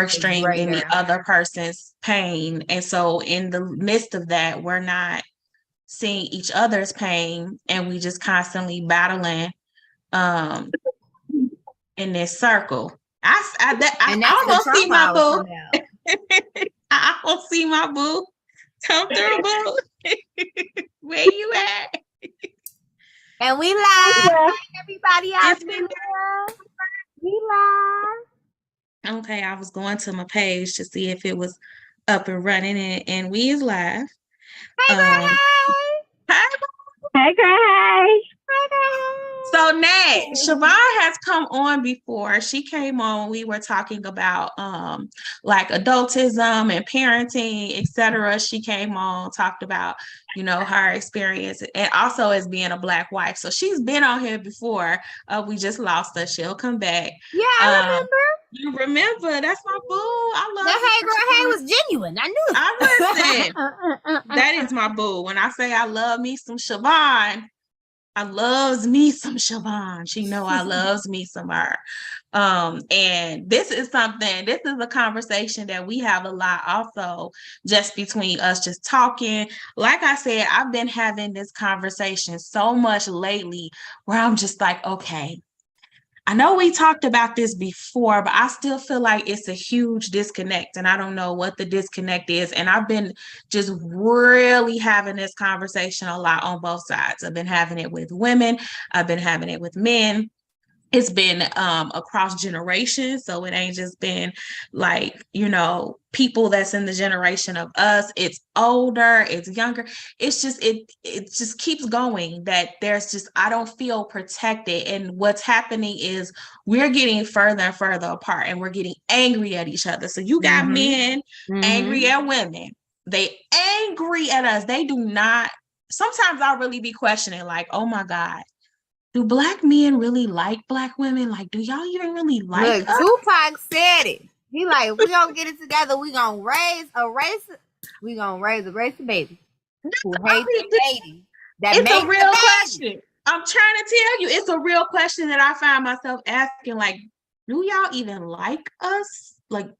string than the other person's pain. And so in the midst of that, we're not seeing each other's pain, and we just constantly battling in this circle. I almost see my boo. I almost see my boo. Come through, boo. Where you at? And we live. Everybody out there. We live. Okay, I was going to my page to see if it was up and running, and we is live. Hey, girl, hey. Hey, girl, hey. Hi, girl. So Nat, Siobhan has come on before. She came on when we were talking about like adultism and parenting, etc. She came on, talked about, you know, her experience, and also as being a Black wife. So she's been on here before. We just lost her. She'll come back. Yeah, I remember. You remember? That's my boo. I love that. Hey, girl, hey was genuine. I knew it. I listen. That is my boo. When I say I love me some Siobhan, I loves me some Siobhan. She know I loves me some her. And this is a conversation that we have a lot also, just between us, just talking. Like I said, I've been having this conversation so much lately where I'm just like, okay, I know we talked about this before, but I still feel like it's a huge disconnect, and I don't know what the disconnect is. And I've been just really having this conversation a lot on both sides. I've been having it with women. I've been having it with men. It's been across generations. So it ain't just been like, you know, people that's in the generation of us. It's older, it's younger. It's just, it just keeps going, that there's just, I don't feel protected. And what's happening is we're getting further and further apart, and we're getting angry at each other. So you got men angry at women. They angry at us. They do not, sometimes I'll really be questioning, like, oh my God, do Black men really like Black women? Like, do y'all even really like us? Tupac said it. He like, we gonna get it together. We gonna raise a race. We gonna raise a race of babies who hate the lady. It's a real question. I'm trying to tell you, it's a real question that I find myself asking. Like, do y'all even like us? Like,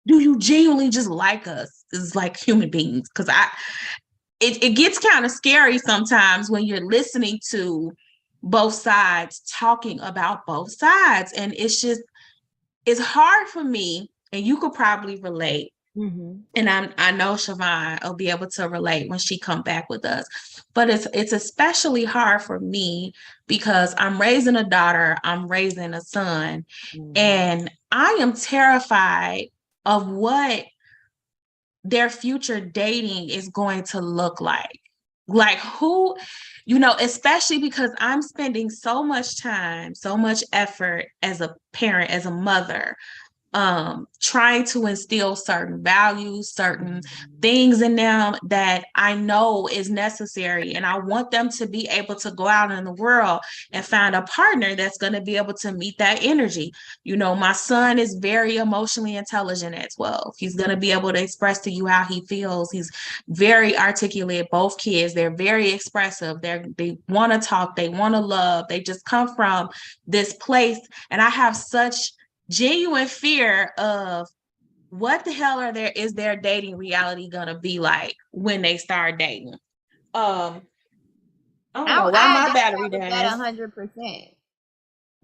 do you genuinely just like us as like human beings? Because it gets kind of scary sometimes when you're listening to both sides talking about both sides, and it's hard for me, and you could probably relate, and I know Siobhan will be able to relate when she come back with us, but it's especially hard for me because I'm raising a daughter, I'm raising a son, and I am terrified of what their future dating is going to look like. Like, who, you know, especially because I'm spending so much time, so much effort as a parent, as a mother, trying to instill certain values, certain things in them that I know is necessary. And I want them to be able to go out in the world and find a partner that's going to be able to meet that energy. You know, my son is very emotionally intelligent at 12. He's going to be able to express to you how he feels. He's very articulate. Both kids, they're very expressive. They want to talk. They want to love. They just come from this place. And I have such genuine fear of what the hell is their dating reality gonna be like when they start dating. I don't know why my battery down. 100%.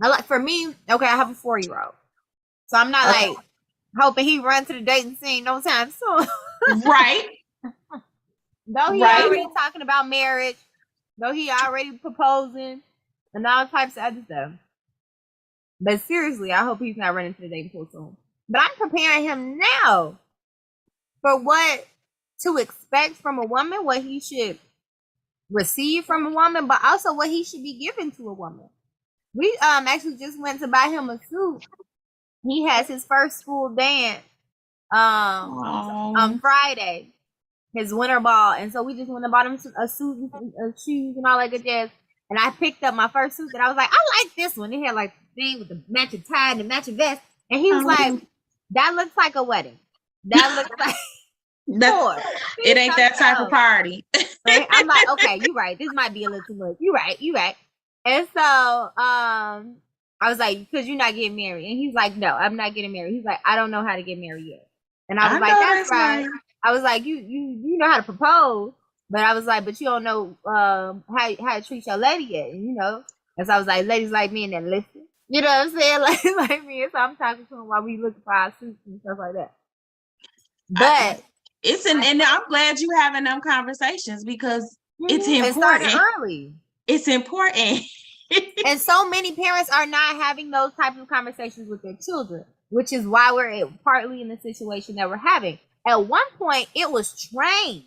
Like, for me, okay, I have a 4-year-old, so I'm not like hoping he runs to the dating scene no time soon. Right. Though he already talking about marriage, though he already proposing, and all types of other stuff. But seriously, I hope he's not running to the dating pool soon. But I'm preparing him now for what to expect from a woman, what he should receive from a woman, but also what he should be giving to a woman. We actually just went to buy him a suit. He has his first school dance on Friday, his winter ball, and so we just went and bought him a suit and shoes and all that good jazz. And I picked up my first suit that I was like, I like this one. It had like thing with the matching tie and the matching vest, and he was like, "That looks like a wedding. That looks like it ain't that type of party." I'm like, okay, you're right. This might be a little too much. You're right. And so I was like, because you're not getting married. And he's like, no, I'm not getting married. He's like, I don't know how to get married yet. And I was like, that's right. I was like, you know how to propose. But I was like, but you don't know how to treat your lady yet. And, you know, and so I was like, ladies like me and then listen. You know what I'm saying? Like me. And so I'm talking to him while we looking for our suits and stuff like that. But and I'm glad you having them conversations because it's important. It started early. It's important. And so many parents are not having those types of conversations with their children, which is why we're partly in the situation that we're having. At one point, it was trained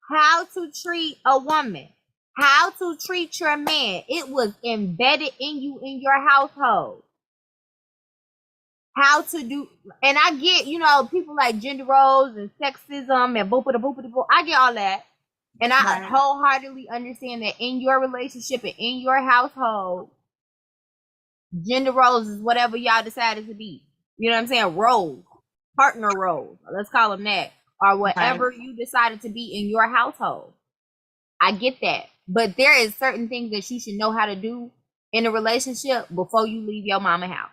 how to treat a woman, how to treat your man. It was embedded in you in your household. How to do, and I get, you know, people like gender roles and sexism and boop. I get all that. And I wholeheartedly understand that in your relationship and in your household, gender roles is whatever y'all decided to be. You know what I'm saying? Roles, partner roles, let's call them that, or whatever you decided to be in your household. I get that. But there is certain things that you should know how to do in a relationship before you leave your mama house.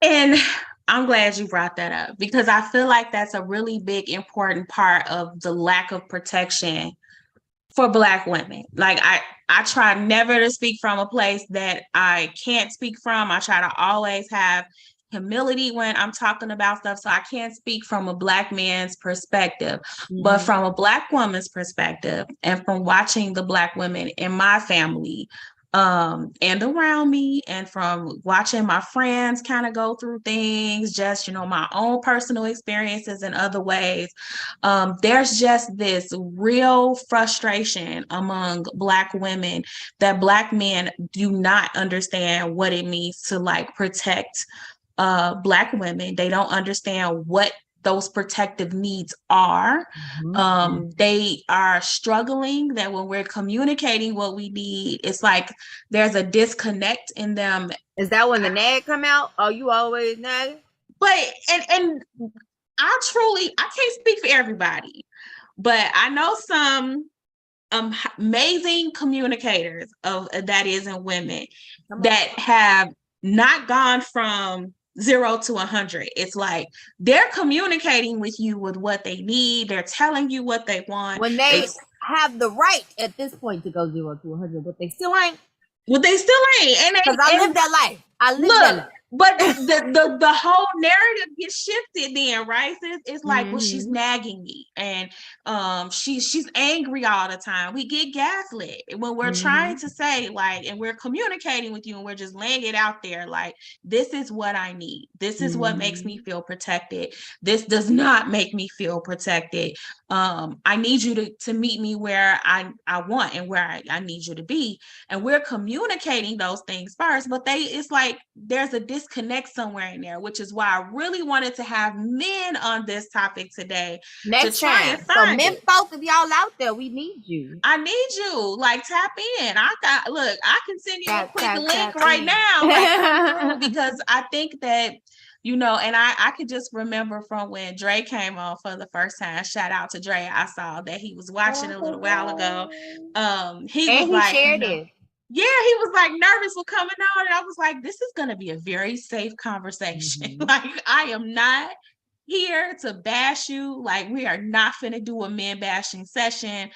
And I'm glad you brought that up because I feel like that's a really big, important part of the lack of protection for Black women. Like I try never to speak from a place that I can't speak from. I try to always have humility when I'm talking about stuff. So I can't speak from a Black man's perspective, but from a Black woman's perspective and from watching the Black women in my family and around me, and from watching my friends kind of go through things, just, you know, my own personal experiences in other ways. There's just this real frustration among Black women that Black men do not understand what it means to like protect Black women. They don't understand what those protective needs are. They are struggling that when we're communicating what we need, it's like there's a disconnect in them. Is that when the nag come out? Oh, you always nagging? But and I can't speak for everybody, but I know some amazing communicators of that isn't women that have not gone from 0 to 100. It's like they're communicating with you with what they need. They're telling you what they want. When they have the right at this point to go 0 to 100, but they still ain't. Well, they still ain't. Because I live that life. that life. But the whole narrative gets shifted then, right? It's like, well, she's nagging me, and she's angry all the time. We get gaslit when we're trying to say, like, and we're communicating with you, and we're just laying it out there, like, this is what I need. This is what makes me feel protected. This does not make me feel protected. I need you to meet me where I want and where I need you to be. And we're communicating those things first, but it's like there's a disconnect somewhere in there, which is why I really wanted to have men on this topic today. Next time. So men folk, if y'all out there, we need you. I need you. Like, tap in. I can send you a quick link right now. Like, because I think that, you know, and I could just remember from when Dre came on for the first time. Shout out to Dre. I saw that he was watching a little while ago. He shared it. Yeah, he was like nervous for coming on, and I was like, this is going to be a very safe conversation. Like, I am not here to bash you. Like, we are not finna do a men bashing session.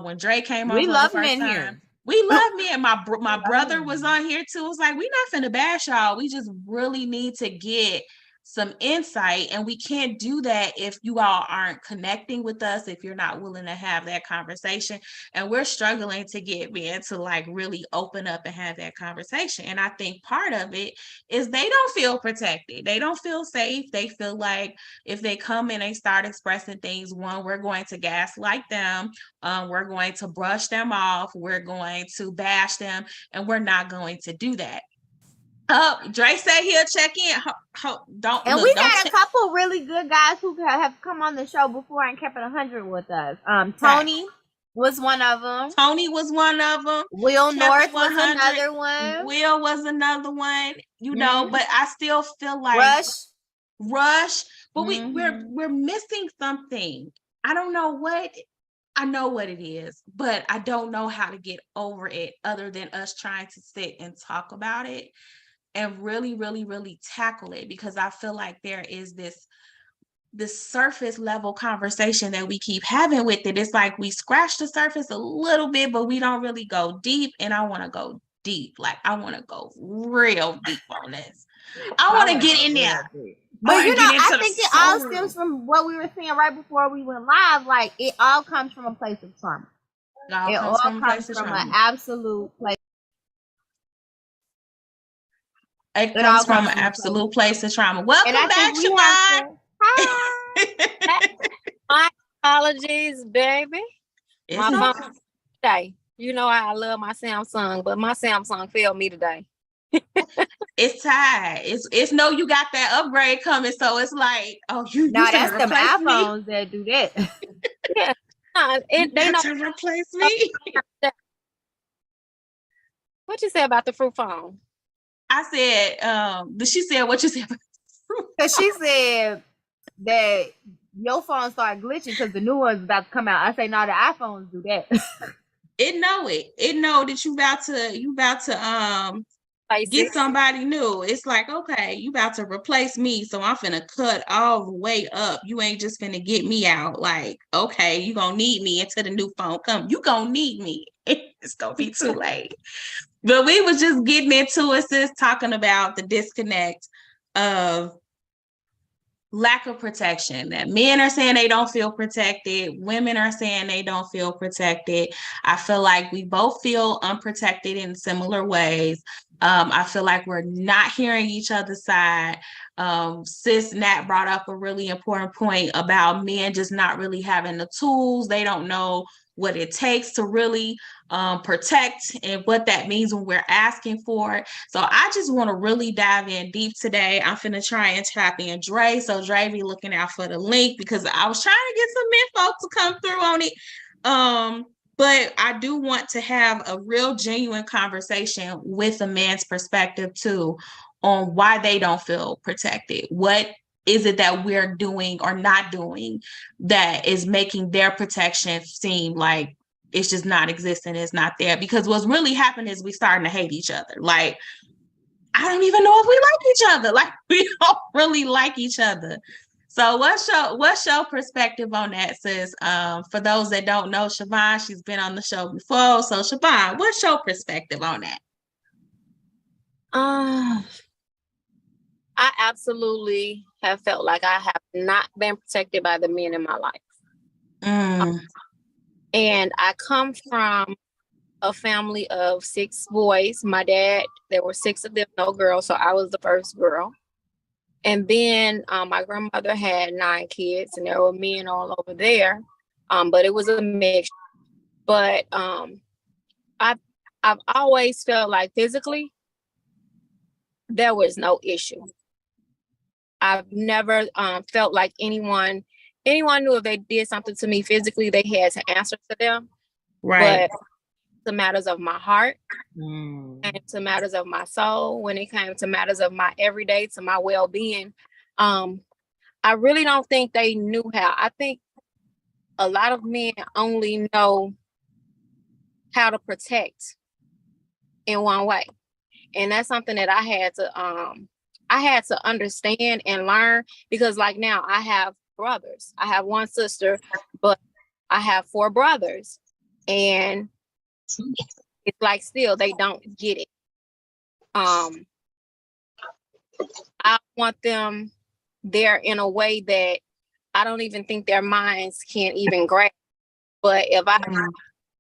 When Dre came on, we love men here. We love men. My brother was on here too. It was like, we not finna bash y'all. We just really need to get some insight, and we can't do that if you all aren't connecting with us, if you're not willing to have that conversation. And we're struggling to get men to like really open up and have that conversation. And I think part of it is they don't feel protected. They don't feel safe. They feel like if they come in and start expressing things, one, we're going to gaslight them. We're going to brush them off. We're going to bash them, and we're not going to do that. Dre said he'll check in. We got a couple really good guys who have come on the show before and kept it 100 with us. Tony was one of them. Will North was another one. Will was another one. You know, but I still feel like Rush. But we're missing something. I don't know what. I know what it is, but I don't know how to get over it other than us trying to sit and talk about it and really, really, really tackle it, because I feel like there is this surface level conversation that we keep having with it. It's like we scratch the surface a little bit, but we don't really go deep. And I want to go deep. Like, I want to go real deep on this. I want to get in there. But you know, I think it all stems from what we were saying right before we went live. Like, it all comes from a place of trauma. It all comes from an absolute place. It comes from an absolute place of trauma. Welcome back, Siobhan. My apologies, baby. My phone today. You know I love my Samsung, but my Samsung failed me today. It's tired. It's no, you got that upgrade coming, so it's like, oh, you that's the iPhones that do that. Yeah, they know to replace me. What you say about the fruit phone? I said, she said what you said. Because she said that your phone started glitching because the new one's about to come out. I say, no, the iPhones do that. It know that you about to get somebody new. It's like, okay, you about to replace me, so I'm finna cut all the way up. You ain't just finna get me out. Like, okay, you gonna need me until the new phone come. You gonna need me. It's gonna be too late. But we was just getting into it, sis, talking about the disconnect of lack of protection, that men are saying they don't feel protected, women are saying they don't feel protected. I feel like we both feel unprotected in similar ways. I feel like we're not hearing each other's side. Sis Nat brought up a really important point about men just not really having the tools. They don't know what it takes to really protect and what that means when we're asking for it. So I just want to really dive in deep today. I'm finna try and tap in Dre. So Dre be looking out for the link, because I was trying to get some men folks to come through on it. But I do want to have a real genuine conversation with a man's perspective too, on why they don't feel protected. What is it that we're doing or not doing that is making their protection seem like it's just not existing, it's not there? Because what's really happening is we starting to hate each other. Like, I don't even know if we like each other. Like, we don't really like each other. So what's your perspective on that, sis? For those that don't know Siobhan, she's been on the show before. So Siobhan, what's your perspective on that? I absolutely have felt like I have not been protected by the men in my life. And I come from a family of 6 boys. My dad, there were 6 of them, no girls, so I was the first girl. And then my grandmother had 9 kids, and there were men all over there, but it was a mix. But I've always felt like physically there was no issue. I've never felt like anyone knew if they did something to me physically, they had to answer to them. Right. But the matters of my heart and to matters of my soul, when it came to matters of my everyday, to my well-being, I really don't think they knew how. I think a lot of men only know how to protect in one way. And that's something that I had to understand and learn, because like now I have brothers. I have 1 sister, but I have 4 brothers. And it's like still they don't get it. I want them there in a way that I don't even think their minds can't even grasp. But if I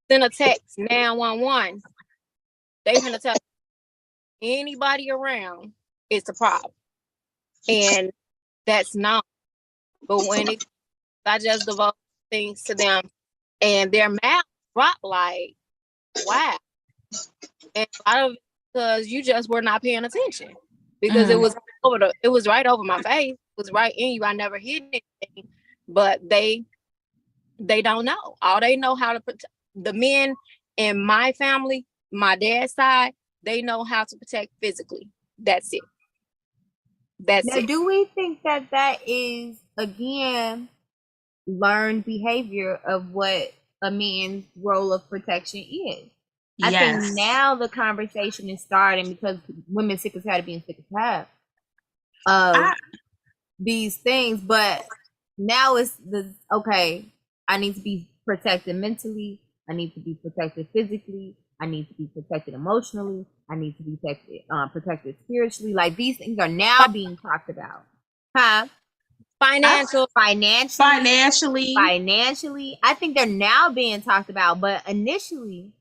send a text 911, they're gonna tell anybody around it's a problem. And that's not. But when I just devote things to them and their mouth drop like, wow. And a lot of it because you just were not paying attention, because it was right over my face. It was right in you. I never hid anything, but they don't know. All they know how to protect the men in my family, my dad's side, they know how to protect physically. That's it. That's now, it. do we think that is, again, learned behavior of what a man's role of protection is. I Yes. think now the conversation is starting because women sick as tired of being sick as tired of these things, but now it's okay, I need to be protected mentally, I need to be protected physically, I need to be protected emotionally, I need to be protected spiritually. Like, these things are now being talked about. Financially. I think they're now being talked about, but initially,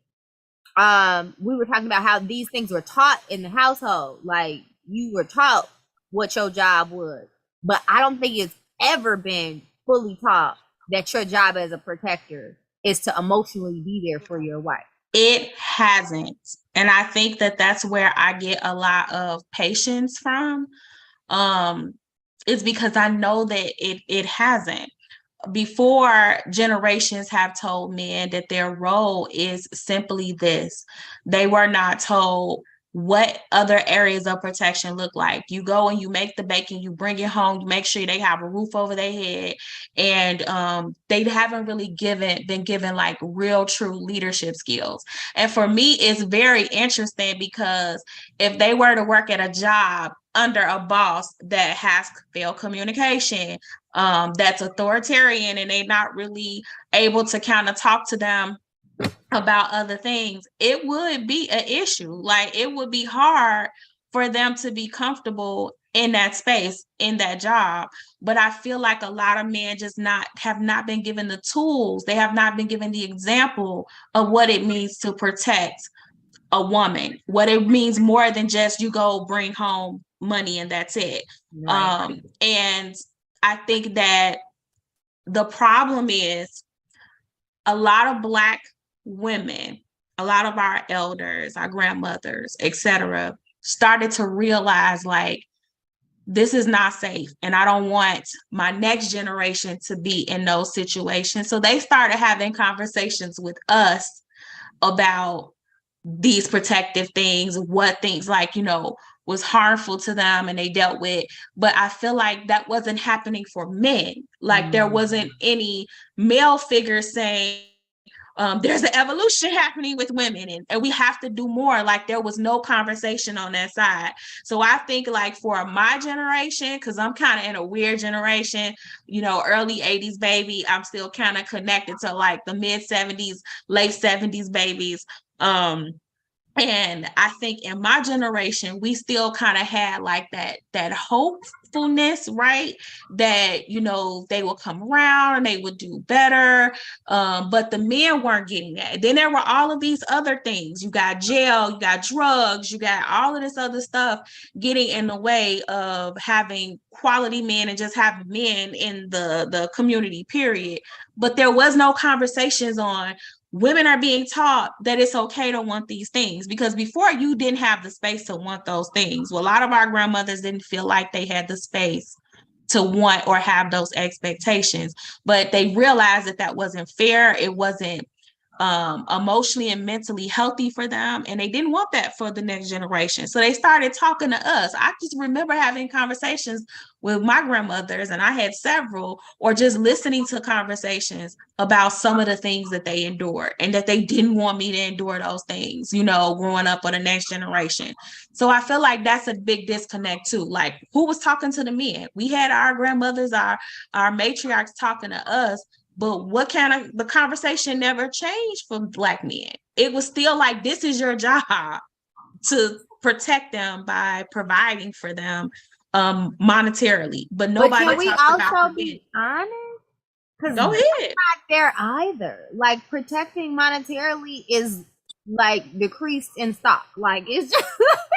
we were talking about how these things were taught in the household. Like, you were taught what your job was, but I don't think it's ever been fully taught that your job as a protector is to emotionally be there for your wife. It hasn't. And I think that that's where I get a lot of patience from. It's because I know that it hasn't. Before, generations have told men that their role is simply this. They were not told what other areas of protection look like. You go and you make the bacon, you bring it home, you make sure they have a roof over their head. And they haven't really been given like real true leadership skills. And for me, it's very interesting because if they were to work at a job under a boss that has failed communication, that's authoritarian, and they're not really able to kind of talk to them about other things, it would be an issue. Like, it would be hard for them to be comfortable in that space, in that job. But I feel like a lot of men just have not been given the tools. They have not been given the example of what it means to protect a woman, what it means more than just you go bring home money and that's it. Right. And I think that the problem is a lot of Black women, a lot of our elders, our grandmothers, etc., started to realize, like, this is not safe, and I don't want my next generation to be in those situations. So they started having conversations with us about these protective things, what things, like, was harmful to them and they dealt with. But I feel like that wasn't happening for men. Like, there wasn't any male figure saying, there's an evolution happening with women, and we have to do more. Like, there was no conversation on that side. So I think, like, for my generation, because I'm kind of in a weird generation, early 80s baby, I'm still kind of connected to like the mid 70s, late 70s babies. And I think in my generation, we still kind of had like that hopefulness, right? That, they will come around and they would do better. But the men weren't getting that. Then there were all of these other things. You got jail, you got drugs, you got all of this other stuff getting in the way of having quality men and just having men in the community, period. But there was no conversations on women are being taught that it's okay to want these things, because before, you didn't have the space to want those things. Well, a lot of our grandmothers didn't feel like they had the space to want or have those expectations, but they realized that wasn't fair. It wasn't emotionally and mentally healthy for them, and they didn't want that for the next generation. So they started talking to us. I just remember having conversations with my grandmothers, and I had several, or just listening to conversations about some of the things that they endured, and that they didn't want me to endure those things, growing up for the next generation. So I feel like that's a big disconnect too. Like, who was talking to the men? We had our grandmothers, our matriarchs talking to us, but the conversation never changed for Black men. It was still like, this is your job to protect them by providing for them monetarily. But nobody can we also be honest? Go ahead. That's not there either. Like, protecting monetarily is like decreased in stock. Like, it's just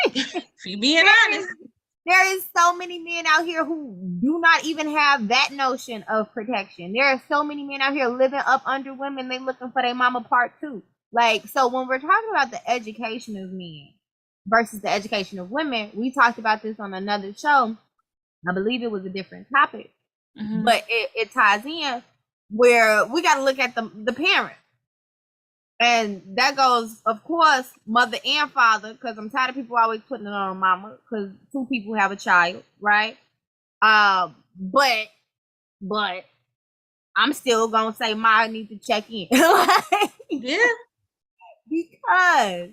like, you being honest. There is so many men out here who do not even have that notion of protection. There are so many men out here living up under women. They looking for their mama part two. Like, so when we're talking about the education of men versus the education of women, we talked about this on another show. I believe it was a different topic, but it ties in where we got to look at the parent. And that goes, of course, mother and father, because I'm tired of people always putting it on mama, because two people have a child, right? But I'm still gonna say Ma need to check in. Like, Yeah. Because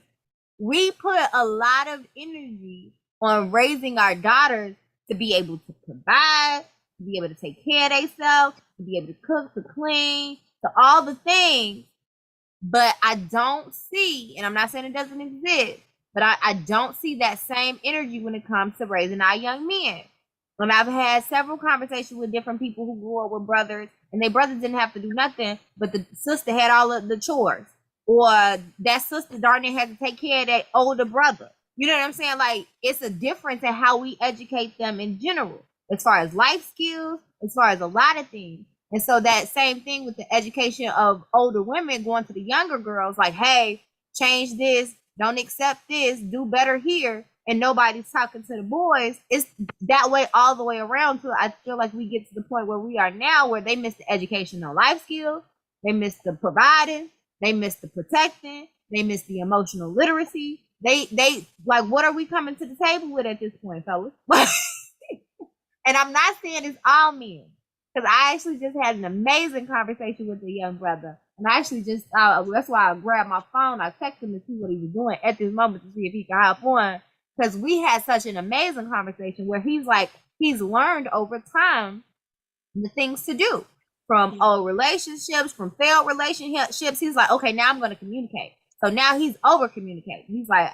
we put a lot of energy on raising our daughters to be able to provide, to be able to take care of themselves, to be able to cook, to clean, to all the things. But I don't see, and I'm not saying it doesn't exist, but I don't see that same energy when it comes to raising our young men. And I've had several conversations with different people who grew up with brothers, and their brothers didn't have to do nothing, but the sister had all of the chores. Or that sister darn near had to take care of that older brother. You know what I'm saying? Like, it's a difference in how we educate them in general, as far as life skills, as far as a lot of things. And so that same thing with the education of older women going to the younger girls, like, hey, change this, don't accept this, do better here. And nobody's talking to the boys. It's that way all the way around. So I feel like we get to the point where we are now, where they miss the educational life skills, they miss the providing, they miss the protecting, they miss the emotional literacy. They like, what are we coming to the table with at this point, fellas? And I'm not saying it's all men, because I actually just had an amazing conversation with a young brother. And I actually just, that's why I grabbed my phone. I texted him to see what he was doing at this moment to see if he could hop on. Because we had such an amazing conversation where he's like, he's learned over time the things to do from old relationships, from failed relationships. He's like, okay, now I'm going to communicate. So now he's over communicating. He's like,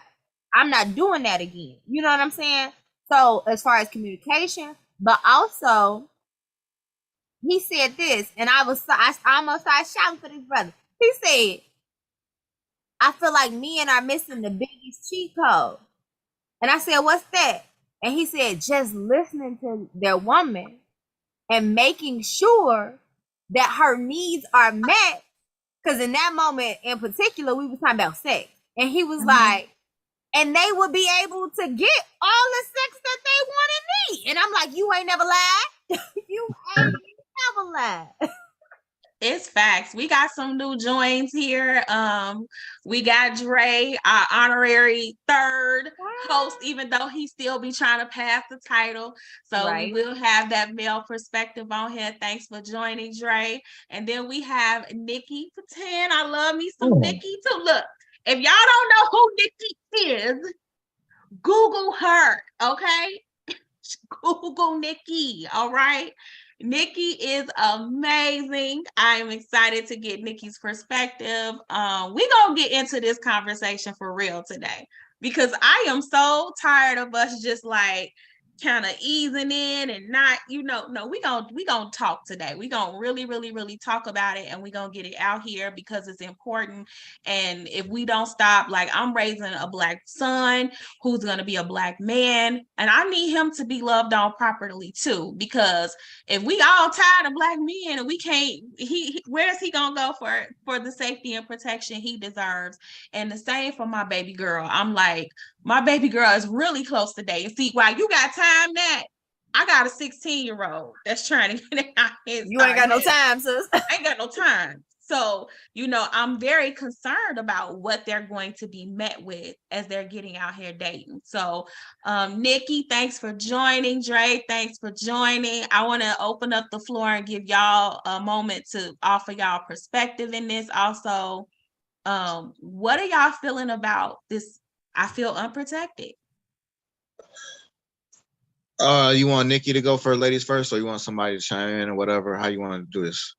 I'm not doing that again. You know what I'm saying? So as far as communication, but also he said this, and I almost started shouting for this brother. He said, I feel like men are missing the biggest cheat code. And I said, what's that? And he said, just listening to their woman and making sure that her needs are met. Because in that moment in particular, we was talking about sex. And he was like, and they would be able to get all the sex that they want and need. And I'm like, you ain't never lied. You ain't never lied. It's facts. We got some new joins here. We got Dre, our honorary third host, even though he still be trying to pass the title. So we will have that male perspective on here. Thanks for joining, Dre. And then we have Nikki Patan. I love me some Nikki too. Look, if y'all don't know who Nikki is, Google her, okay? Google Nikki, all right? Nikki is amazing. I am excited to get Nikki's perspective. We're going to get into this conversation for real today, because I am so tired of us just like kind of easing in and not, no, we're gonna talk today. We're gonna really talk about it, and we're gonna get it out here because it's important. And if we don't stop, like, I'm raising a Black son who's gonna be a Black man, and I need him to be loved on properly too, because if we all tired of Black men and we can't, where's he gonna go for the safety and protection he deserves? And the same for my baby girl. I'm like, my baby girl is really close to dating. See, while you got time that, I got a 16-year-old that's trying to get out his. You ain't got no time, sis. I ain't got no time. So, I'm very concerned about what they're going to be met with as they're getting out here dating. So, Nikki, thanks for joining. Dre, thanks for joining. I want to open up the floor and give y'all a moment to offer y'all perspective in this. Also, what are y'all feeling about this? I feel unprotected. You want Nikki to go for ladies first, or you want somebody to chime in or whatever? How you want to do this?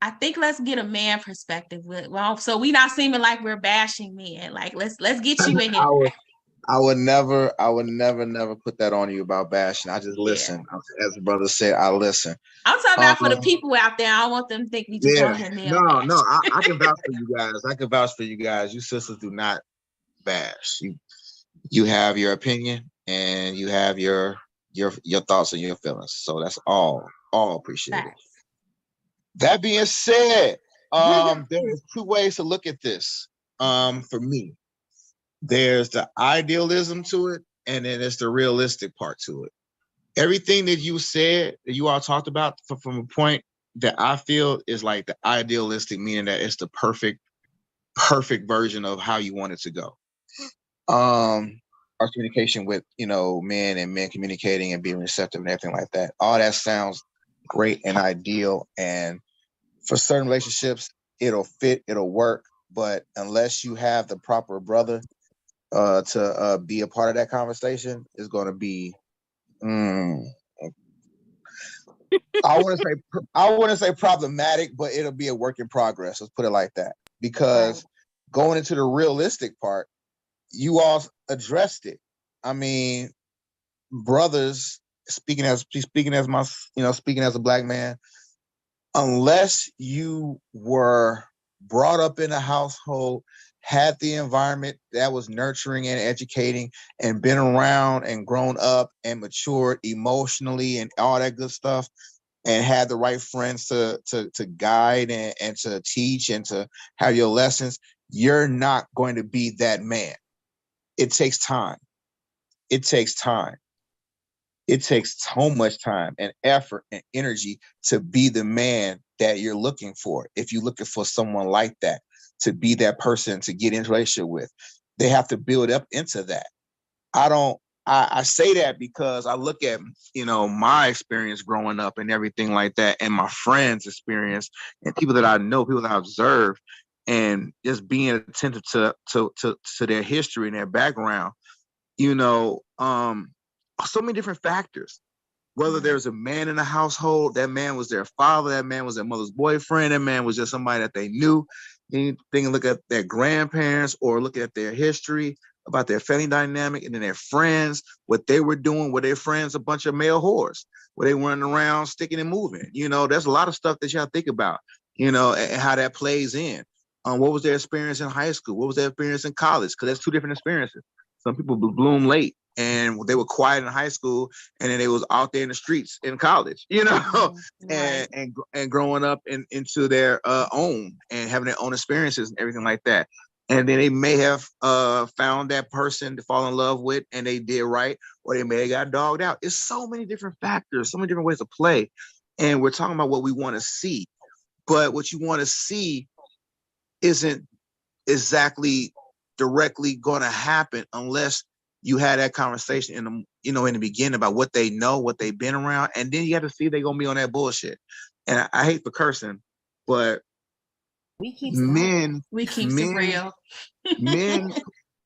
I think let's get a man perspective. Well, so we not seeming like we're bashing men. Like, let's get you in here. I would never put that on you about bashing. I just listen. As the brother said, I listen. I'm talking about for the people out there. I don't want them to think we just want to nail. No, I can vouch for you guys. I can vouch for you guys. You sisters do not bash. You have your opinion and you have your thoughts and your feelings. So that's all appreciated. Thanks. That being said, there's two ways to look at this. For me, there's the idealism to it, and then there's the realistic part to it. Everything that you said, that you all talked about, from a point that I feel is like the idealistic, meaning that it's the perfect version of how you want it to go. Our communication with, men and men communicating and being receptive and everything like that. All that sounds great and ideal. And for certain relationships, it'll fit, it'll work. But unless you have the proper brother to be a part of that conversation, it's going to be. I wouldn't say problematic, but it'll be a work in progress. Let's put it like that. Because going into the realistic part, you all addressed it. I mean, brothers, speaking as speaking as a black man, unless you were brought up in a household, had the environment that was nurturing and educating, and been around and grown up and matured emotionally and all that good stuff, and had the right friends to guide and to teach and to have your lessons, you're not going to be that man. It takes time. It takes time. It takes so much time and effort and energy to be the man that you're looking for. If you're looking for someone like that, to be that person to get into a relationship with, they have to build up into that. I say that because I look at, my experience growing up and everything like that, and my friends' experience and people that I know, people that I observe, and just being attentive to their history and their background, so many different factors. Whether there's a man in the household, that man was their father, that man was their mother's boyfriend, that man was just somebody that they knew. Anything, look at their grandparents or look at their history about their family dynamic, and then their friends, what they were doing, were their friends a bunch of male whores? Were they running around sticking and moving? There's a lot of stuff that you have to think about, and how that plays in. What was their experience in high school? What was their experience in college? Because there's two different experiences. Some people bloom late and they were quiet in high school, and then they was out there in the streets in college, Right. and growing up into their own and having their own experiences and everything like that. And then they may have found that person to fall in love with, and they did right, or they may have got dogged out. It's so many different factors, so many different ways to play. And we're talking about what we want to see, but what you want to see isn't exactly directly going to happen unless you had that conversation in the beginning about what they know, what they've been around, and then you have to see if they're gonna be on that bullshit. And I hate for cursing, but We keep men, We keep it men, real. men,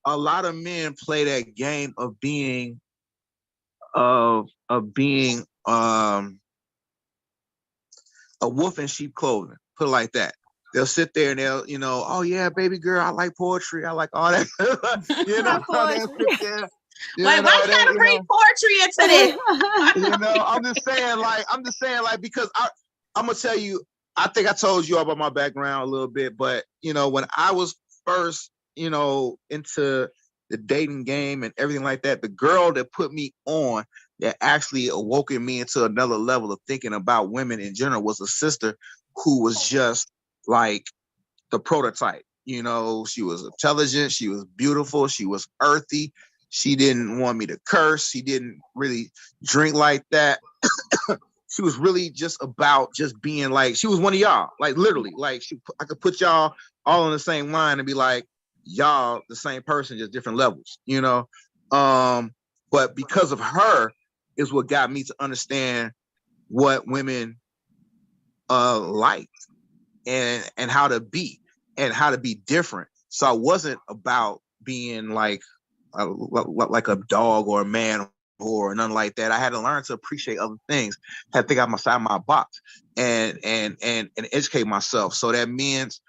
a lot of men play that game of being a wolf in sheep clothing. Put it like that. They'll sit there and they'll, oh yeah, baby girl, I like poetry, I like all that. They'll sit there. Like, why you gotta bring poetry into this? I'm just saying, like, because I'm gonna tell you, I think I told you all about my background a little bit, but when I was first, into the dating game and everything like that, the girl that put me on, that actually awoken me into another level of thinking about women in general, was a sister who was just like the prototype. She was intelligent, she was beautiful, she was earthy. She didn't want me to curse. She didn't really drink like that. She was really just about just being like, she was one of y'all, like literally, like I could put y'all all on the same line and be like, y'all the same person, just different levels, but because of her is what got me to understand what women like and how to be different. So I wasn't about being like a dog or a man or nothing like that. I had to learn to appreciate other things, had to think outside my box and educate myself. So that means,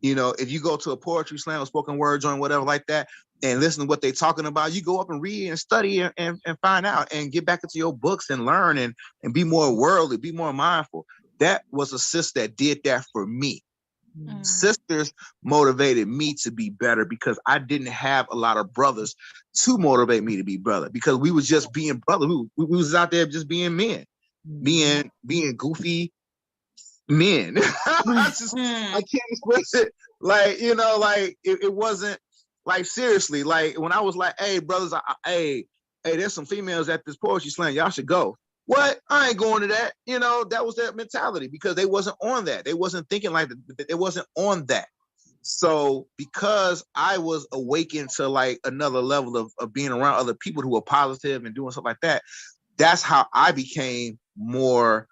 if you go to a poetry slam or spoken word joint, whatever like that, and listen to what they're talking about, you go up and read and study and find out and get back into your books and learn and be more worldly, be more mindful. That was a sister that did that for me. Sisters motivated me to be better because I didn't have a lot of brothers to motivate me to be brother, because we was just being brother. We was out there just being men, being goofy men. I can't express it. Like, like it wasn't like, seriously, like when I was like, hey brothers, hey, there's some females at this poetry slam, y'all should go. What? I ain't going to that. That was their mentality, because they wasn't on that. They wasn't thinking like that. It wasn't on that. So because I was awakened to like another level of being around other people who were positive and doing stuff like that, that's how I became more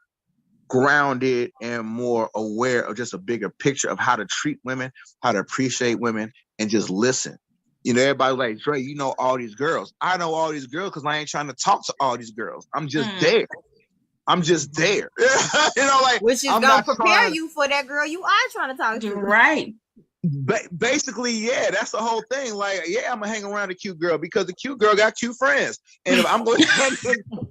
grounded and more aware of just a bigger picture of how to treat women, how to appreciate women, and just listen. You know, everybody like, Dre, you know all these girls. I know all these girls because I ain't trying to talk to all these girls. I'm just there. I'm just there. You know, like, which is I'm gonna not prepare you for that girl you are trying to talk to. Right. Basically, yeah, that's the whole thing. Like, yeah, I'm gonna hang around a cute girl because the cute girl got cute friends, and if I'm going,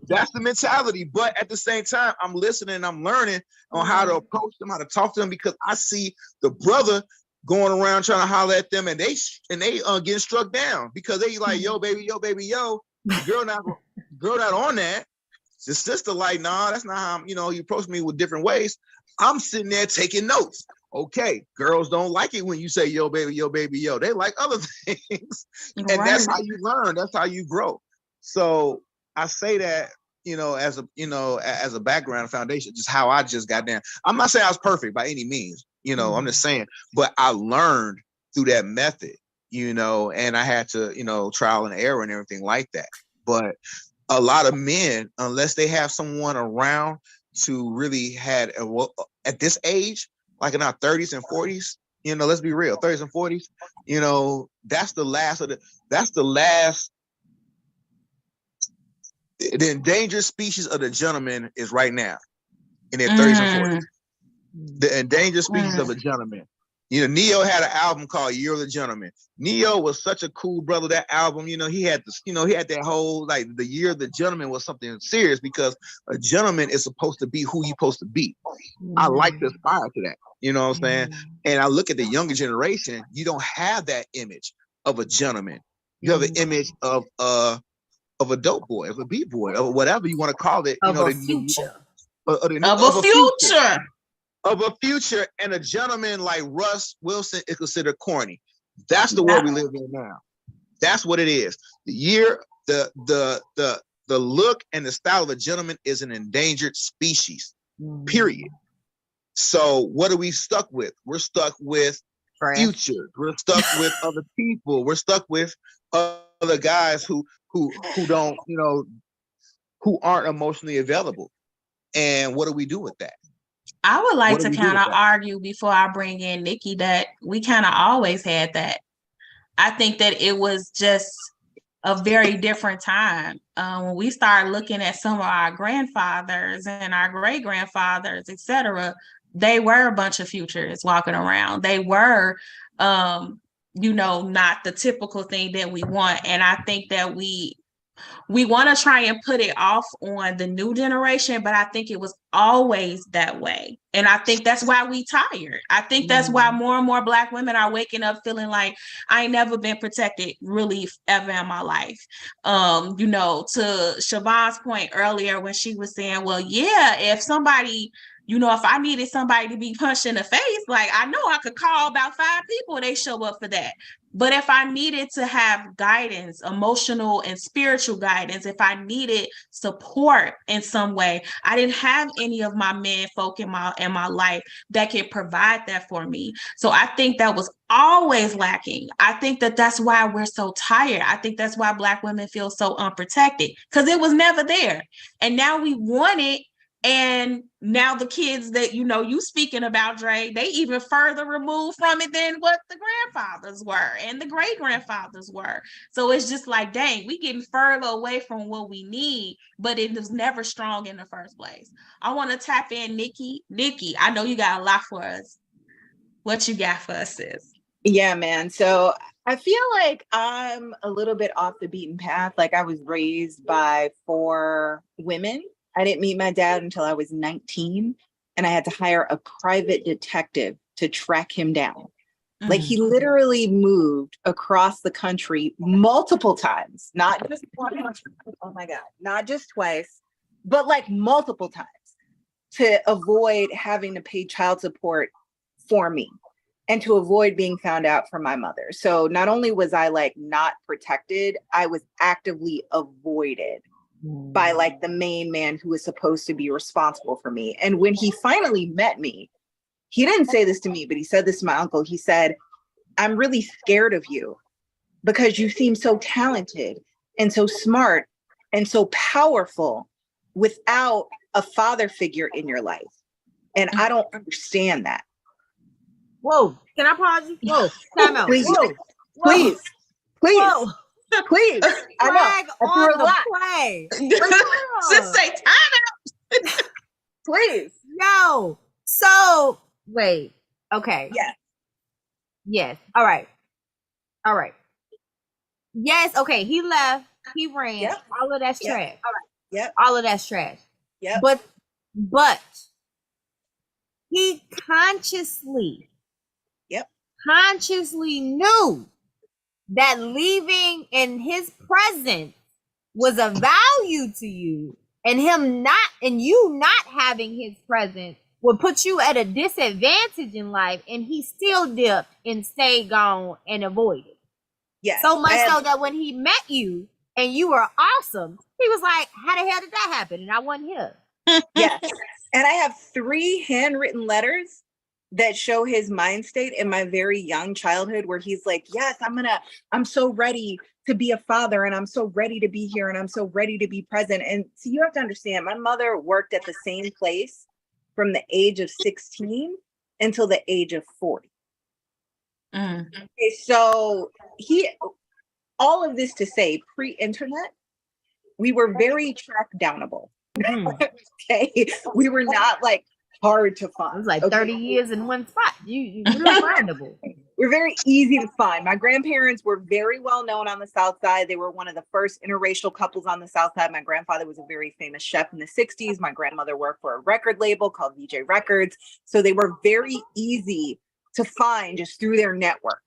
that's the mentality. But at the same time, I'm listening, and I'm learning on how to approach them, how to talk to them, because I see the brother going around trying to holler at them, and they getting struck down because they like, yo, baby, yo, baby, yo. The girl not on that. The sister like, nah, that's not how you approach me with different ways. I'm sitting there taking notes. Okay, girls don't like it when you say yo, baby, yo, baby, yo. They like other things. And that's how you learn. That's how you grow. So I say that, as a background foundation, just how I just got down. I'm not saying I was perfect by any means, I'm just saying, but I learned through that method, and I had to, trial and error and everything like that. But a lot of men, unless they have someone around to really at this age, like in our 30s and 40s, let's be real, 30s and 40s, that's the last, the endangered species of the gentleman is right now in their 30s and 40s. The endangered species of the gentleman. Neo had an album called Year of the Gentleman. Neo was such a cool brother. That album, he had this, he had that whole, like, the Year of the Gentleman was something serious because a gentleman is supposed to be who you're supposed to be. I like to aspire to that. You know what I'm saying? And I look at the younger generation, you don't have that image of a gentleman. You have an image of a dope boy, of a B-boy, of whatever you want to call it. Of a future. Of a future. Of a future, and a gentleman like Russ Wilson is considered corny. That's the world we live in now. That's what it is. The look and the style of a gentleman is an endangered species. Period. So what are we stuck with? We're stuck with future. We're stuck with other people. We're stuck with other guys who don't, who aren't emotionally available. And what do we do with that? I would like to kind of argue before I bring in Nikki that we kind of always had that. I think that it was just a very different time. When we started looking at some of our grandfathers and our great grandfathers, etc., they were a bunch of futures walking around. They were, not the typical thing that we want. And I think that we want to try and put it off on the new generation, but I think it was always that way. And I think that's why we tired. I think that's why more and more Black women are waking up feeling like I ain't never been protected really ever in my life. To Siobhan's point earlier when she was saying, well, yeah, if somebody, if I needed somebody to be punched in the face, like I know I could call about 5 people, they show up for that. But if I needed to have guidance, emotional and spiritual guidance, if I needed support in some way, I didn't have any of my men folk in my life that could provide that for me. So I think that was always lacking. I think that that's why we're so tired. I think that's why Black women feel so unprotected, because it was never there. And now we want it. And now the kids that, you speaking about, Dre, they even further removed from it than what the grandfathers were and the great grandfathers were. So it's just like, dang, we getting further away from what we need, but it was never strong in the first place. I want to tap in Nikki. Nikki, I know you got a lot for us. What you got for us, sis? Yeah, man. So I feel like I'm a little bit off the beaten path. Like I was raised by 4 women. I didn't meet my dad until I was 19, and I had to hire a private detective to track him down. Like he literally moved across the country multiple times, not just once. Oh my God, not just twice, but like multiple times to avoid having to pay child support for me and to avoid being found out from my mother. So not only was I like not protected, I was actively avoided by like the main man who was supposed to be responsible for me. And when he finally met me, he didn't say this to me, but he said this to my uncle. He said, I'm really scared of you because you seem so talented and so smart and so powerful without a father figure in your life. And I don't understand that. Whoa, can I pause you? Whoa, time out. Please. Whoa, Please. whoa. Please. I know. Flag I threw on a the lot. play. Just say time. Please. Yo, so wait. Okay. Yes. Yes. All right. Yes. Okay. He left. He ran. Yep. All of that's Yep. trash. Yep. All of that's trash. Yep. But he consciously knew that leaving in his presence was a value to you, and you not having his presence would put you at a disadvantage in life, and he still dipped and stayed gone and avoided. Yes. So much so that when he met you and you were awesome, he was like, how the hell did that happen? And I wasn't here. Yes. And I have 3 handwritten letters that show his mind state in my very young childhood, where he's like, yes, I'm so ready to be a father, and I'm so ready to be here, and I'm so ready to be present. And so you have to understand, my mother worked at the same place from the age of 16 until the age of 40. Okay, so all of this to say, pre-internet, we were very track downable. Okay, we were not like hard to find. It was like okay? 30 years in one spot. You were findable. We're very easy to find. My grandparents were very well known on the South Side. They were one of the first interracial couples on the South Side. My grandfather was a very famous chef in the 60s. My grandmother worked for a record label called VJ Records. So they were very easy to find just through their network,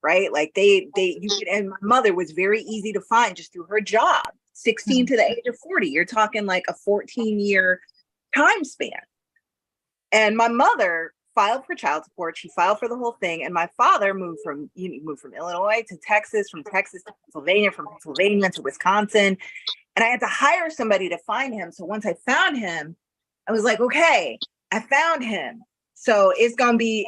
right? Like and my mother was very easy to find just through her job. 16 to the age of 40. You're talking like a 14-year time span. And my mother filed for child support. She filed for the whole thing. And my father moved from Illinois to Texas, from Texas to Pennsylvania, from Pennsylvania to Wisconsin. And I had to hire somebody to find him. So once I found him, I was like, okay, I found him. So it's gonna be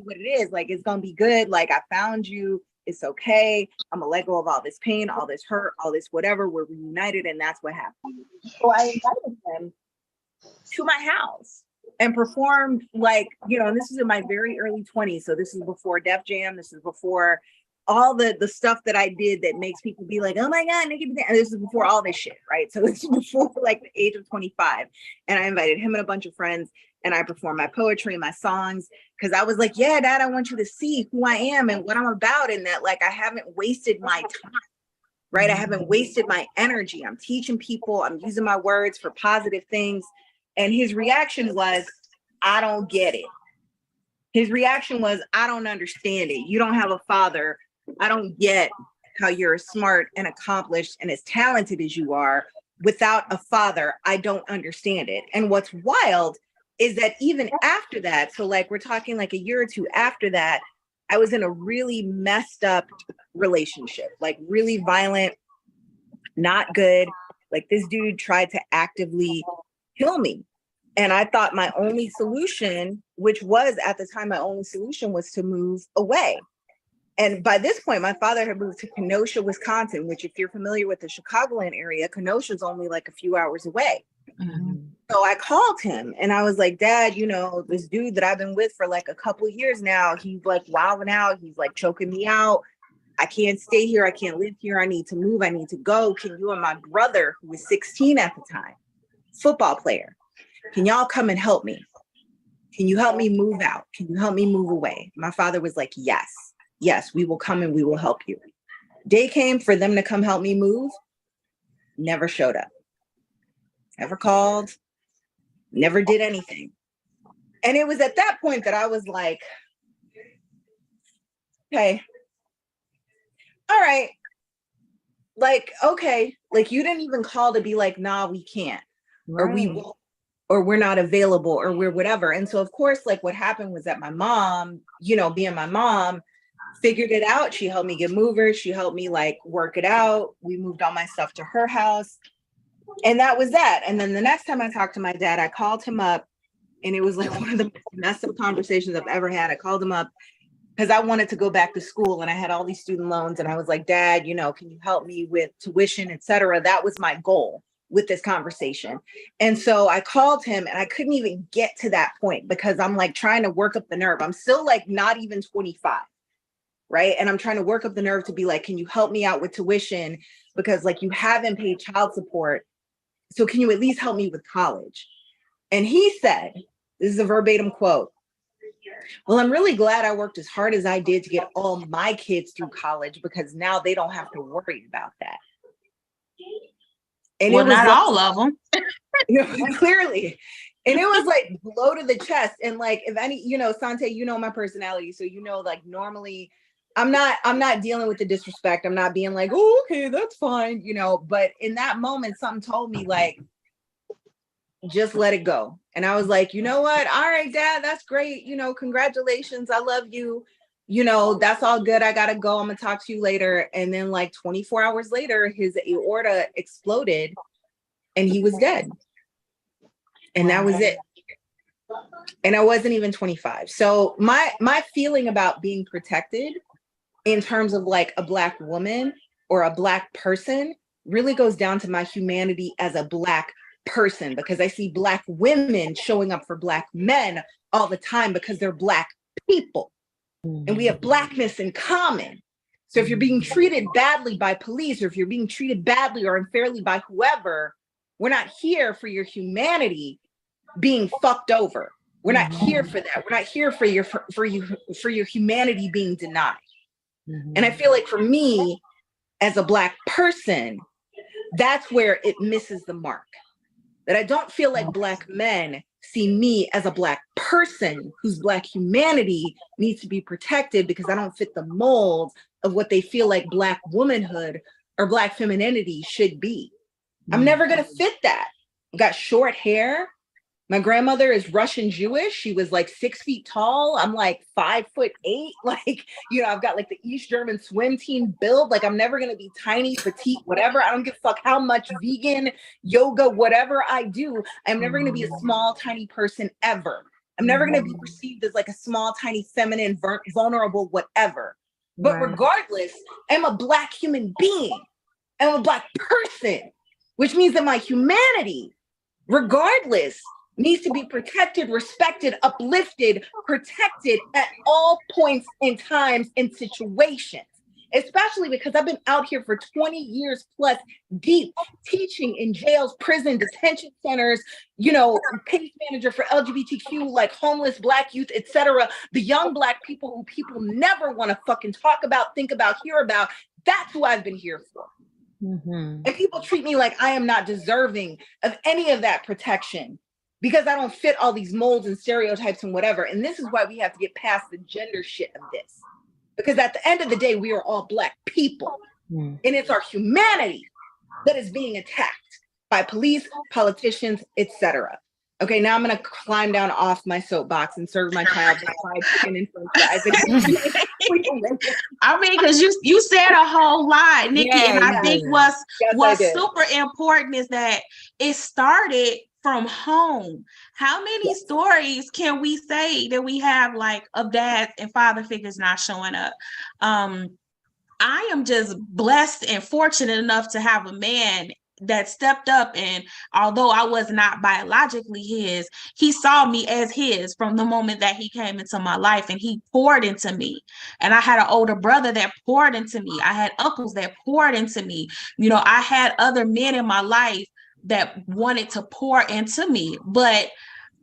what it is. Like, it's gonna be good. Like, I found you. It's okay. I'm gonna let go of all this pain, all this hurt, all this whatever. We're reunited, and that's what happened. So I invited him to my house and performed, like, and this is in my very early 20s. So this is before Def Jam. This is before all the stuff that I did that makes people be like, oh my God, Nicki. And this is before all this shit, right? So this is before like the age of 25. And I invited him and a bunch of friends, and I performed my poetry and my songs, because I was like, yeah, Dad, I want you to see who I am and what I'm about, and that, like, I haven't wasted my time, right? I haven't wasted my energy. I'm teaching people, I'm using my words for positive things. And his reaction was, I don't get it. His reaction was, I don't understand it. You don't have a father. I don't get how you're as smart and accomplished and as talented as you are without a father. I don't understand it. And what's wild is that even after that, so like we're talking like a year or two after that, I was in a really messed up relationship, like really violent, not good. Like, this dude tried to actively kill me. And I thought my only solution, which was at the time my only solution, was to move away. And by this point, my father had moved to Kenosha, Wisconsin, which, if you're familiar with the Chicagoland area, Kenosha is only like a few hours away. So I called him and I was like, Dad, this dude that I've been with for like a couple of years now, he's like wilding out. He's like choking me out. I can't stay here. I can't live here. I need to move. I need to go. Can you and my brother, who was 16 at the time, football player, can y'all come and help me? Can you help me move out? Can you help me move away? My father was like, yes, we will come and we will help you. Day came for them to come help me move. Never showed up. Never called. Never did anything. And it was at that point that I was like, okay, all right. Like, okay, like, you didn't even call to be like, nah, we can't, or we won't, or we're not available, or we're whatever. And so, of course, like, what happened was that my mom, being my mom, figured it out. She helped me get movers. She helped me like work it out. We moved all my stuff to her house. And that was that. And then the next time I talked to my dad, I called him up, and it was like one of the messed up conversations I've ever had. I called him up because I wanted to go back to school, and I had all these student loans, and I was like, Dad, can you help me with tuition, et cetera? That was my goal. with this conversation. And so I called him and I couldn't even get to that point because I'm like trying to work up the nerve. I'm still like not even 25, right? And I'm trying to work up the nerve to be like, can you help me out with tuition? Because like you haven't paid child support. So can you at least help me with college? And he said, this is a verbatim quote, well, I'm really glad I worked as hard as I did to get all my kids through college because now they don't have to worry about that. And well, it was not like, all of them. you know, clearly. And it was like blow to the chest. And like, if any, you know, Sante, you know my personality. So, you know, like normally I'm not dealing with the disrespect. I'm not being like, oh, okay, that's fine, you know, but in that moment, something told me like, just let it go. And I was like, you know what? All right, Dad, that's great. You know, congratulations. I love you. You know, that's all good. I gotta go. I'm gonna talk to you later. And then like 24 hours later, his aorta exploded and he was dead. And that was it. And I wasn't even 25. So my feeling about being protected in terms of like a Black woman or a Black person really goes down to my humanity as a Black person, because I see Black women showing up for Black men all the time because they're Black people and we have Blackness in common. So if you're being treated badly by police, or if you're being treated badly or unfairly by whoever, we're not here for your humanity being fucked over. We're not here for that. We're not here for your humanity being denied. And I feel like for me as a Black person, that's where it misses the mark. That I don't feel like Black men see me as a Black person whose Black humanity needs to be protected because I don't fit the mold of what they feel like Black womanhood or Black femininity should be. I'm never going to fit that. I've got short hair. My grandmother is Russian Jewish. She was like 6 feet tall. I'm like 5'8". Like, you know, I've got like the East German swim team build. Like, I'm never going to be tiny, petite, whatever. I don't give a fuck how much vegan, yoga, whatever I do. I'm never going to be a small, tiny person ever. I'm never going to be perceived as like a small, tiny, feminine, vulnerable, whatever. But regardless, I'm a Black human being. I'm a Black person, which means that my humanity, regardless, needs to be protected, respected, uplifted, protected at all points in times and situations, especially because I've been out here for 20 years plus deep, teaching in jails, prison, detention centers, you know, case manager for LGBTQ, like homeless Black youth, etc. The young Black people who people never want to fucking talk about, think about, hear about. That's who I've been here for. And people treat me like I am not deserving of any of that protection because I don't fit all these molds and stereotypes and whatever. And this is why we have to get past the gender shit of this. Because at the end of the day, we are all Black people. And it's our humanity that is being attacked by police, politicians, etc. Okay, now I'm gonna climb down off my soapbox and serve my child fried chicken and french fries. I mean, because you said a whole lot, Nikki, and I think what's super important is that it started from home. How many stories can we say that we have like of dads and father figures not showing up? I am just blessed and fortunate enough to have a man that stepped up, and although I was not biologically his, he saw me as his from the moment that he came into my life, and he poured into me. And I had an older brother that poured into me. I had uncles that poured into me. You know, I had other men in my life that wanted to pour into me, but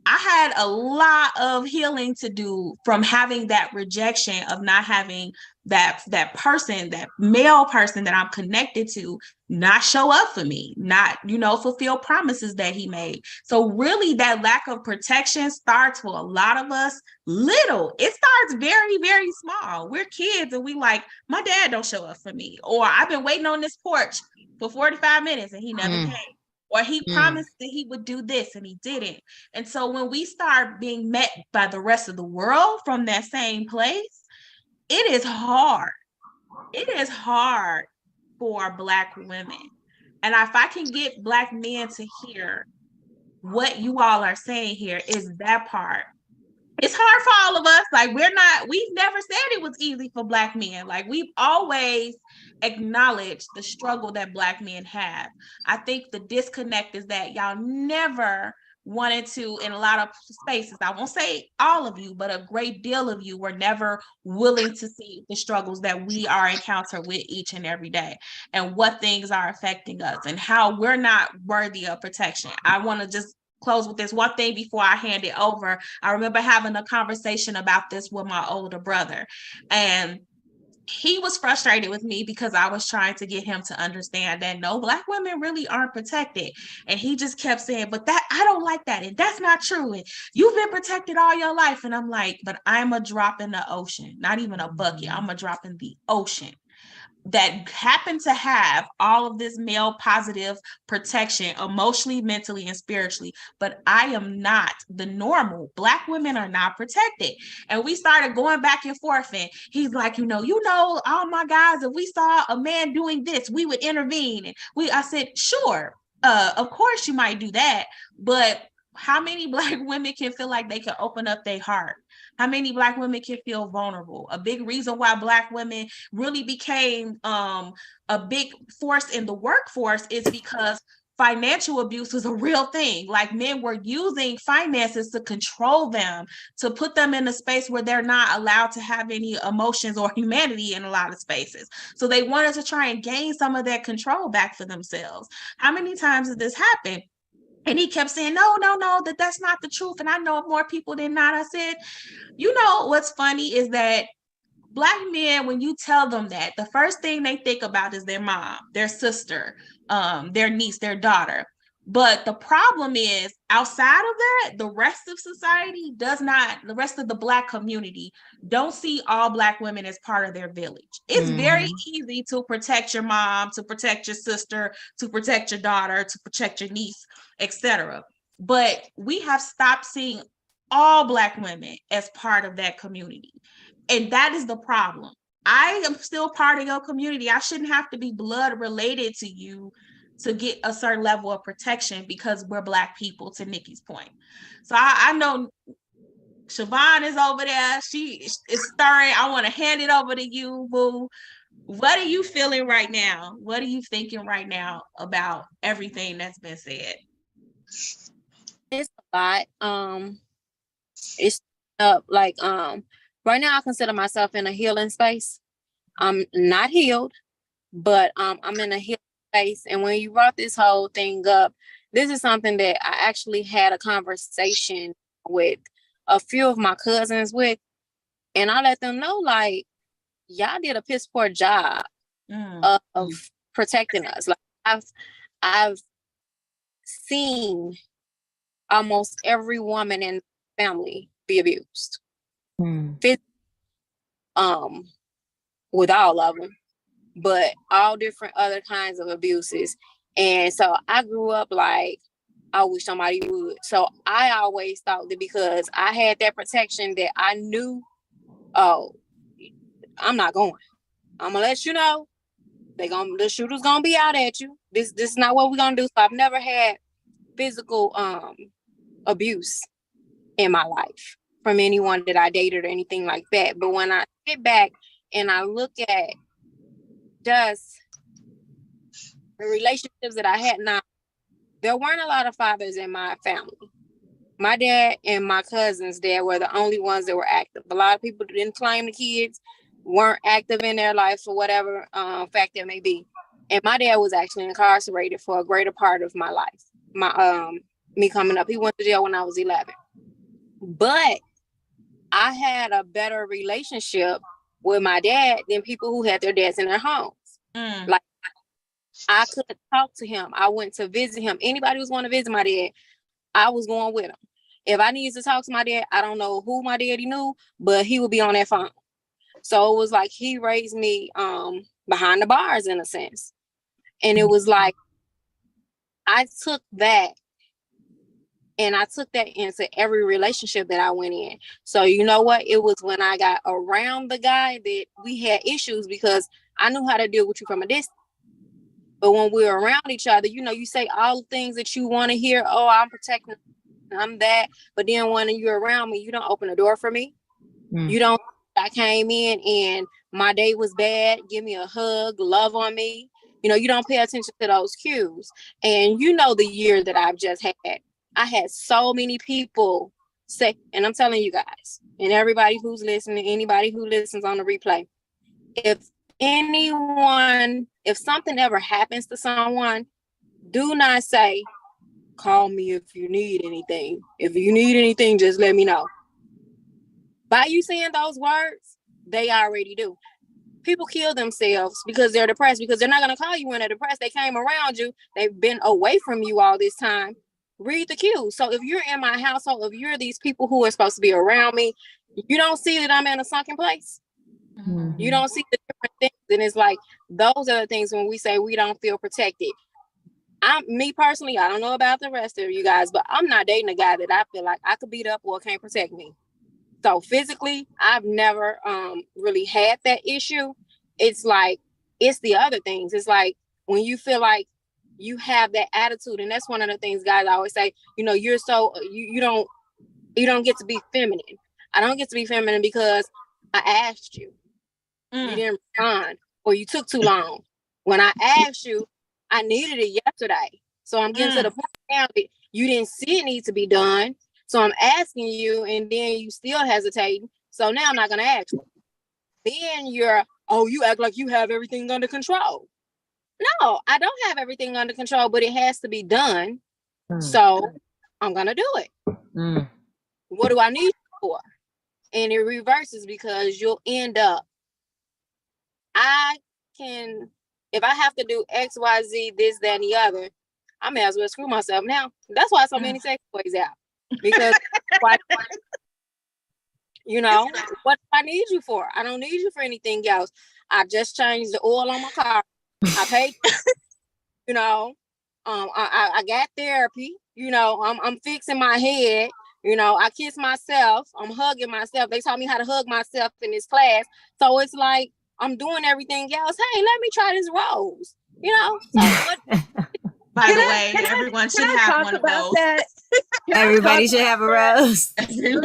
I had a lot of healing to do from having that rejection of not having that person, that male person that I'm connected to, not show up for me, not, you know, fulfill promises that he made. So really that lack of protection starts for a lot of us little. It starts very, very small. We're kids and we like, my dad don't show up for me, or I've been waiting on this porch for 45 minutes and he never came. Or he promised that he would do this and he didn't. And so when we start being met by the rest of the world from that same place, it is hard. It is hard for Black women. And if I can get Black men to hear what you all are saying here, is that part. it's hard for all of us. Like we've never said it was easy for Black men. Like we've always acknowledged the struggle that Black men have. I think the disconnect is that y'all never wanted to, in a lot of spaces, I won't say all of you, but a great deal of you were never willing to see the struggles that we are encountering with each and every day, and what things are affecting us and how we're not worthy of protection. I want to just close with this one thing before I hand it over. I remember having a conversation about this with my older brother, and he was frustrated with me because I was trying to get him to understand that no, Black women really aren't protected. And he just kept saying, but that I don't like that. And that's not true. And you've been protected all your life. And I'm like, but I'm a drop in the ocean, not even a bucket. I'm a drop in the ocean that happen to have all of this male positive protection emotionally, mentally, and spiritually, but I am not the normal. Black women are not protected. And we started going back and forth, and he's like, all my guys, if we saw a man doing this, we would intervene. And I said, sure, of course you might do that, but how many Black women can feel like they can open up their heart? How many Black women can feel vulnerable? A big reason why Black women really became a big force in the workforce is because financial abuse was a real thing. Like, men were using finances to control them, to put them in a space where they're not allowed to have any emotions or humanity in a lot of spaces. So they wanted to try and gain some of that control back for themselves. How many times did this happen? And he kept saying, no, that's not the truth. And I know of more people than not. I said, what's funny is that Black men, when you tell them that, the first thing they think about is their mom, their sister, their niece, their daughter. But the problem is, outside of that, the rest of society the rest of the Black community don't see all Black women as part of their village. It's very easy to protect your mom, to protect your sister, to protect your daughter, to protect your niece, etc. But we have stopped seeing all Black women as part of that community. And that is the problem. I am still part of your community. I shouldn't have to be blood related to you to get a certain level of protection because we're Black people, to Nikki's point. So I know Siobhan is over there. She is stirring. I want to hand it over to you, boo. What are you feeling right now? What are you thinking right now about everything that's been said? It's a lot. It's like right now I consider myself in a healing space. I'm not healed, but I'm in a healing space. And when you brought this whole thing up, this is something that I actually had a conversation with a few of my cousins with, and I let them know, like, y'all did a piss poor job of protecting us. Like, I've seen almost every woman in the family be abused. With all of them, but all different other kinds of abuses. And so I grew up like, I wish somebody would. So I always thought that because I had that protection, that I knew, oh, I'm not going. I'm gonna let you know the shooter's gonna be out at you. This is not what we're gonna do. So I've never had physical abuse in my life from anyone that I dated or anything like that. But when I sit back and I look at just the relationships that I had now, there weren't a lot of fathers in my family. My dad and my cousin's dad were the only ones that were active. A lot of people didn't claim the kids weren't active in their life for whatever fact it may be. And my dad was actually incarcerated for a greater part of my life. Me coming up, he went to jail when I was 11. But I had a better relationship with my dad than people who had their dads in their homes. Like, I could talk to him. I went to visit him. Anybody who was going to visit my dad, I was going with him. If I needed to talk to my dad, I don't know who my daddy knew, but he would be on that phone. So it was like he raised me behind the bars in a sense. And it was like, I took that and I took that into every relationship that I went in. So you know what? It was when I got around the guy that we had issues, because I knew how to deal with you from a distance. But when we're around each other, you say all the things that you want to hear. Oh, I'm protecting. I'm that. But then when you're around me, you don't open the door for me. You don't. I came in and my day was bad. Give me a hug, love on me. You don't pay attention to those cues. And the year that I've just had, I had so many people say, and I'm telling you guys, and everybody who's listening, anybody who listens on the replay, if something ever happens to someone, do not say, call me if you need anything. If you need anything, just let me know. By you saying those words, they already do. People kill themselves because they're depressed, because they're not going to call you when they're depressed. They came around you. They've been away from you all this time. Read the cues. So if you're in my household, if you're these people who are supposed to be around me, you don't see that I'm in a sunken place. Mm-hmm. You don't see the different things. And it's like, those are the things when we say we don't feel protected. Me personally, I don't know about the rest of you guys, but I'm not dating a guy that I feel like I could beat up or can't protect me. So physically, I've never really had that issue. It's like, it's the other things. It's like when you feel like you have that attitude, and that's one of the things guys always say, you're so, you don't get to be feminine. I don't get to be feminine because I asked you. You didn't respond, or you took too long. When I asked you, I needed it yesterday. So I'm getting to the point now that you didn't see it need to be done. So I'm asking you, and then you still hesitating. So now I'm not going to ask you. Then you act like you have everything under control. No, I don't have everything under control, but it has to be done. So I'm going to do it. What do I need you for? And it reverses, because you'll end up, if I have to do X, Y, Z, this, that, and the other, I may as well screw myself now. That's why so many sex toys out. Because what do I need you for? I don't need you for anything else. I just changed the oil on my car. I paid. I got therapy. I'm fixing my head. I kiss myself. I'm hugging myself. They taught me how to hug myself in this class. So it's like I'm doing everything else. Hey, let me try this rose. So what? By the way, everyone should have one of those. Everybody should have a rose. Can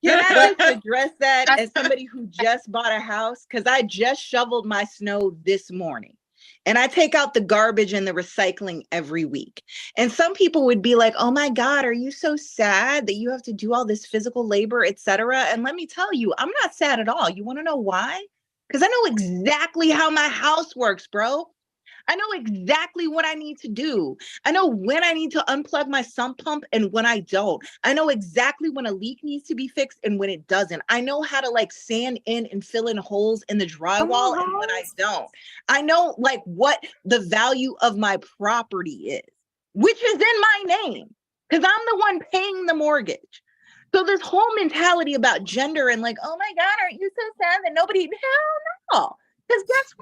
I just address that as somebody who just bought a house? Because I just shoveled my snow this morning. And I take out the garbage and the recycling every week. And some people would be like, oh my God, are you so sad that you have to do all this physical labor, etc.? And let me tell you, I'm not sad at all. You want to know why? Because I know exactly how my house works, bro. I know exactly what I need to do. I know when I need to unplug my sump pump and when I don't. I know exactly when a leak needs to be fixed and when it doesn't. I know how to sand in and fill in holes in the drywall and when I don't. I know what the value of my property is, which is in my name, because I'm the one paying the mortgage. So this whole mentality about gender and oh my God, aren't you so sad that nobody, hell no. Because guess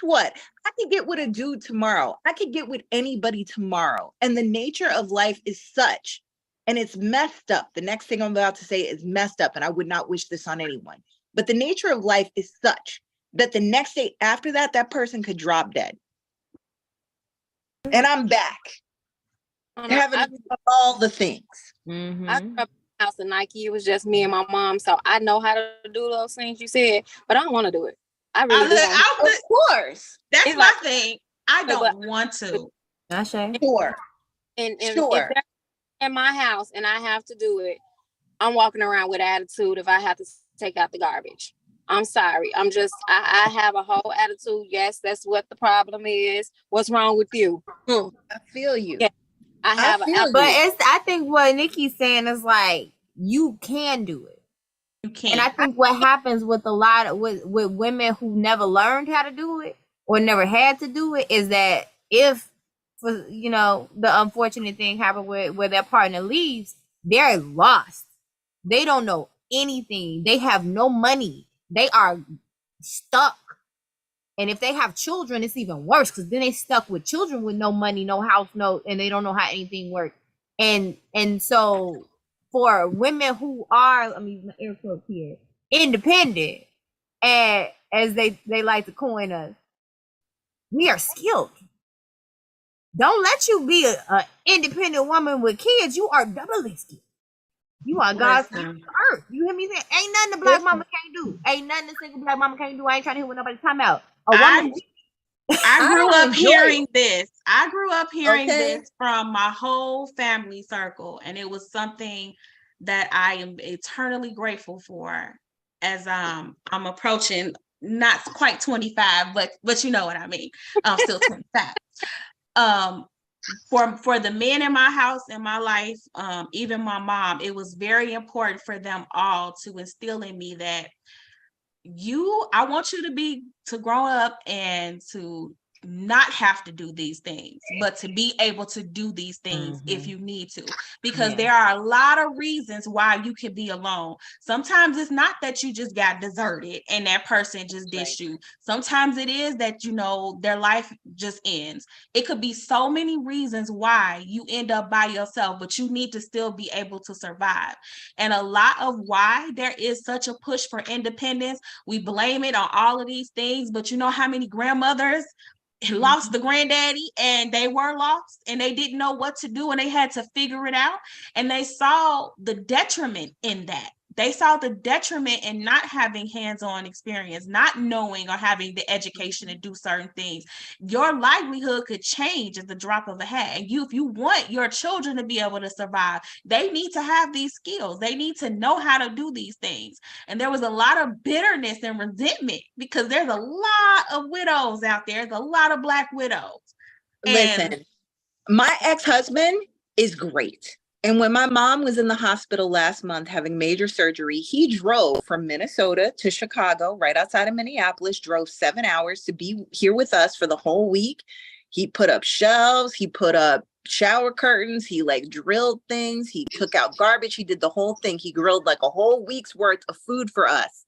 what? I could get with a dude tomorrow. I could get with anybody tomorrow. And the nature of life is such, and it's messed up. The next thing I'm about to say is messed up, and I would not wish this on anyone. But the nature of life is such that the next day after that, that person could drop dead. And I'm back. Having all the things. I grew up in a house of Nike. It was just me and my mom. So I know how to do those things you said, but I don't want to do it. I really do. Of course. That's my thing. I don't want to. Sure. And if they're in my house and I have to do it, I'm walking around with attitude if I have to take out the garbage. I'm sorry. I have a whole attitude. Yes, that's what the problem is. What's wrong with you? I feel you. Yeah, I think what Nikki's saying is you can do it. You can't. And I think what happens with a lot of with women who never learned how to do it or never had to do it is that if the unfortunate thing happened where their partner leaves, they're lost. They don't know anything. They have no money. They are stuck. And if they have children, it's even worse, because then they stuck with children with no money, no house, and they don't know how anything works. And so for women who are, air quotes here, independent, and as they like to coin us, we are skilled. don't let you be a independent woman with kids. You are doubly skilled. You are God's gift Listen. to earth. You hear me saying? Ain't nothing a black mama can't do. Ain't nothing a single black mama can't do. I ain't trying to hear what nobody talking about. A woman. I grew don't up enjoy hearing this. I grew up hearing Okay. this from my whole family circle, and it was something that I am eternally grateful for as I'm approaching not quite 25, but you know what I mean. I'm still 25. Um for the men in my house, in my life, even my mom, it was very important for them all to instill in me that I want you to grow up and to not have to do these things, but to be able to do these things if you need to, because there are a lot of reasons why you can be alone. Sometimes it's not that you just got deserted and that person just ditched you. Sometimes it is that, their life just ends. It could be so many reasons why you end up by yourself, but you need to still be able to survive. And a lot of why there is such a push for independence, we blame it on all of these things, but you know how many grandmothers lost the granddaddy and they were lost and they didn't know what to do and they had to figure it out, and they saw the detriment in that. They saw the detriment in not having hands-on experience, not knowing or having the education to do certain things. Your livelihood could change at the drop of a hat. And if you want your children to be able to survive, they need to have these skills. They need to know how to do these things. And there was a lot of bitterness and resentment because there's a lot of widows out there. There's a lot of Black widows. Listen, my ex-husband is great. And when my mom was in the hospital last month having major surgery, he drove from Minnesota to Chicago, right outside of Minneapolis, drove 7 hours to be here with us for the whole week. He put up shelves, he put up shower curtains, he drilled things, he took out garbage, he did the whole thing. He grilled a whole week's worth of food for us,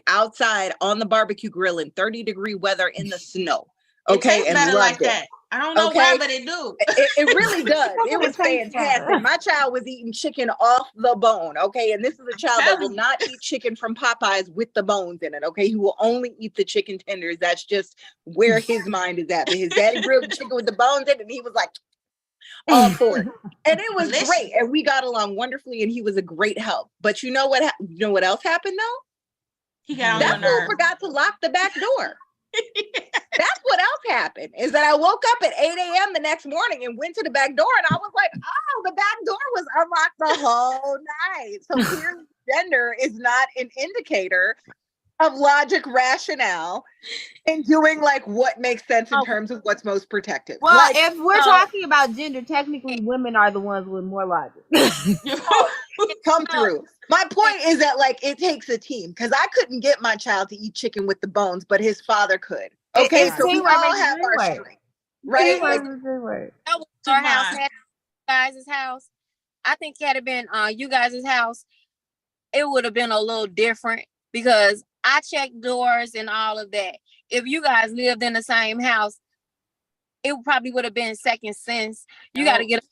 outside on the barbecue grill in 30-degree weather in the snow. Okay, it tastes better like that. I don't know why, but it do. It really does. It was fantastic. My child was eating chicken off the bone. Okay. And this is a child that will not eat chicken from Popeyes with the bones in it. Okay. He will only eat the chicken tenders. That's just where his mind is at. But his daddy grilled the chicken with the bones in it, and he was all for it. And it was great. And we got along wonderfully, and he was a great help. But you know what else happened though? He got on that fool forgot to lock the back door. That's what else happened, is that I woke up at 8 a.m. the next morning and went to the back door, and I was like, oh, the back door was unlocked the whole night. So clearly gender is not an indicator of logic, rationale, and doing what makes sense in terms of what's most protective. Well, if we're talking about gender, technically women are the ones with more logic. Come through. My point is that it takes a team, because I couldn't get my child to eat chicken with the bones, but his father could. Okay, so we all have our strength, right? That was our house, guys' house. I think had it been you guys' house, it would have been a little different, because I checked doors and all of that. If you guys lived in the same house, it probably would have been second sense. You got to get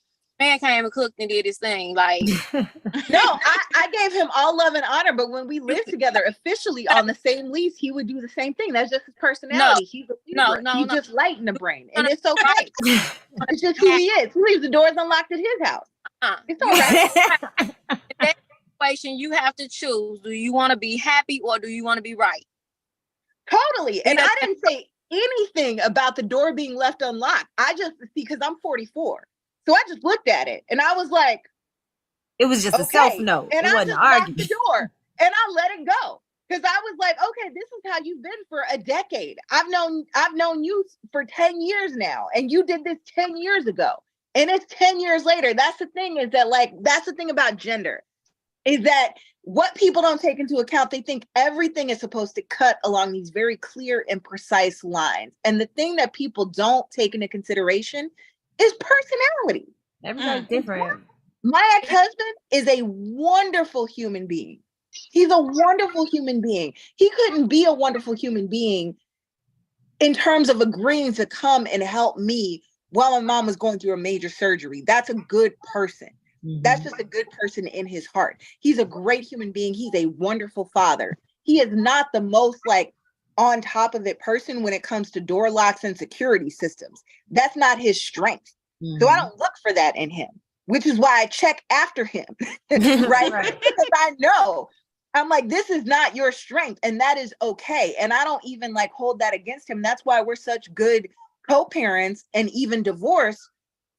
man came and cooked and did his thing. No, I gave him all love and honor, but when we lived together officially on the same lease, he would do the same thing. That's just his personality. He's a Libra. He's just light in the brain, and it's okay. It's just who he is. He leaves the doors unlocked at his house. It's all right. In that situation, you have to choose. Do you want to be happy or do you want to be right? Totally. And I didn't say anything about the door being left unlocked. I just, because I'm 44. So I just looked at it and I was like, it was just a self note. And it I wasn't just argument. locked the door and I let it go. Because I was like, okay, this is how you've been for a decade. I've known you for 10 years now, and you did this 10 years ago. And it's 10 years later. That's the thing, is that that's the thing about gender, is that what people don't take into account, they think everything is supposed to cut along these very clear and precise lines. And the thing that people don't take into consideration is personality. Everybody's different. My ex-husband is a wonderful human being. He's a wonderful human being. He couldn't be a wonderful human being in terms of agreeing to come and help me while my mom was going through a major surgery. That's a good person. Mm-hmm. That's just a good person in his heart. He's a great human being. He's a wonderful father. He is not the most on top of it person when it comes to door locks and security systems. That's not his strength. So I don't look for that in him, which is why I check after him, right? Because I know, I'm like, this is not your strength, and that is okay. And I don't even like hold that against him. That's why we're such good co-parents and even divorce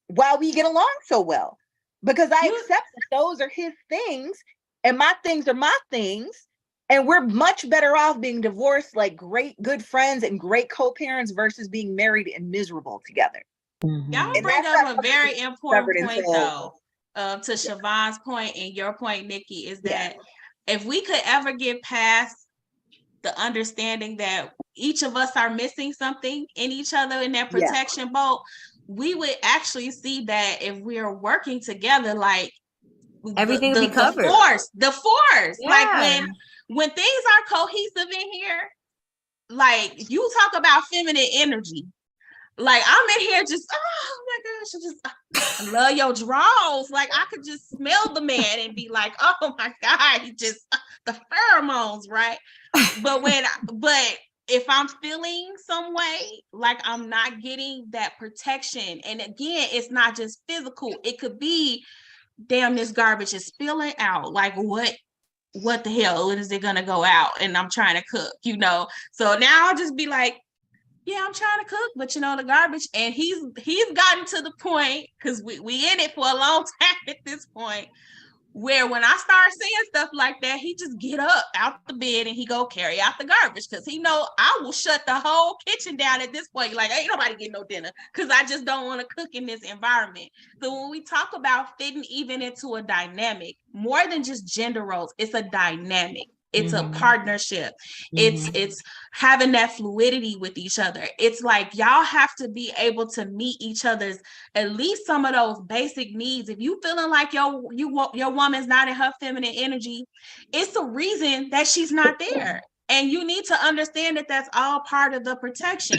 while we get along so well. Because I accept that those are his things and my things are my things. And we're much better off being divorced like great, good friends and great co-parents versus being married and miserable together. Y'all And bring that's up a very important point, until- though, to Siobhan's point and your point, Nikki, is that if we could ever get past the understanding that each of us are missing something in each other in that protection boat, we would actually see that if we are working together, like everything will be covered. The force. Like when things are cohesive in here, like you talk about feminine energy. Like I'm in here just, oh my gosh, I love your draws. Like I could just smell the man and be like, oh my God, he just the pheromones, right? But if I'm feeling some way, like I'm not getting that protection, and again, it's not just physical. It could be, damn, this garbage is spilling out. Like what the hell? When is it gonna go out? And I'm trying to cook, So now I'll just be like, yeah, I'm trying to cook, but the garbage. And he's gotten to the point, because we in it for a long time at this point, where when I start seeing stuff like that, he just get up out the bed and he go carry out the garbage, because he know I will shut the whole kitchen down at this point. Like, ain't nobody getting no dinner, because I just don't want to cook in this environment. So when we talk about fitting even into a dynamic, more than just gender roles, it's a dynamic. It's a partnership. It's having that fluidity with each other. It's like y'all have to be able to meet each other's, at least some of those basic needs. If you feeling like your woman's not in her feminine energy, it's the reason that she's not there. And you need to understand that that's all part of the protection.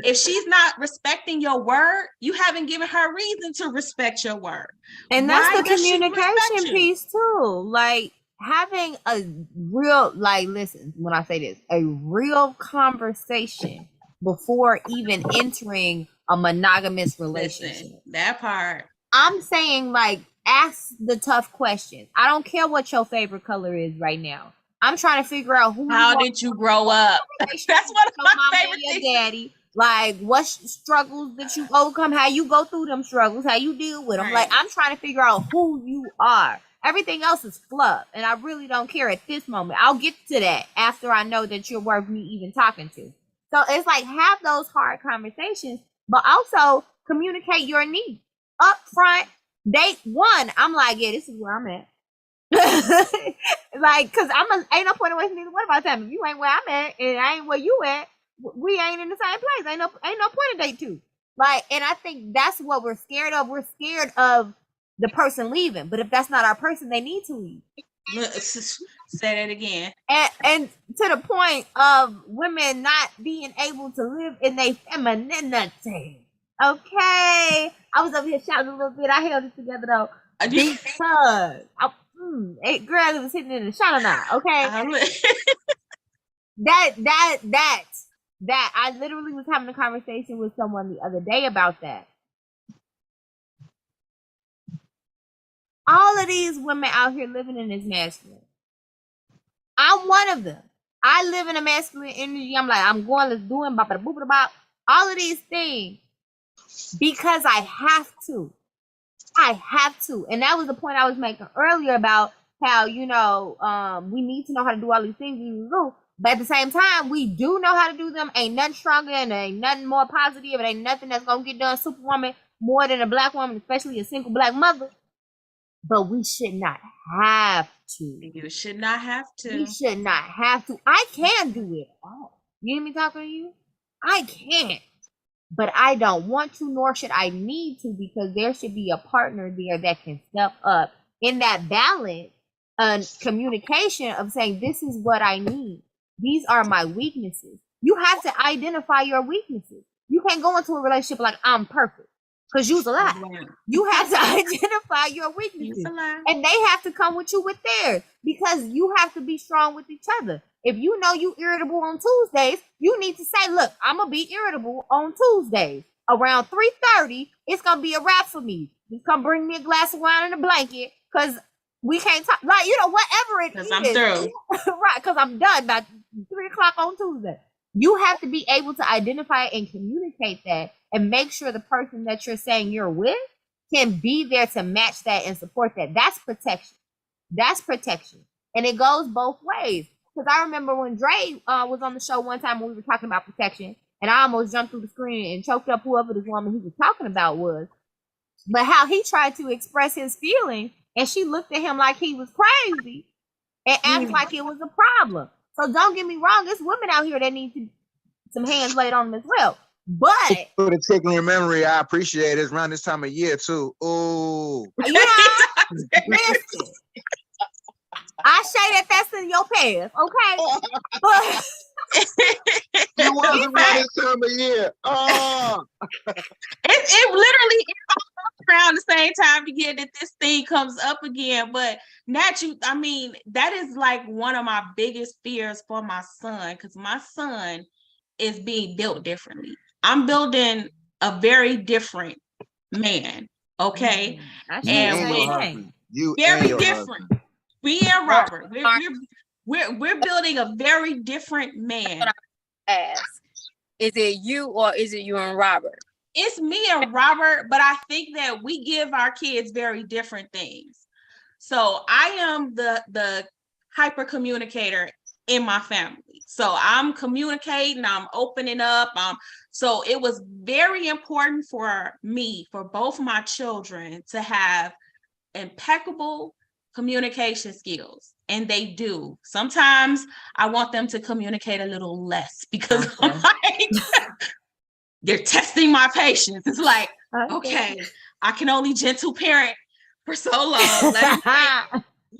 If she's not respecting your word, you haven't given her reason to respect your word. And that's the communication piece too. Like, having a real, like, listen, when I say this, a real conversation before even entering a monogamous relationship. Listen, that part. I'm saying, like, ask the tough questions. I don't care what your favorite color is right now. I'm trying to figure out how did you grow up? That's one of my favorite things. Daddy, like, what struggles did you overcome? How you go through them struggles? How you deal with them? Right. Like, I'm trying to figure out who you are. Everything else is fluff, and I really don't care at this moment. I'll get to that after I know that you're worth me even talking to. So it's like, have those hard conversations, but also communicate your needs up front. Date one, I'm like, yeah, this is where I'm at. Like, cause ain't no point in wasting neither one of our time. If you ain't where I'm at and I ain't where you at, we ain't in the same place. Ain't no point in date two. Like, and I think that's what we're scared of. We're scared of the person leaving, but if that's not our person, they need to leave. Say that again. And to the point of women not being able to live in their femininity. Okay, I was over here shouting a little bit. I held it together though, because girl, it was hitting in the shot now. Okay, that I literally was having a conversation with someone the other day about that. All of these women out here living in this masculine. I'm one of them. I live in a masculine energy. I'm like, I'm going, let's do it, bop, bop, bop, bop. All of these things because I have to. I have to. And that was the point I was making earlier about how, we need to know how to do all these things. But at the same time, we do know how to do them. Ain't nothing stronger and ain't nothing more positive. It ain't nothing that's going to get done Superwoman more than a black woman, especially a single black mother. But we should not have to. You should not have to. We should not have to. I can do it all. You hear me talking to you? I can't. But I don't want to, nor should I need to, because there should be a partner there that can step up in that balance and communication of saying, this is what I need. These are my weaknesses. You have to identify your weaknesses. You can't go into a relationship like I'm perfect. Because you's a lie. You have to identify your weaknesses. And they have to come with you with theirs. Because you have to be strong with each other. If you know you irritable on Tuesdays, you need to say, look, I'm gonna be irritable on Tuesdays. Around 3:30, it's gonna be a wrap for me. Just come bring me a glass of wine and a blanket, cause we can't talk, like, whatever it is. I'm through. Right, because I'm done by 3 o'clock on Tuesday. You have to be able to identify and communicate that and make sure the person that you're saying you're with can be there to match that and support that. That's protection. That's protection. And it goes both ways. Because I remember when Dre was on the show one time when we were talking about protection, and I almost jumped through the screen and choked up whoever this woman he was talking about was. But how he tried to express his feeling, and she looked at him like he was crazy and acted like it was a problem. So don't get me wrong, there's women out here that need some hands laid on them as well. But for the tickling your memory, I appreciate it. It's around this time of year too. Ooh. Yeah, listen. I say that's in your past, okay? But It wasn't around this time of year. Oh. It literally is around the same time again that this thing comes up again. But that is like one of my biggest fears for my son, because my son is being built differently. I'm building a very different man, okay? Very different. We and Robert, we're building a very different man. Ask, is it you or is it you and Robert? It's me and Robert, but I think that we give our kids very different things. So I am the hyper communicator in my family. So I'm communicating, I'm opening up. So it was very important for me, for both my children, to have impeccable communication skills, and they do. Sometimes I want them to communicate a little less because they're testing my patience. It's like, okay, I can only gentle parent for so long.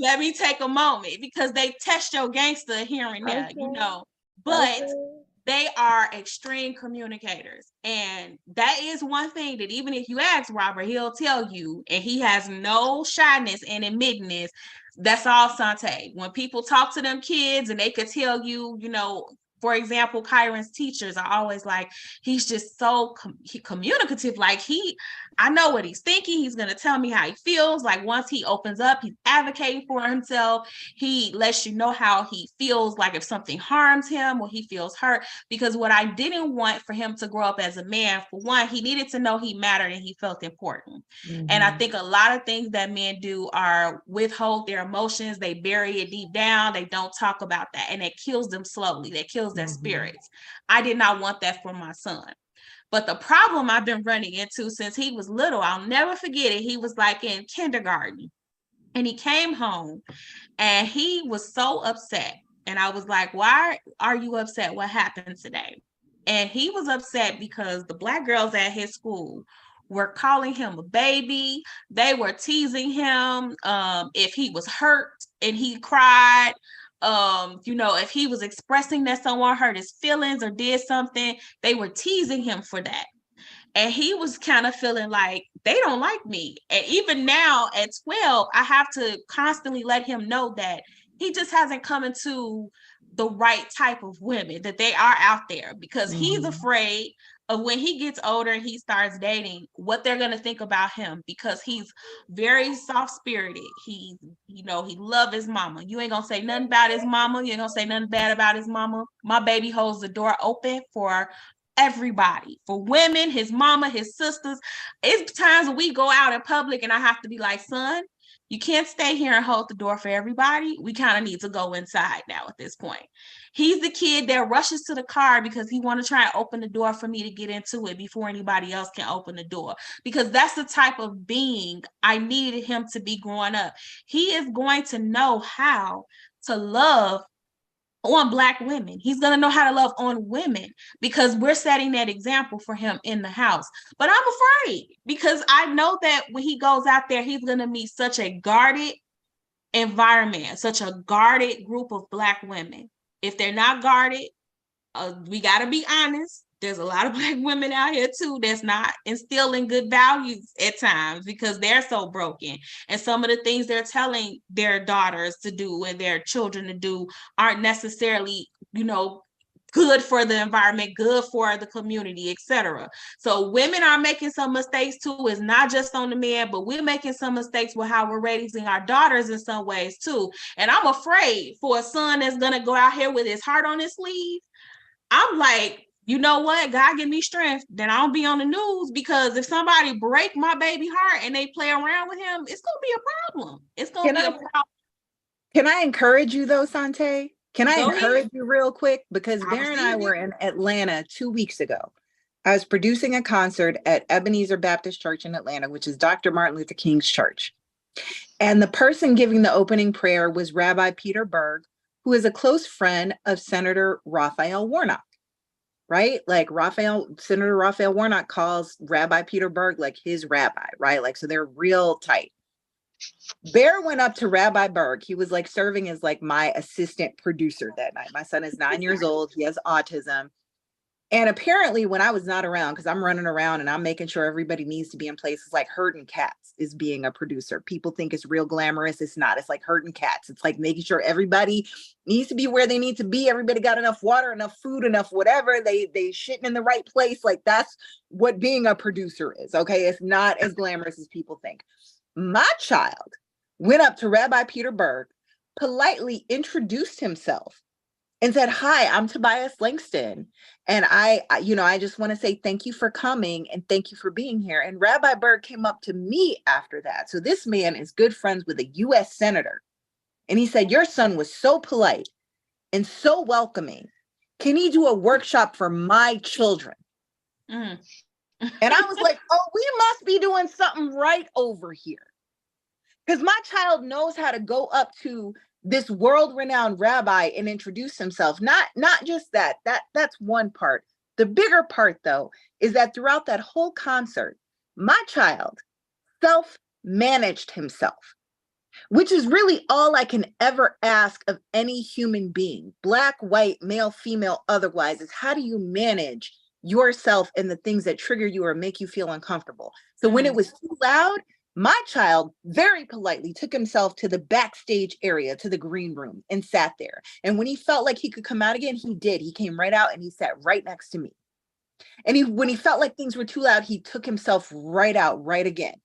Let me take a moment, because they test your gangster here and there, but they are extreme communicators. And that is one thing that even if you ask Robert, he'll tell you, and he has no shyness in admitting this. That's all Sante. When people talk to them kids and they could tell you, for example, Kyron's teachers are always like, he's just so communicative. Like I know what he's thinking. He's going to tell me how he feels. Like once he opens up, he's advocating for himself. He lets you know how he feels, like if something harms him or he feels hurt. Because what I didn't want for him to grow up as a man, for one, he needed to know he mattered and he felt important. Mm-hmm. And I think a lot of things that men do are withhold their emotions. They bury it deep down. They don't talk about that. And it kills them slowly. That kills their spirits. I did not want that for my son. But the problem I've been running into since he was little, I'll never forget it. He was like in kindergarten and he came home and he was so upset. And I was like, why are you upset? What happened today? And he was upset because the Black girls at his school were calling him a baby. They were teasing him if he was hurt and he cried. If he was expressing that someone hurt his feelings or did something, they were teasing him for that. And he was kind of feeling like they don't like me. And even now at 12, I have to constantly let him know that he just hasn't come into the right type of women, that they are out there, because he's afraid of when he gets older and he starts dating, what they're going to think about him, because he's very soft-spirited. He loves his mama. You ain't going to say nothing about his mama. You ain't going to say nothing bad about his mama. My baby holds the door open for everybody, for women, his mama, his sisters. It's times when we go out in public and I have to be like, son, you can't stay here and hold the door for everybody. We kind of need to go inside now at this point. He's the kid that rushes to the car because he want to try and open the door for me to get into it before anybody else can open the door, because that's the type of being I needed him to be growing up. He is going to know how to love on Black women. He's going to know how to love on women because we're setting that example for him in the house. But I'm afraid because I know that when he goes out there, he's going to meet such a guarded environment, such a guarded group of Black women. If they're not guarded, we got to be honest, there's a lot of Black women out here too that's not instilling good values at times because they're so broken. And some of the things they're telling their daughters to do and their children to do aren't necessarily, good for the environment, good for the community, etc. So women are making some mistakes too. It's not just on the men, but we're making some mistakes with how we're raising our daughters in some ways too. And I'm afraid for a son that's gonna go out here with his heart on his sleeve. I'm like, you know what? God give me strength. Then I'll be on the news, because if somebody break my baby heart and they play around with him, it's gonna be a problem. It's gonna be a problem. Can I encourage you though, Sante? Can I encourage you real quick? Because Bear and I were in Atlanta 2 weeks ago. I was producing a concert at Ebenezer Baptist Church in Atlanta, which is Dr. Martin Luther King's church. And the person giving the opening prayer was Rabbi Peter Berg, who is a close friend of Senator Raphael Warnock, right? Like Senator Raphael Warnock calls Rabbi Peter Berg like his rabbi, right? Like, so they're real tight. Bear went up to Rabbi Berg. He was like serving as like my assistant producer that night. My son is 9 years old. He has autism. And apparently when I was not around, because I'm running around and I'm making sure everybody needs to be in places, like herding cats is being a producer. People think it's real glamorous. It's not. It's like herding cats. It's like making sure everybody needs to be where they need to be. Everybody got enough water, enough food, enough whatever. They shitting in the right place. Like that's what being a producer is. Okay. It's not as glamorous as people think. My child went up to Rabbi Peter Berg, politely introduced himself and said, "Hi, I'm Tobias Langston. And I just want to say thank you for coming and thank you for being here." And Rabbi Berg came up to me after that. So this man is good friends with a U.S. senator. And he said, "Your son was so polite and so welcoming. Can he do a workshop for my children?" And I was like, oh, we must be doing something right over here. Because my child knows how to go up to this world-renowned rabbi and introduce himself. Not just that. That's one part. The bigger part, though, is that throughout that whole concert, my child self-managed himself, which is really all I can ever ask of any human being, Black, white, male, female, otherwise, is how do you manage yourself and the things that trigger you or make you feel uncomfortable? So when it was too loud, my child very politely took himself to the backstage area, to the green room, and sat there. And when he felt like he could come out again, he did. He came right out and he sat right next to me. And when he felt like things were too loud, he took himself right out, right again.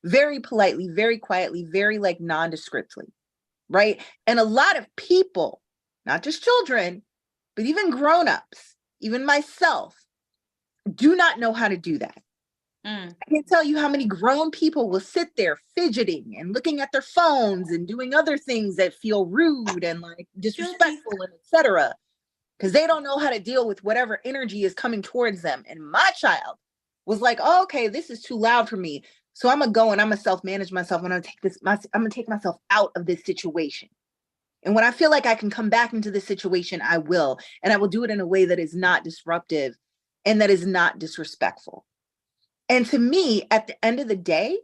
Very politely, very quietly, very like nondescriptly, right? And a lot of people, not just children, but even grown-ups, even myself, do not know how to do that. I can't tell you how many grown people will sit there fidgeting and looking at their phones and doing other things that feel rude and like disrespectful and etc. because they don't know how to deal with whatever energy is coming towards them. And my child was like, oh, okay, this is too loud for me. So I'm gonna go and I'm gonna self-manage myself. I'm gonna take myself out of this situation. And when I feel like I can come back into this situation, I will. And I will do it in a way that is not disruptive and that is not disrespectful. And to me, at the end of the day,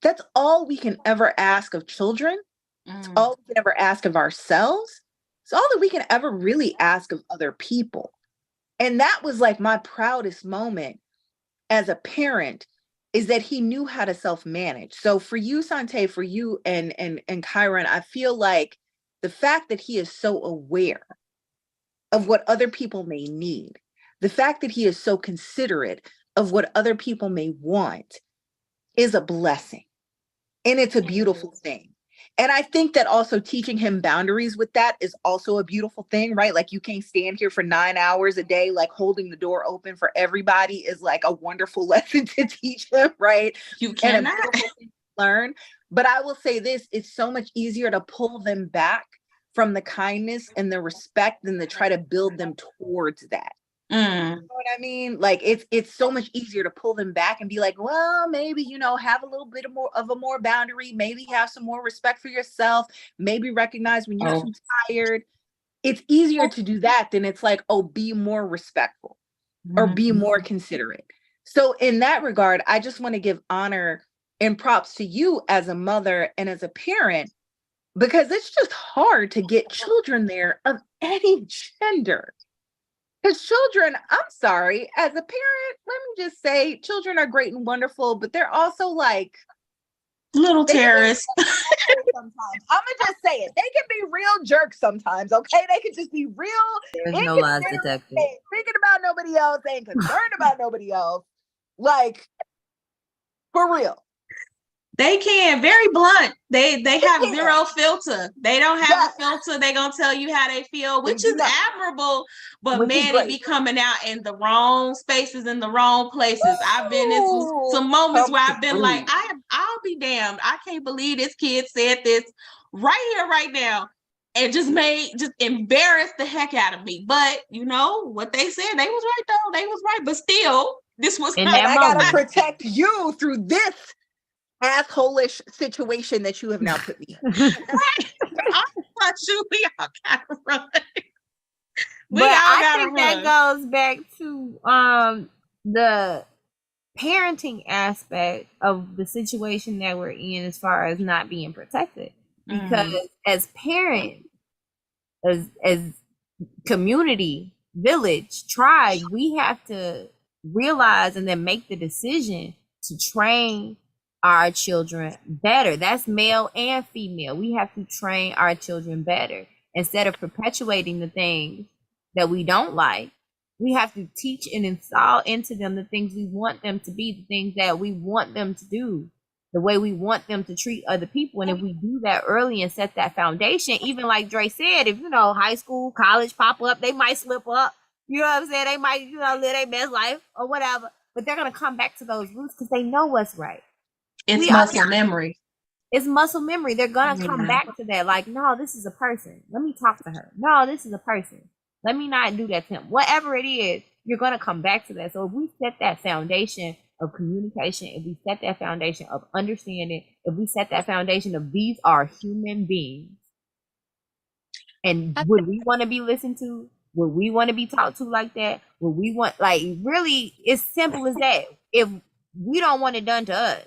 that's all we can ever ask of children. It's all we can ever ask of ourselves. It's all that we can ever really ask of other people. And that was like my proudest moment as a parent, is that he knew how to self-manage. So for you, Sante, for you and Kyron, I feel like the fact that he is so aware of what other people may need, the fact that he is so considerate of what other people may want is a blessing. And it's a beautiful thing. And I think that also teaching him boundaries with that is also a beautiful thing, right? Like you can't stand here for 9 hours a day, like holding the door open for everybody is like a wonderful lesson to teach him, right? You cannot learn. But I will say this, it's so much easier to pull them back from the kindness and the respect than to try to build them towards that. You know what I mean? Like it's so much easier to pull them back and be like, well, maybe, have a little bit of a more boundary, maybe have some more respect for yourself, maybe recognize when you're too tired. It's easier to do that than it's like, oh, be more respectful or be more considerate. So in that regard, I just want to give honor and props to you as a mother and as a parent, because it's just hard to get children there of any gender. Because children, I'm sorry, as a parent, let me just say, children are great and wonderful, but they're also like little terrorists. Sometimes I'm gonna just say it. They can be real jerks sometimes. Okay, they can just be real. There's no lies detected. Thinking about nobody else, ain't concerned about nobody else. Like for real. They can, very blunt. They have zero filter. They don't have a filter. They gonna tell you how they feel, which is admirable. But man, it be coming out in the wrong spaces, in the wrong places. I've been in some moments where I've been like, I'll be damned. I can't believe this kid said this right here, right now. And just embarrassed the heck out of me. But you know what they said, they was right though. They was right. But still, this was and I gotta protect you through this asshole-ish situation that you have now put me in. I thought we all gotta run. But I think that goes back to the parenting aspect of the situation that we're in as far as not being protected. Because as parents, as community, village, tribe, we have to realize and then make the decision to train our children better. That's male and female. We have to train our children better. Instead of perpetuating the things that we don't like, we have to teach and install into them the things we want them to be, the things that we want them to do, the way we want them to treat other people. And if we do that early and set that foundation, even like Dre said, if, high school, college pop up, they might slip up. You know what I'm saying? They might, live their best life or whatever. But they're going to come back to those roots because they know what's right. It's muscle memory. It's muscle memory. They're going to come back to that. Like, no, this is a person. Let me talk to her. No, this is a person. Let me not do that to him. Whatever it is, you're going to come back to that. So if we set that foundation of communication, if we set that foundation of understanding, if we set that foundation of these are human beings, and would we want to be listened to? Would we want to be talked to like that? Would we want, really, it's simple as that. If we don't want it done to us,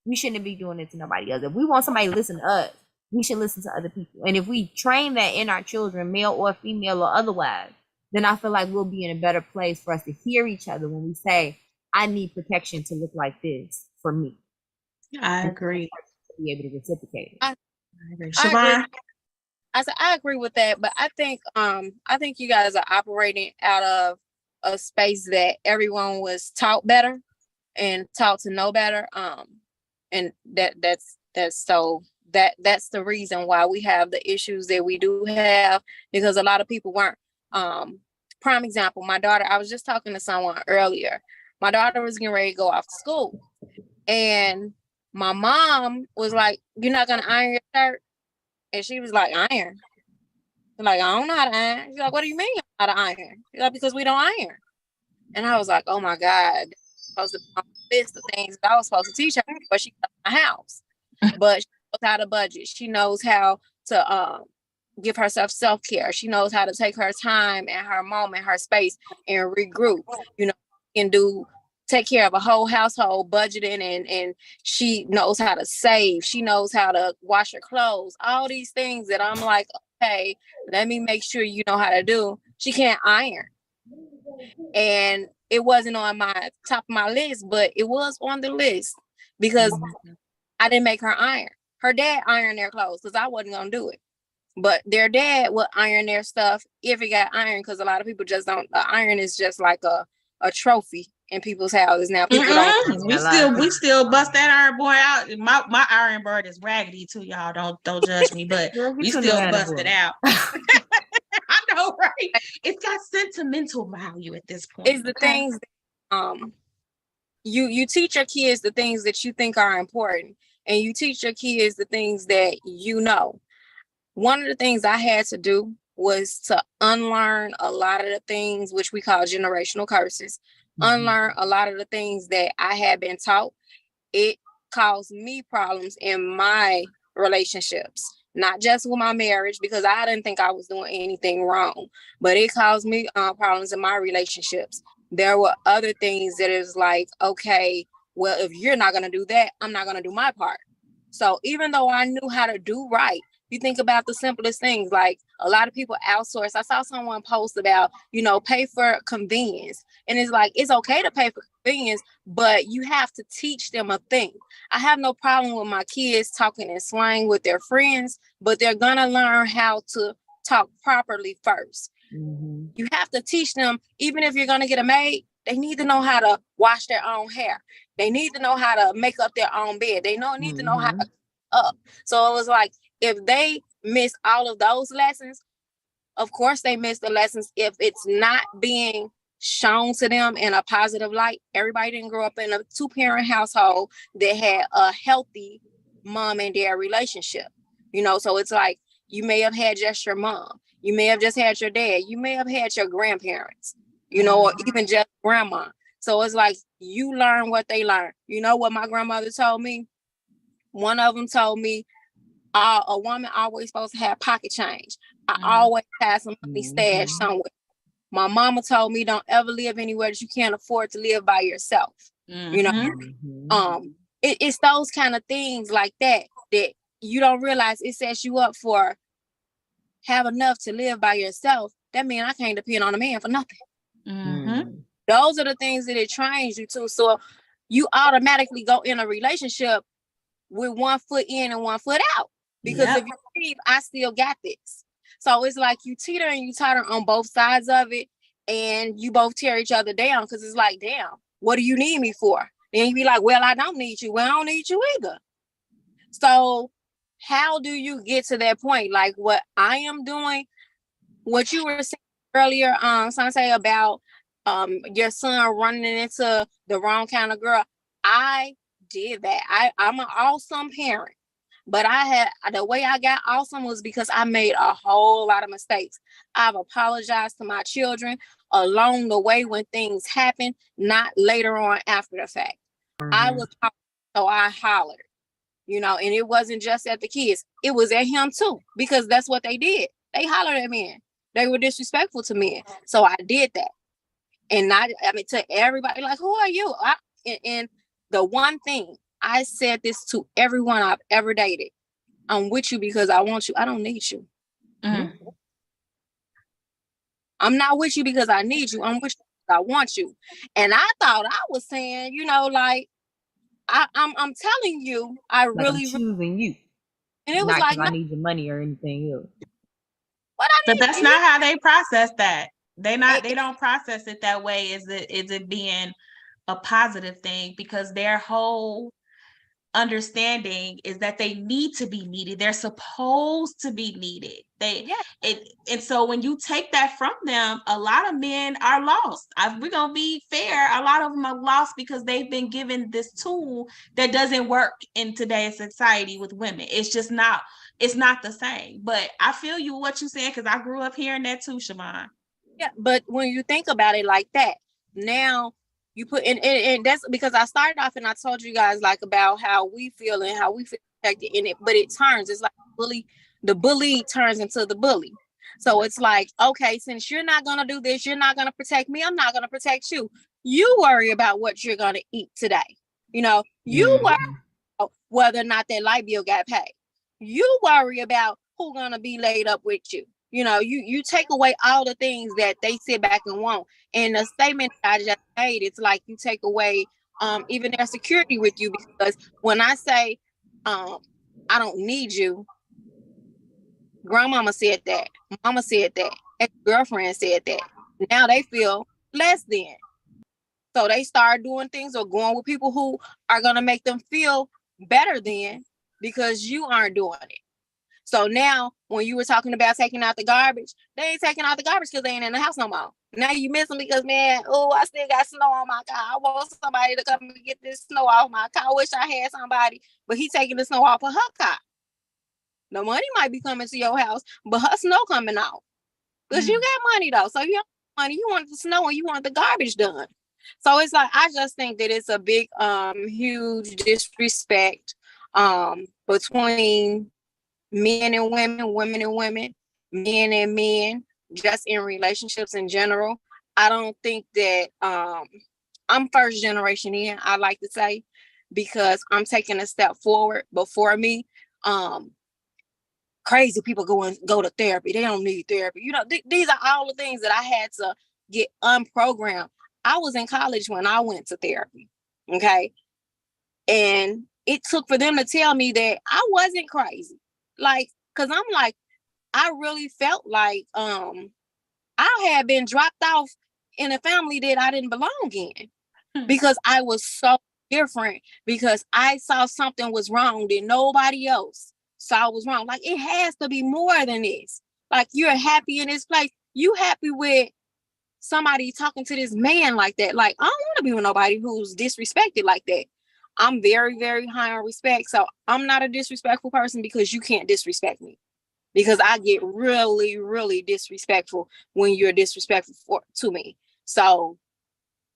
we shouldn't be doing it to nobody else. If we want somebody to listen to us, we should listen to other people. And if we train that in our children, male or female or otherwise, then I feel like we'll be in a better place for us to hear each other when we say, I need protection to look like this for me. I agree. To be able to reciprocate it. I agree. Siobhan? I agree with that, but I think you guys are operating out of a space that everyone was taught better and taught to know better. And that's the reason why we have the issues that we do have, because a lot of people weren't. Prime example, my daughter, I was just talking to someone earlier. My daughter was getting ready to go off to school, and my mom was like, "You're not gonna iron your shirt?" And she was like, "Iron." I'm like, "I don't know how to iron." She's like, "What do you mean you know how to iron?" She's like, "Because we don't iron." And I was like, "Oh my God." Supposed to be on the list of things that I was supposed to teach her, but she left my house. But she knows how to budget. She knows how to give herself self-care. She knows how to take her time and her moment, her space, and regroup. Can take care of a whole household, budgeting, and she knows how to save. She knows how to wash her clothes. All these things that I'm like, okay, let me make sure you know how to do. She can't iron. And it wasn't on my top of my list, but it was on the list because I didn't make her iron. Her dad ironed their clothes because I wasn't going to do it. But their dad would iron their stuff if it got ironed, because a lot of people just don't. Iron is just like a trophy in people's houses now. People don't. We still bust that iron board out. My iron board is raggedy too, y'all. Don't judge me, but we still bust it out. I know, right? It's got sentimental value at this point. It's the things that, you teach your kids the things that you think are important, and you teach your kids the things that you know. One of the things I had to do was to unlearn a lot of the things which we call generational curses, unlearn a lot of the things that I had been taught. It caused me problems in my relationships, not just with my marriage, because I didn't think I was doing anything wrong, but it caused me problems in my relationships. There were other things that is like, okay, well, if you're not going to do that, I'm not going to do my part. So even though I knew how to do right, You think about the simplest things, like a lot of people outsource. I saw someone post about, pay for convenience. And it's like, it's okay to pay for convenience, but you have to teach them a thing. I have no problem with my kids talking in slang with their friends, but they're going to learn how to talk properly first. Mm-hmm. You have to teach them, even if you're going to get a maid, they need to know how to wash their own hair. They need to know how to make up their own bed. They need to know how to up. So it was like, if they miss all of those lessons, of course they miss the lessons if it's not being shown to them in a positive light. Everybody didn't grow up in a 2-parent household that had a healthy mom and dad relationship. So it's like, you may have had just your mom. You may have just had your dad. You may have had your grandparents, or even just grandma. So it's like, you learn what they learn. You know what my grandmother told me? One of them told me, a woman always supposed to have pocket change. I always have some money stashed somewhere. My mama told me, don't ever live anywhere that you can't afford to live by yourself. It's those kind of things like that you don't realize it sets you up for have enough to live by yourself. That means I can't depend on a man for nothing. Those are the things that it trains you to. So you automatically go in a relationship with one foot in and one foot out. Because if you leave, I still got this. So it's like you teeter and you totter on both sides of it, and you both tear each other down, because it's like, damn, what do you need me for? Then you be like, well, I don't need you. Well, I don't need you either. So how do you get to that point? Like what I am doing, what you were saying earlier, Sante, about your son running into the wrong kind of girl. I did that. I'm an awesome parent, but the way I got awesome was because I made a whole lot of mistakes. I've apologized to my children along the way when things happen, not later on after the fact. I was so I hollered, and it wasn't just at the kids. It was at him too, because that's what they did. They hollered at men. They were disrespectful to men. So I did that. And to everybody, like, who are you? And the one thing, I said this to everyone I've ever dated. I'm with you because I want you. I don't need you. I'm not with you because I need you. I'm with you because I want you. And I thought I was saying, like, I'm telling you, I like really I'm choosing you. And it was not like, I need your money or anything else. But that's not how they process that. They don't process it that way. Is it being a positive thing? Because their whole understanding is that they need to be needed. They're supposed to be needed. And so when you take that from them, a lot of men are lost. We're gonna be fair. A lot of them are lost because they've been given this tool that doesn't work in today's society with women. It's just not. It's not the same. But I feel you what you said, because I grew up hearing that too, Siobhan. Yeah, but when you think about it like that, now you put in, and that's because I started off and I told you guys like about how we feel and how we feel protected in it, but it turns. It's like the bully turns into the bully. So it's like, okay, since you're not gonna do this, you're not gonna protect me, I'm not gonna protect you. You worry about what you're gonna eat today. You worry about whether or not that light bill got paid. You worry about who's gonna be laid up with you. You take away all the things that they sit back and want. And the statement that I just made, it's like you take away even their security with you, because when I say I don't need you, grandmama said that, mama said that, ex-girlfriend said that. Now they feel less than. So they start doing things or going with people who are gonna make them feel better than, because you aren't doing it. So now, when you were talking about taking out the garbage, they ain't taking out the garbage because they ain't in the house no more. Now you miss them because, man, I still got snow on my car. I want somebody to come and get this snow off my car. I wish I had somebody, but he taking the snow off of her car. The money might be coming to your house, but her snow coming off. Because you got money, though. So you have money. You want the snow and you want the garbage done. So it's like, I just think that it's a big, huge disrespect between men and women, women and women, men and men, just in relationships in general. I don't think that I'm first generation in, I like to say, because I'm taking a step forward before me. crazy people go to therapy. They don't need therapy. You know, these are all the things that I had to get unprogrammed. I was in college when I went to therapy. Okay. And it took for them to tell me that I wasn't crazy. Like, cause I'm like, I really felt like I had been dropped off in a family that I didn't belong in because I was so different, because I saw something was wrong that nobody else saw was wrong. Like, it has to be more than this. Like, you're happy in this place. You happy with somebody talking to this man like that. Like, I don't want to be with nobody who's disrespected like that. I'm very, very high on respect. So I'm not a disrespectful person because you can't disrespect me. Because I get really, really disrespectful when you're disrespectful to me. So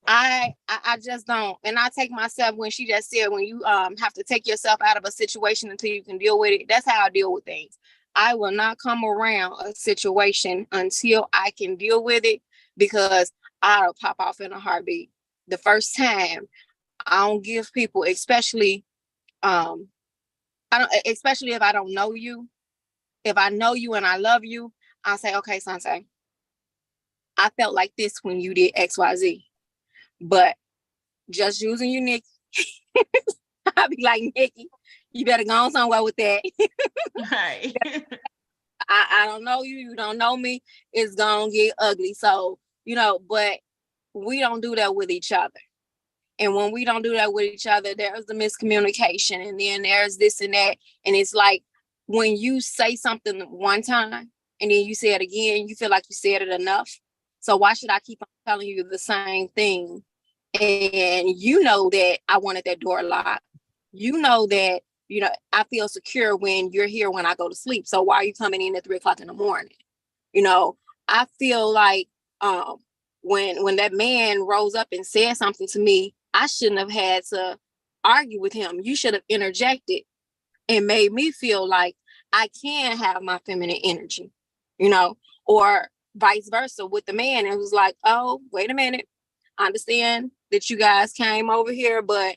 I just don't. And I take myself, when she just said, when you have to take yourself out of a situation until you can deal with it. That's how I deal with things. I will not come around a situation until I can deal with it, because I'll pop off in a heartbeat. The first time, I don't give people, especially especially if I don't know you. If I know you and I love you, I'll say, okay, Sante, I felt like this when you did XYZ. But just using you, Nikki, I'll be like, Nikki, you better go on somewhere with that. Right. I don't know you. You don't know me. It's going to get ugly. So, you know, but we don't do that with each other. And when we don't do that with each other, there's the miscommunication. And then there's this and that. And it's like, when you say something one time and then you say it again, you feel like you said it enough. So why should I keep on telling you the same thing? And you know that I wanted that door locked. You know that, you know, I feel secure when you're here when I go to sleep. So why are you coming in at 3:00 in the morning? You know, I feel like when that man rose up and said something to me, I shouldn't have had to argue with him. You should have interjected and made me feel like I can have my feminine energy, you know, or vice versa with the man. It was like, oh, wait a minute. I understand that you guys came over here, but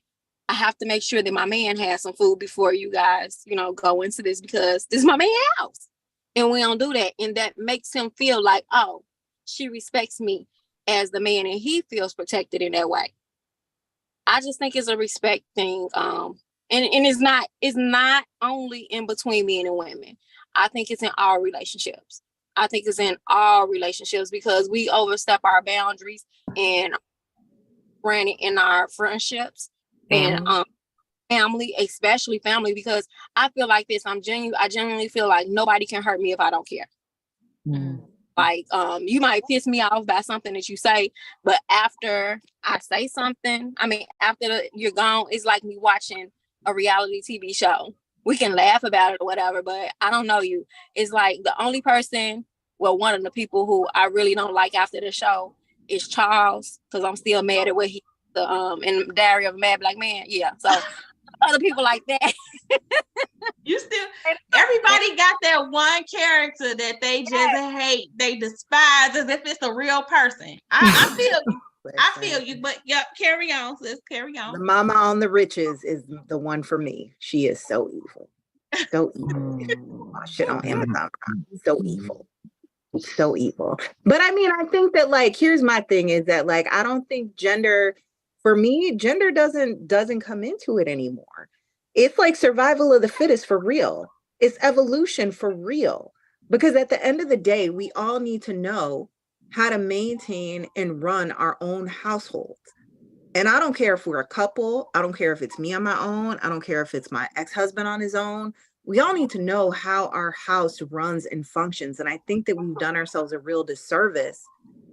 I have to make sure that my man has some food before you guys, you know, go into this, because this is my man's house. And we don't do that. And that makes him feel like, oh, she respects me as the man, and he feels protected in that way. I just think it's a respect thing. And it's not only in between men and women. I think it's in all relationships. I think it's in all relationships, because we overstep our boundaries, and granted in our friendships and family, especially family, because I feel like this. I genuinely feel like nobody can hurt me if I don't care. Like, you might piss me off by something that you say, but after I say something, I mean, after you're gone, it's like me watching a reality TV show. We can laugh about it or whatever, but I don't know you. It's like the only person, well, one of the people who I really don't like after the show is Charles, because I'm still mad at what he in Diary of a Mad Black Man. Yeah, so other people like that. You still, everybody got that one character that they just hate, they despise as if it's a real person. I feel you. I feel you, but yeah, carry on, sis. Carry on. The mama on the riches is the one for me. She is so evil. So evil. Shit on Amazon. So evil. So evil. But I mean, I think that, like, here's my thing is that, like, I don't think gender, for me, gender doesn't come into it anymore. It's like survival of the fittest for real. It's evolution for real. Because at the end of the day, we all need to know how to maintain and run our own households. And I don't care if we're a couple. I don't care if it's me on my own. I don't care if it's my ex-husband on his own. We all need to know how our house runs and functions. And I think that we've done ourselves a real disservice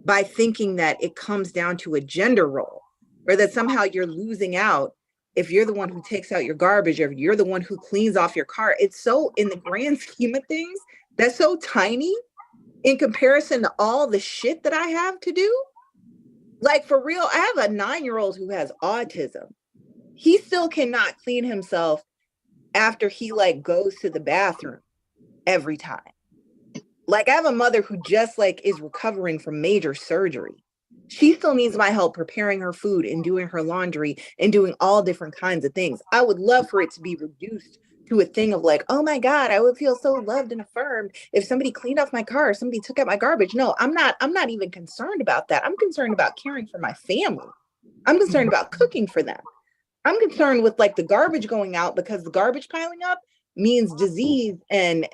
by thinking that it comes down to a gender role, or that somehow you're losing out if you're the one who takes out your garbage, or you're the one who cleans off your car. It's so, in the grand scheme of things, that's so tiny in comparison to all the shit that I have to do. Like, for real, I have a 9-year-old who has autism. He still cannot clean himself after he, like, goes to the bathroom every time. Like, I have a mother who just, like, is recovering from major surgery. She still needs my help preparing her food and doing her laundry and doing all different kinds of things. I would love for it to be reduced to a thing of like, oh my God, I would feel so loved and affirmed if somebody cleaned off my car, somebody took out my garbage. No, I'm not even concerned about that. I'm concerned about caring for my family. I'm concerned about cooking for them. I'm concerned with like the garbage going out, because the garbage piling up means disease and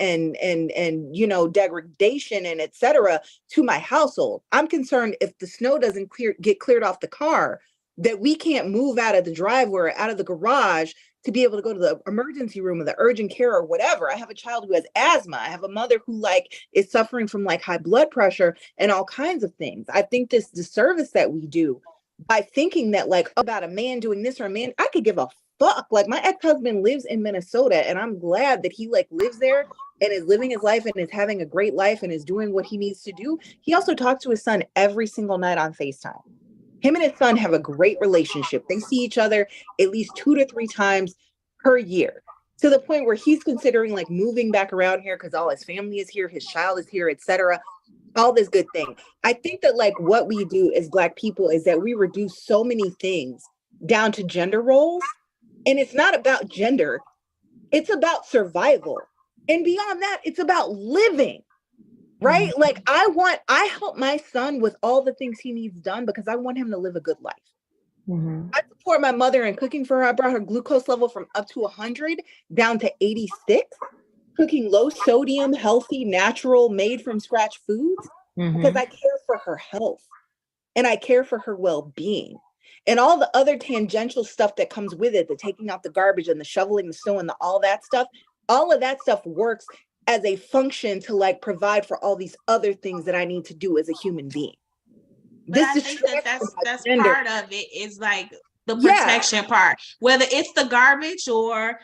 you know, degradation and etc. to my household. I'm concerned if the snow doesn't get cleared off the car, that we can't move out of the driveway or out of the garage to be able to go to the emergency room or the urgent care or whatever. I have a child who has asthma. I have a mother who like is suffering from like high blood pressure and all kinds of things. I think this disservice that we do by thinking that like about a man doing this or a man, I could give a fuck. Like my ex-husband lives in Minnesota and I'm glad that he like lives there and is living his life and is having a great life and is doing what he needs to do. He also talks to his son every single night on FaceTime. Him and his son have a great relationship. They see each other at least 2 to 3 times per year, to the point where he's considering like moving back around here because all his family is here, his child is here, etc. All this good thing. I think that like what we do as Black people is that we reduce so many things down to gender roles. And it's not about gender. It's about survival. And beyond that, it's about living. Right? Like I help my son with all the things he needs done because I want him to live a good life. I support my mother in cooking for her. I brought her glucose level from up to 100 down to 86, cooking low sodium, healthy, natural, made from scratch foods because I care for her health and I care for her well-being. And all the other tangential stuff that comes with it, the taking out the garbage and the shoveling the snow and all that stuff, all of that stuff works as a function to like provide for all these other things that I need to do as a human being. But I think that's part of it is like the protection part, whether it's the garbage or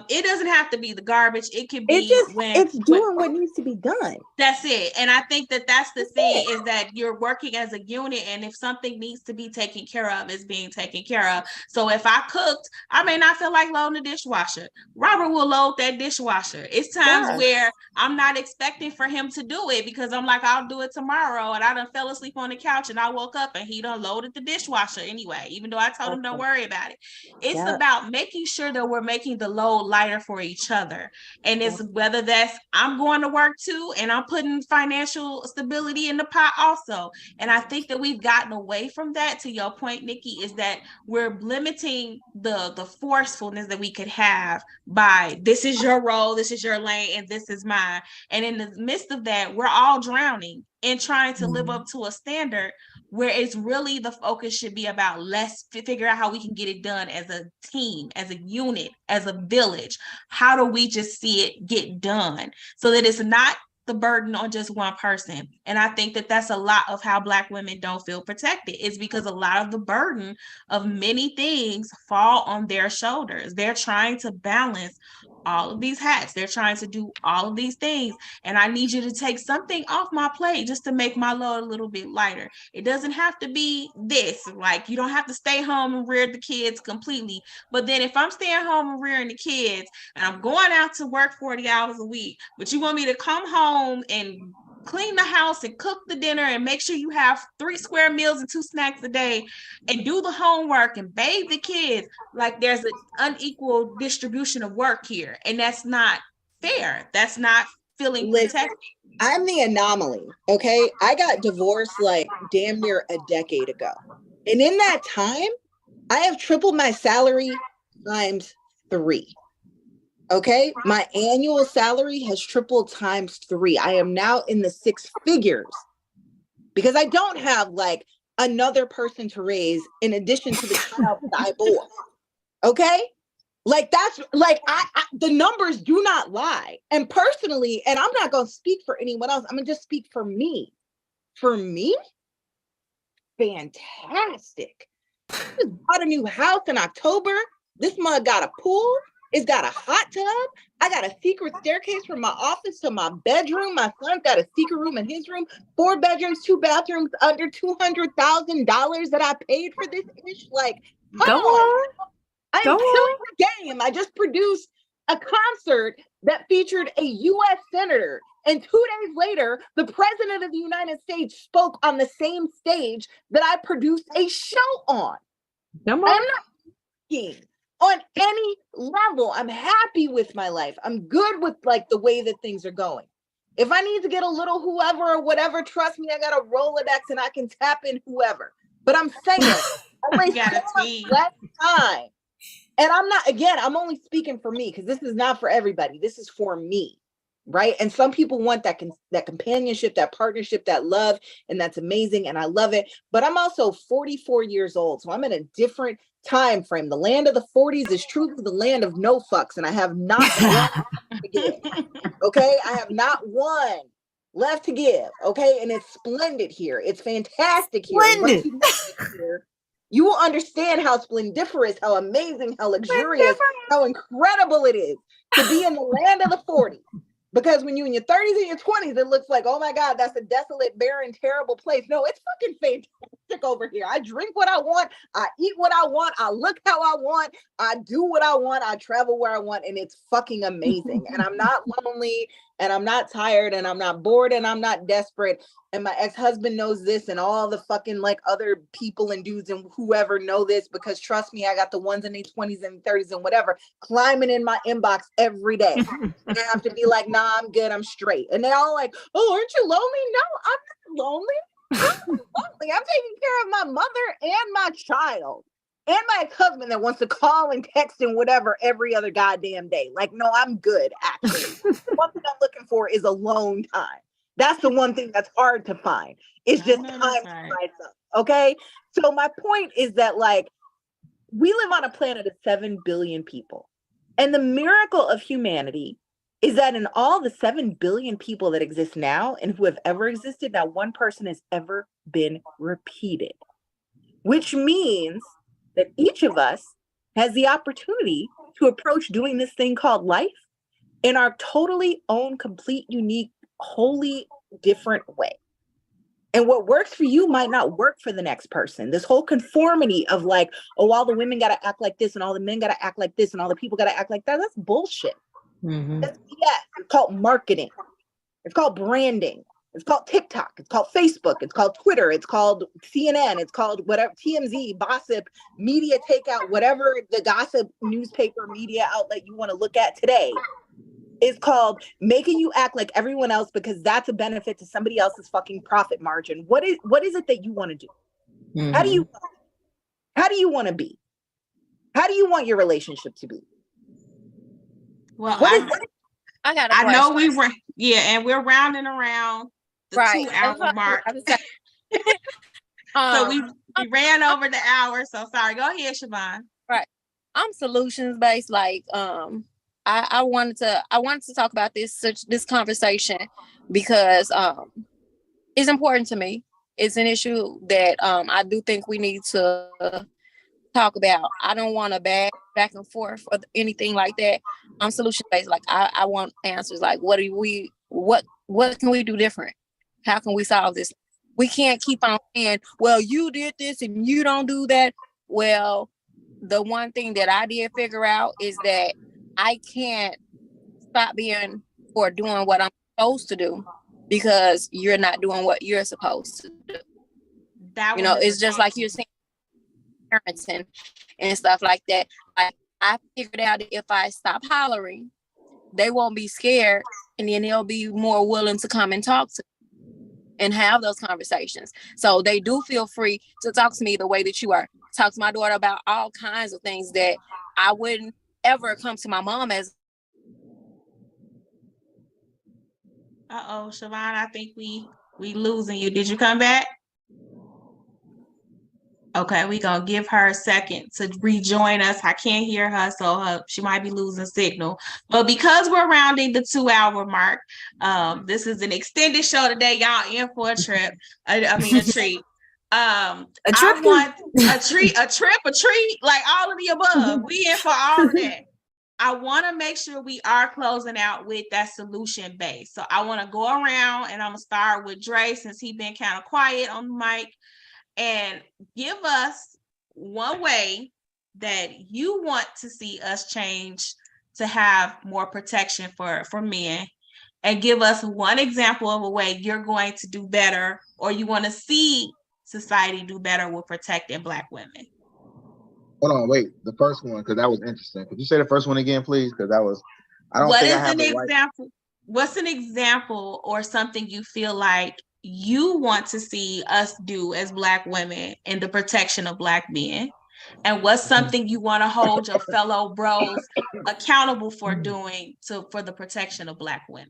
it doesn't have to be the garbage. It could be it's doing what needs to be done. That's it. And I think that that's the thing is that you're working as a unit. And if something needs to be taken care of, it's being taken care of. So if I cooked, I may not feel like loading the dishwasher. Robert will load that dishwasher. It's times where I'm not expecting for him to do it because I'm like, I'll do it tomorrow. And I done fell asleep on the couch and I woke up and he done loaded the dishwasher anyway, even though I told him don't worry about it. It's about making sure that we're making the load lighter for each other. And it's whether that's I'm going to work too and I'm putting financial stability in the pot also. And I think that we've gotten away from that. To your point, Nikki, is that we're limiting the forcefulness that we could have by this is your role, this is your lane, and this is mine. And in the midst of that, we're all drowning and trying to live up to a standard where it's really the focus should be about let's figure out how we can get it done as a team, as a unit, as a village. How do we just see it get done so that it's not the burden on just one person? And I think that that's a lot of how Black women don't feel protected. It's because a lot of the burden of many things fall on their shoulders. They're trying to balance all of these hats. They're trying to do all of these things. And I need you to take something off my plate just to make my load a little bit lighter. It doesn't have to be this. Like, you don't have to stay home and rear the kids completely. But then if I'm staying home and rearing the kids and I'm going out to work 40 hours a week, but you want me to come home and clean the house and cook the dinner and make sure you have 3 square meals and 2 snacks a day and do the homework and bathe the kids, like there's an unequal distribution of work here. And that's not fair. That's not feeling protected. I'm the anomaly, okay? I got divorced like damn near a decade ago. And in that time, I have tripled my salary times 3. Okay, my annual salary has tripled times 3. I am now in the 6 figures because I don't have like another person to raise in addition to the child that I bore. Okay, like that's like I the numbers do not lie. And personally, and I'm not going to speak for anyone else. I'm going to just speak for me. For me, fantastic. I just bought a new house in October. This mug got a pool. It's got a hot tub. I got a secret staircase from my office to my bedroom. My son's got a secret room in his room. 4 bedrooms, 2 bathrooms, under $200,000 that I paid for this ish. Like, come on. I'm killing the game. I just produced a concert that featured a U.S. senator. And 2 days later, the president of the United States spoke on the same stage that I produced a show on. Come on. I'm not kidding. on any level. I'm happy with my life. I'm good with like the way that things are going. If I need to get a little whoever or whatever, trust me, I got a Rolodex and I can tap in whoever. But I'm saying, I waste so much less time. And I'm only speaking for me because this is not for everybody. This is for me, right? And some people want that companionship, that partnership, that love, and that's amazing, and I love it. But I'm also 44 years old, so I'm in a different time frame. The land of the 40s is truly the land of no fucks, and I have not one to give. Okay, I have not one left to give. Okay, and it's splendid here. It's fantastic here. Splendid. You will understand how splendiferous, how amazing, how luxurious, how incredible it is to be in the land of the 40s. Because when you're in your 30s and your 20s, it looks like, oh my God, that's a desolate, barren, terrible place. No, it's fucking fantastic over here. I drink what I want. I eat what I want. I look how I want. I do what I want. I travel where I want. And it's fucking amazing. And I'm not lonely, and I'm not tired, and I'm not bored, and I'm not desperate. And my ex-husband knows this, and all the fucking like other people and dudes and whoever know this, because trust me, I got the ones in their 20s and 30s and whatever climbing in my inbox every day. And I have to be like, nah, I'm good, I'm straight. And they all like, oh, aren't you lonely? No, I'm not lonely. I'm not lonely. I'm taking care of my mother and my child and my ex-husband that wants to call and text and whatever every other goddamn day. Like, no, I'm good, actually. One thing I'm looking for is alone time. That's the one thing that's hard to find. It's just time to myself. Okay. So my point is that, like, we live on a planet of 7 billion people. And the miracle of humanity is that in all the 7 billion people that exist now and who have ever existed, not one person has ever been repeated, which means that each of us has the opportunity to approach doing this thing called life in our totally own, complete, unique, wholly different way. And what works for you might not work for the next person. This whole conformity of like, oh, all the women got to act like this and all the men got to act like this and all the people got to act like that. That's bullshit. That's BS. It's called marketing. It's called branding. It's called TikTok. It's called Facebook. It's called Twitter. It's called CNN. It's called whatever, TMZ, gossip, media takeout, whatever the gossip newspaper media outlet you want to look at today. Is called making you act like everyone else because that's a benefit to somebody else's fucking profit margin. What is it that you want to do? How do you want to be? How do you want your relationship to be? Well, I know we were, and we're rounding around the 2 hour mark. So we ran over the hour. So sorry. Go ahead, Siobhan. Right. I'm solutions based. Like, I wanted to talk about this conversation because it's important to me. It's an issue that I do think we need to talk about. I don't want to back and forth or anything like that. I'm solution based. Like I want answers. Like what can we do different? How can we solve this? We can't keep on saying, well, you did this and you don't do that. Well, the one thing that I did figure out is that I can't stop being or doing what I'm supposed to do because you're not doing what you're supposed to do. It's just like you're saying parenting and stuff like that. Like I figured out if I stop hollering, they won't be scared, and then they'll be more willing to come and talk to me and have those conversations. So they do feel free to talk to me the way that you are. Talk to my daughter about all kinds of things that I wouldn't ever come to my mom as. Siobhan, I think we losing you. Did you come back? Okay, we gonna give her a second to rejoin us. I can't hear her, so she might be losing signal. But because we're rounding the 2 hour mark, this is an extended show today. Y'all in for a trip. A treat. I want a treat, like all of the above. We in for all of that. I want to make sure we are closing out with that solution base. So I want to go around and I'm gonna start with Dre since he's been kind of quiet on the mic, and give us one way that you want to see us change to have more protection for men, and give us one example of a way you're going to do better or you want to see society do better with protecting Black women. Hold on, wait. The first one, because that was interesting. Could you say the first one again, please? Because that was, I don't What think I is have an the right. example? What's an example or something you feel like you want to see us do as Black women in the protection of Black men? And what's something you want to hold your fellow bros accountable for doing for the protection of Black women?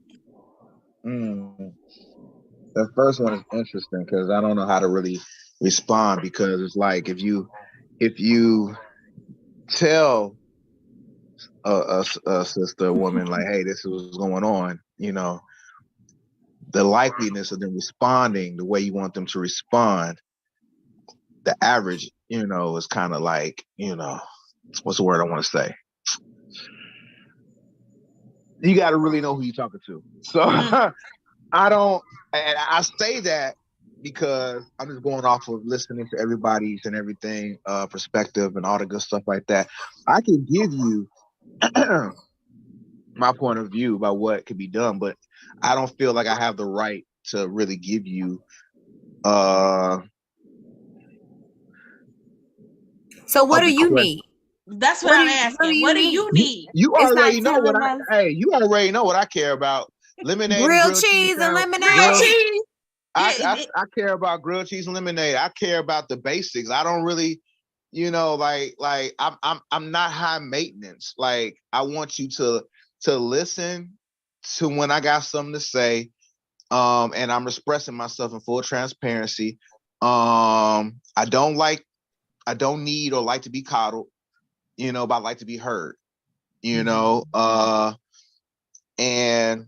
The first one is interesting because I don't know how to really respond, because it's like if you tell a sister, a woman, like, hey, this is what's going on, the likeliness of them responding the way you want them to respond, the average, is kind of like, what's the word I want to say? You got to really know who you're talking to. So I don't, and I say that because I'm just going off of listening to everybody's and everything, perspective and all the good stuff like that. I can give you my point of view about what could be done, but I don't feel like I have the right to really give you So what do you question. need? That's what I'm asking. What do you need? You It's not already know what telling us. you already know what I care about. Lemonade and Grilled grilled cheese and sandwich. lemonade. Grilled cheese. I care about grilled cheese and lemonade. I care about the basics. I don't really, like I'm not high maintenance. Like, I want you to listen to when I got something to say. And I'm expressing myself in full transparency. I don't need or like to be coddled, but I like to be heard, and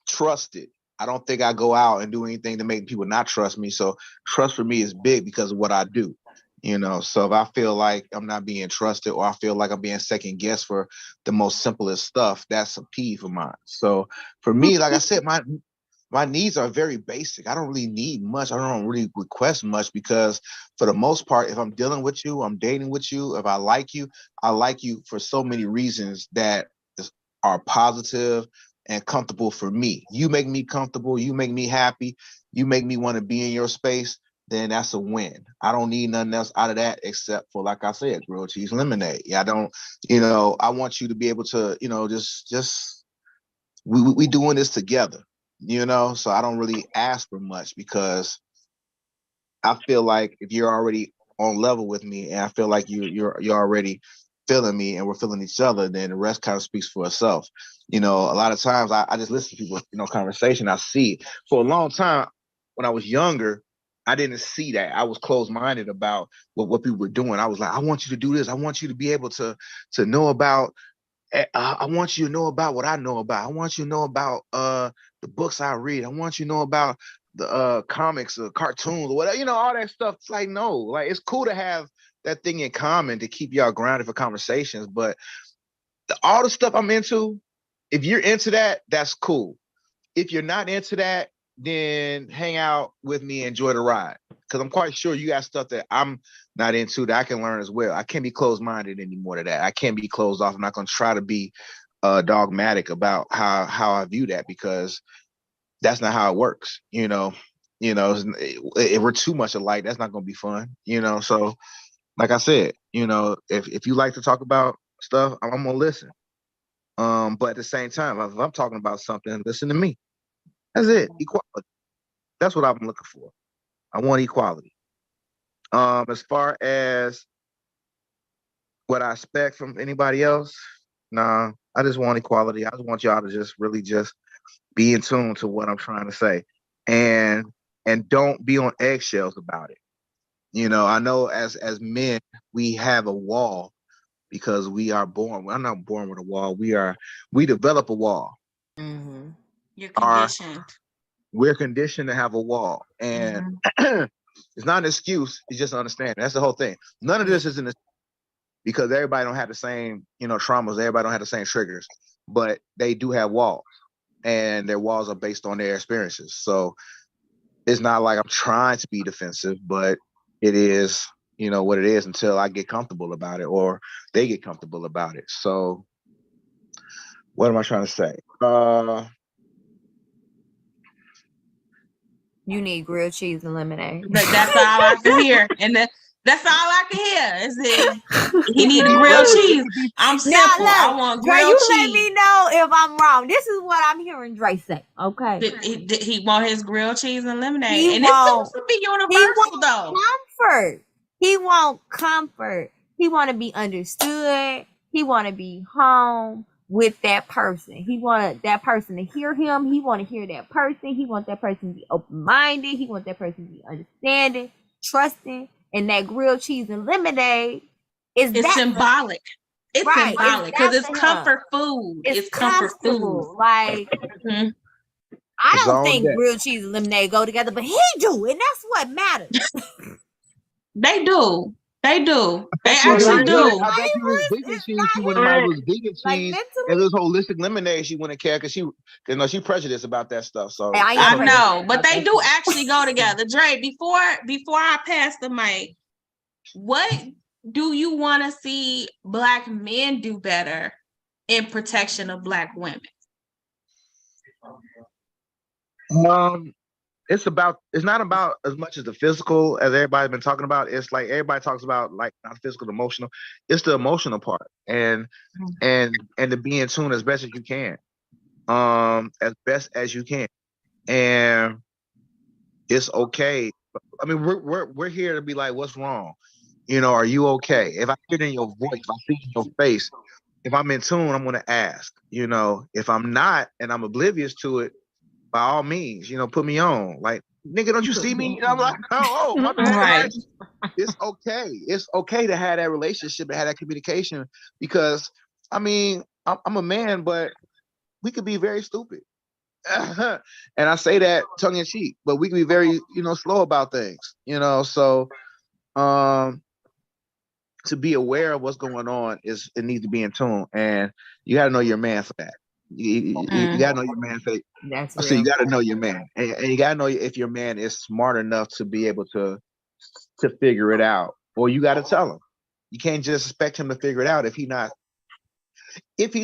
trusted. I don't think I go out and do anything to make people not trust me. So trust for me is big because of what I do. So if I feel like I'm not being trusted, or I feel like I'm being second guessed for the most simplest stuff, that's a peeve of mine. So for me, like I said, my needs are very basic. I don't really need much. I don't really request much, because for the most part, if I'm dealing with you, I'm dating with you, if I like you for so many reasons that are positive and comfortable for me. You make me comfortable, you make me happy, you make me want to be in your space, then that's a win. I don't need nothing else out of that except for, like I said, grilled cheese and lemonade. Yeah, I don't, I want you to be able to, just we doing this together, so I don't really ask for much, because I feel like if you're already on level with me, and I feel like you're already feeling me and we're feeling each other, then the rest kind of speaks for itself. A lot of times I just listen to people, conversation. I see it. For a long time when I was younger, I didn't see that. I was closed-minded about what people were doing. I was like, I want you to do this. I want you to be able to know about. I want you to know about what I know about. I want you to know about the books I read. I want you to know about the comics or cartoons or whatever, all that stuff. It's like, no, like, it's cool to have that thing in common to keep y'all grounded for conversations. But all the stuff I'm into, if you're into that, that's cool. If you're not into that, then hang out with me and enjoy the ride. Because I'm quite sure you got stuff that I'm not into that I can learn as well. I can't be closed-minded anymore to that. I can't be closed off. I'm not going to try to be dogmatic about how I view that, because that's not how it works. If we're too much alike, that's not going to be fun. So like I said, if you like to talk about stuff, I'm going to listen. But at the same time, if I'm talking about something, listen to me. That's it. Equality. That's what I'm looking for. I want equality. As far as what I expect from anybody else, nah, I just want equality. I just want y'all to just really just be in tune to what I'm trying to say, and don't be on eggshells about it. I know as men, we have a wall because we are born. I'm not born with a wall. We develop a wall. Mm-hmm. You're conditioned. We're conditioned to have a wall, and it's not an excuse. It's just understanding. That's the whole thing. None of this is an excuse, because everybody don't have the same, traumas. Everybody don't have the same triggers, but they do have walls, and their walls are based on their experiences. So it's not like I'm trying to be defensive, but it is, what it is, until I get comfortable about it or they get comfortable about it. So what am I trying to say? You need grilled cheese and lemonade. But that's all I can hear. And That's all I can hear. Is that he need a grilled cheese. I'm simple. I want Dre, grilled you cheese. let me know if I'm wrong. This is what I'm hearing Dre say. Okay. He want his grilled cheese and lemonade. He And won't- this seems to be universal though. Comfort. He want comfort. He want to be understood. He want to be home with that person. He want that person to hear him. He want to hear that person. He want that person to be open-minded. He want that person to be understanding, trusting. And that grilled cheese and lemonade is symbolic. It's right, symbolic because it's comfort food. It's comfort food. Like mm-hmm. I don't think grilled cheese and lemonade go together, but he do, and that's what matters. They do. They do. They actually do. I bet you this vegan cheese, she wouldn't mind. It was vegan cheese. If it was holistic lemonade, she wouldn't care because she's prejudiced about that stuff. So I know, but they do actually go together. Dre, before I pass the mic, what do you want to see Black men do better in protection of Black women? It's not about as much as the physical as everybody's been talking about. It's like everybody talks about like not physical, emotional. It's the emotional part and to be in tune as best as you can, as best as you can, and it's okay. I mean, we're here to be like, what's wrong? You know, are you okay? If I hear it in your voice, if I see it in your face, if I'm in tune, I'm gonna ask. You know, if I'm not and I'm oblivious to it, by all means, you know, put me on. Like, nigga, don't you see me? And I'm like, oh, my bad. Right. It's okay. It's okay to have that relationship and have that communication because, I mean, I'm a man, but we could be very stupid. And I say that tongue in cheek, but we can be very, you know, slow about things, you know. So, to be aware of what's going on it needs to be in tune, and you got to know your man for that. You got to know your man for that. That's so you got to know your man, and you got to know if your man is smart enough to be able to figure it out, or you got to tell him. You can't just expect him to figure it out if he's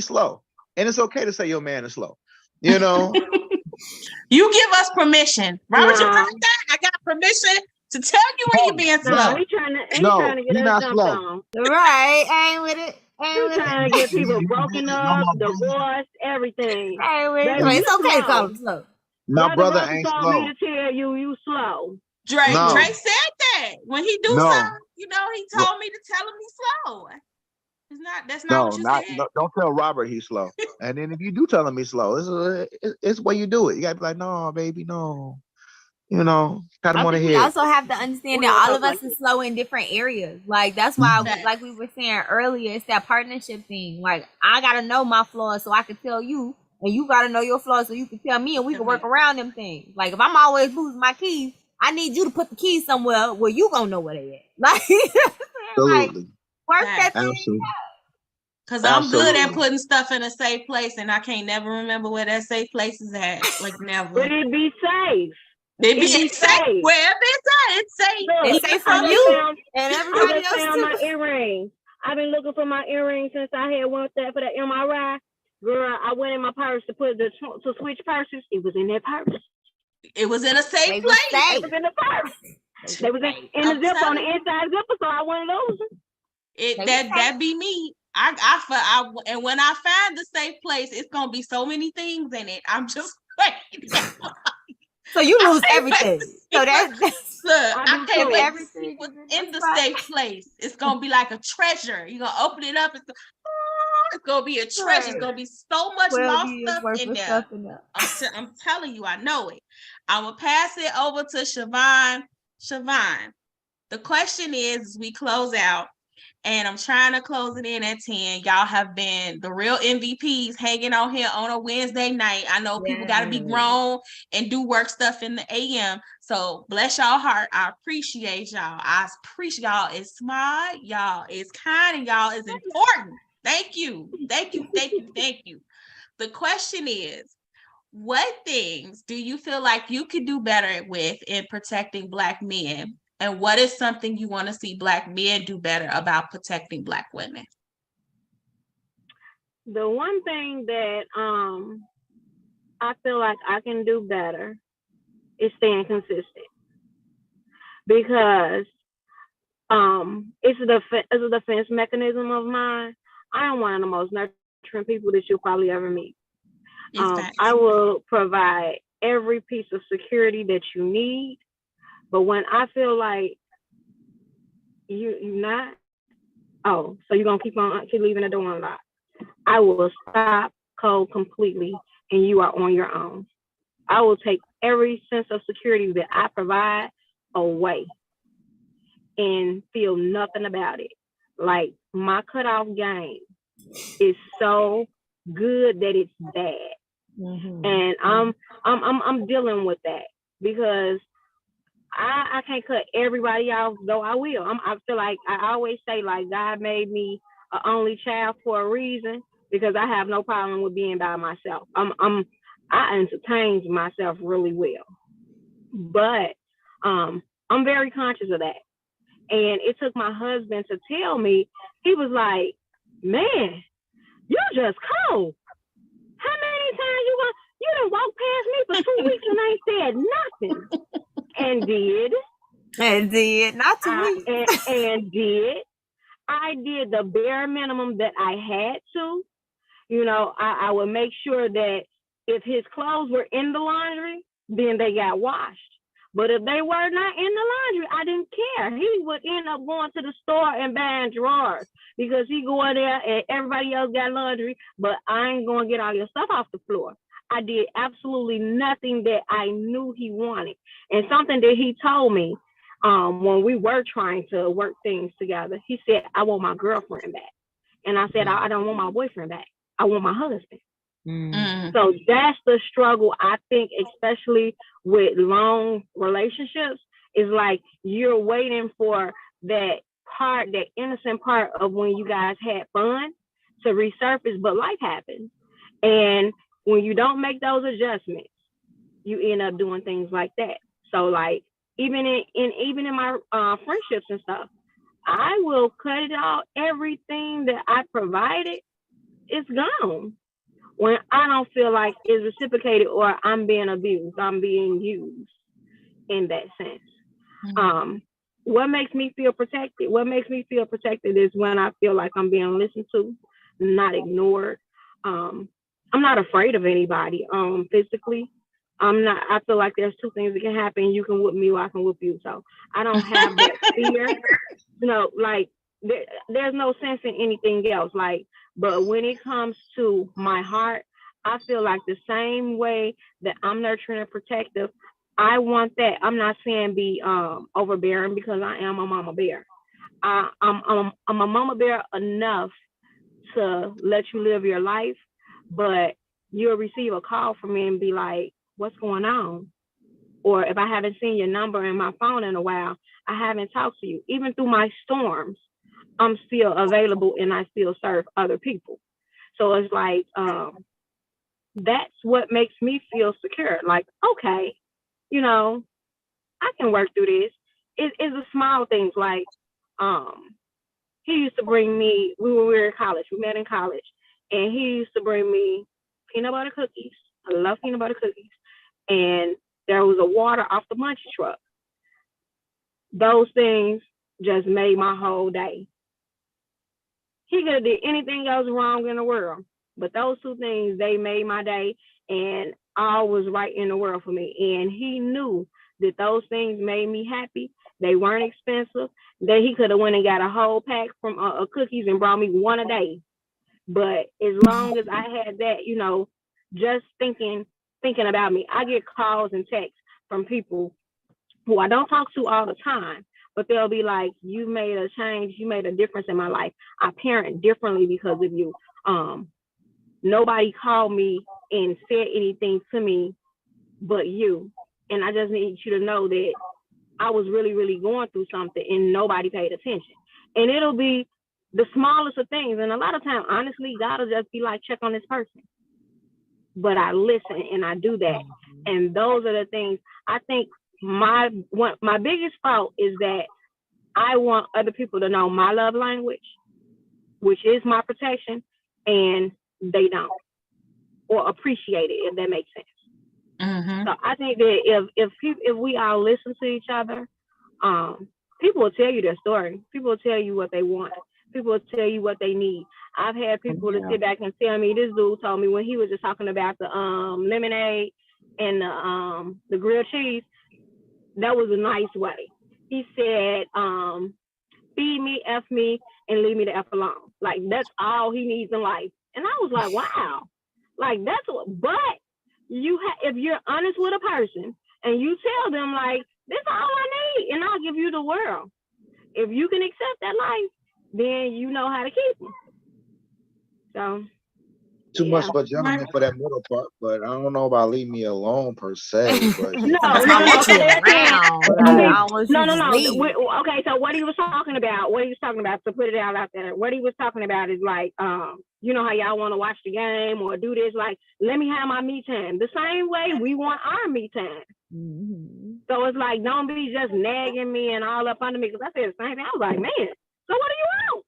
slow, and it's okay to say your man is slow. You know, you give us permission, Robert. You heard that? I got permission to tell you when you're being slow. He's trying to get us jumped on. Right, ain't with it. You're trying to get people broken up, divorced, everything. It's okay to call him slow. My brother ain't slow. Me to tell you slow. Dre said that when he do something, you know, he told me to tell him he's slow. That's not what you said. No, don't tell Robert he's slow. And then if you do tell him he's slow, it's the way you do it. You gotta be like, no, baby, no. You know, kind of want to hear. We also have to understand that all of us is slow in different areas. Like that's why, like we were saying earlier, it's that partnership thing. Like I gotta know my flaws so I can tell you, and you gotta know your flaws so you can tell me, and we can work around them things. Like if I'm always losing my keys, I need you to put the keys somewhere where you gonna know where they at. Like, absolutely, work that thing. Cause I'm good at putting stuff in a safe place, and I can't never remember where that safe place is at. Like never. But it be safe. It be safe. Wherever it's at, it's safe. It's safe from you and everybody else too. My earrings. I've been looking for my earrings since I had went there for the MRI. Girl, I went in my purse to switch purses. It was in that purse. It was in a safe place. It was in the purse. They was in the zipper on the inside zipper, so I went and lose. That be me. And when I find the safe place, it's gonna be so many things in it. I'm just waiting. So you lose everything. So that's I can't wait to see what's in the safe place. It's gonna be like a treasure. You're gonna open it up. It's gonna be a treasure. It's gonna be so much lost stuff in there. I'm telling you, I know it. I'm gonna pass it over to Siobhan. Siobhan, the question is, as we close out, and I'm trying to close it in at 10. Y'all have been the real MVPs hanging on here on a Wednesday night. I know people got to be grown and do work stuff in the AM. So bless y'all heart. I appreciate y'all. I appreciate y'all. Is smart. Y'all is kind, and y'all is important. Thank you. Thank you. Thank you. Thank you. The question is, what things do you feel like you could do better with in protecting Black men? And what is something you want to see Black men do better about protecting Black women? The one thing that I feel like I can do better is staying consistent. Because It's a defense mechanism of mine. I am one of the most nurturing people that you'll probably ever meet. I will provide every piece of security that you need, but when I feel like you're not, oh, so you're gonna keep leaving the door unlocked, I will stop cold completely, and you are on your own. I will take every sense of security that I provide away and feel nothing about it. Like my cutoff game is so good that it's bad. And I'm dealing with that because I can't cut everybody off, though I will. I feel like I always say, like, God made me an only child for a reason because I have no problem with being by myself. I entertain myself really well, but I'm very conscious of that. And it took my husband to tell me. He was like, "Man, you just cold. How many times you done walked past me for 2 weeks and ain't said nothing?" And did. And did. Not 2 weeks. And did. I did the bare minimum that I had to. You know, I would make sure that if his clothes were in the laundry, then they got washed. But if they were not in the laundry, I didn't care. He would end up going to the store and buying drawers because he go in there and everybody else got laundry, but I ain't going to get all your stuff off the floor. I did absolutely nothing that I knew he wanted. And something that he told me when we were trying to work things together, he said, "I want my girlfriend back." And I said, I don't want my boyfriend back. I want my husband. So that's the struggle, I think, especially with long relationships, is like you're waiting for that part, that innocent part of when you guys had fun to resurface, but life happens. And when you don't make those adjustments, you end up doing things like that. So like even in my friendships and stuff, I will cut it out. Everything that I provided is gone when I don't feel like it's reciprocated or I'm being abused, I'm being used in that sense. What makes me feel protected? What makes me feel protected is when I feel like I'm being listened to, not ignored. I'm not afraid of anybody physically. I feel like there's two things that can happen. You can whoop me or I can whoop you. So I don't have that fear. Like there's no sense in anything else. Like, but when it comes to my heart, I feel like the same way that I'm nurturing and protective, I want that. I'm not saying be overbearing because I am a mama bear. I'm a mama bear enough to let you live your life, but you'll receive a call from me and be like, "What's going on?" Or if I haven't seen your number in my phone in a while, I haven't talked to you. Even through my storms, I'm still available and I still serve other people. So it's like, that's what makes me feel secure. Like, okay, I can work through this. It's the small things like, he used to bring me, we were in college, we met in college, and he used to bring me peanut butter cookies. I love peanut butter cookies. And there was a water off the munchie truck. Those things just made my whole day. He could have did anything else wrong in the world, but those two things, they made my day, and all was right in the world for me. And he knew that those things made me happy. They weren't expensive. That he could have went and got a whole pack from cookies and brought me one a day. But as long as I had that, just thinking about me, I get calls and texts from people who I don't talk to all the time, but they'll be like, "You made a change. You made a difference in my life. I parent differently because of you." Nobody called me and said anything to me but you. And I just need you to know that I was really, really going through something and nobody paid attention. And it'll be the smallest of things. And a lot of times, honestly, God will just be like, "Check on this person." But I listen and I do that. And those are the things. I think my biggest fault is that I want other people to know my love language, which is my protection, and they don't, or appreciate it, if that makes sense. So I think that if we all listen to each other, people will tell you their story. People will tell you what they want. People will tell you what they need. I've had people to sit back and tell me, this dude told me when he was just talking about the lemonade and the grilled cheese, that was a nice way. He said, feed me, F me, and leave me the F alone. Like, that's all he needs in life. And I was like, wow. Like, that's what, but if you're honest with a person and you tell them, like, this is all I need, and I'll give you the world. If you can accept that life, then you know how to keep them. So, Too much for gentlemen for that middle part, but I don't know about leave me alone per se. But no. Okay, so what he was talking about, to put it out there, what he was talking about is like, you know how y'all want to watch the game or do this, like, let me have my me time. The same way we want our me time. Mm-hmm. So it's like, don't be just nagging me and all up under me, because I said the same thing. I was like, man, so what do you want?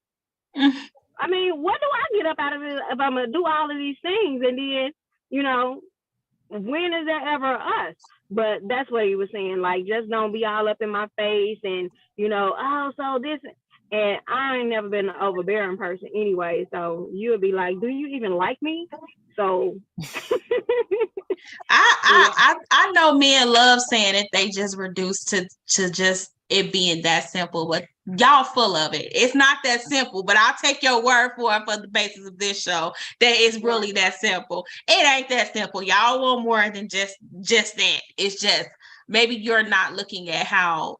I mean, what do I get up out of it if I'm going to do all of these things? And then, you know, when is there ever us? But that's what he was saying. Like, just don't be all up in my face and, you know, oh, so this. And I ain't never been an overbearing person anyway. So you would be like, do you even like me? So I know men love saying it. They just reduce to just it being that simple, but y'all full of it. It's not that simple, but I'll take your word for it for the basis of this show that it's really that simple. It ain't that simple. Y'all want more than just that. It's just maybe you're not looking at how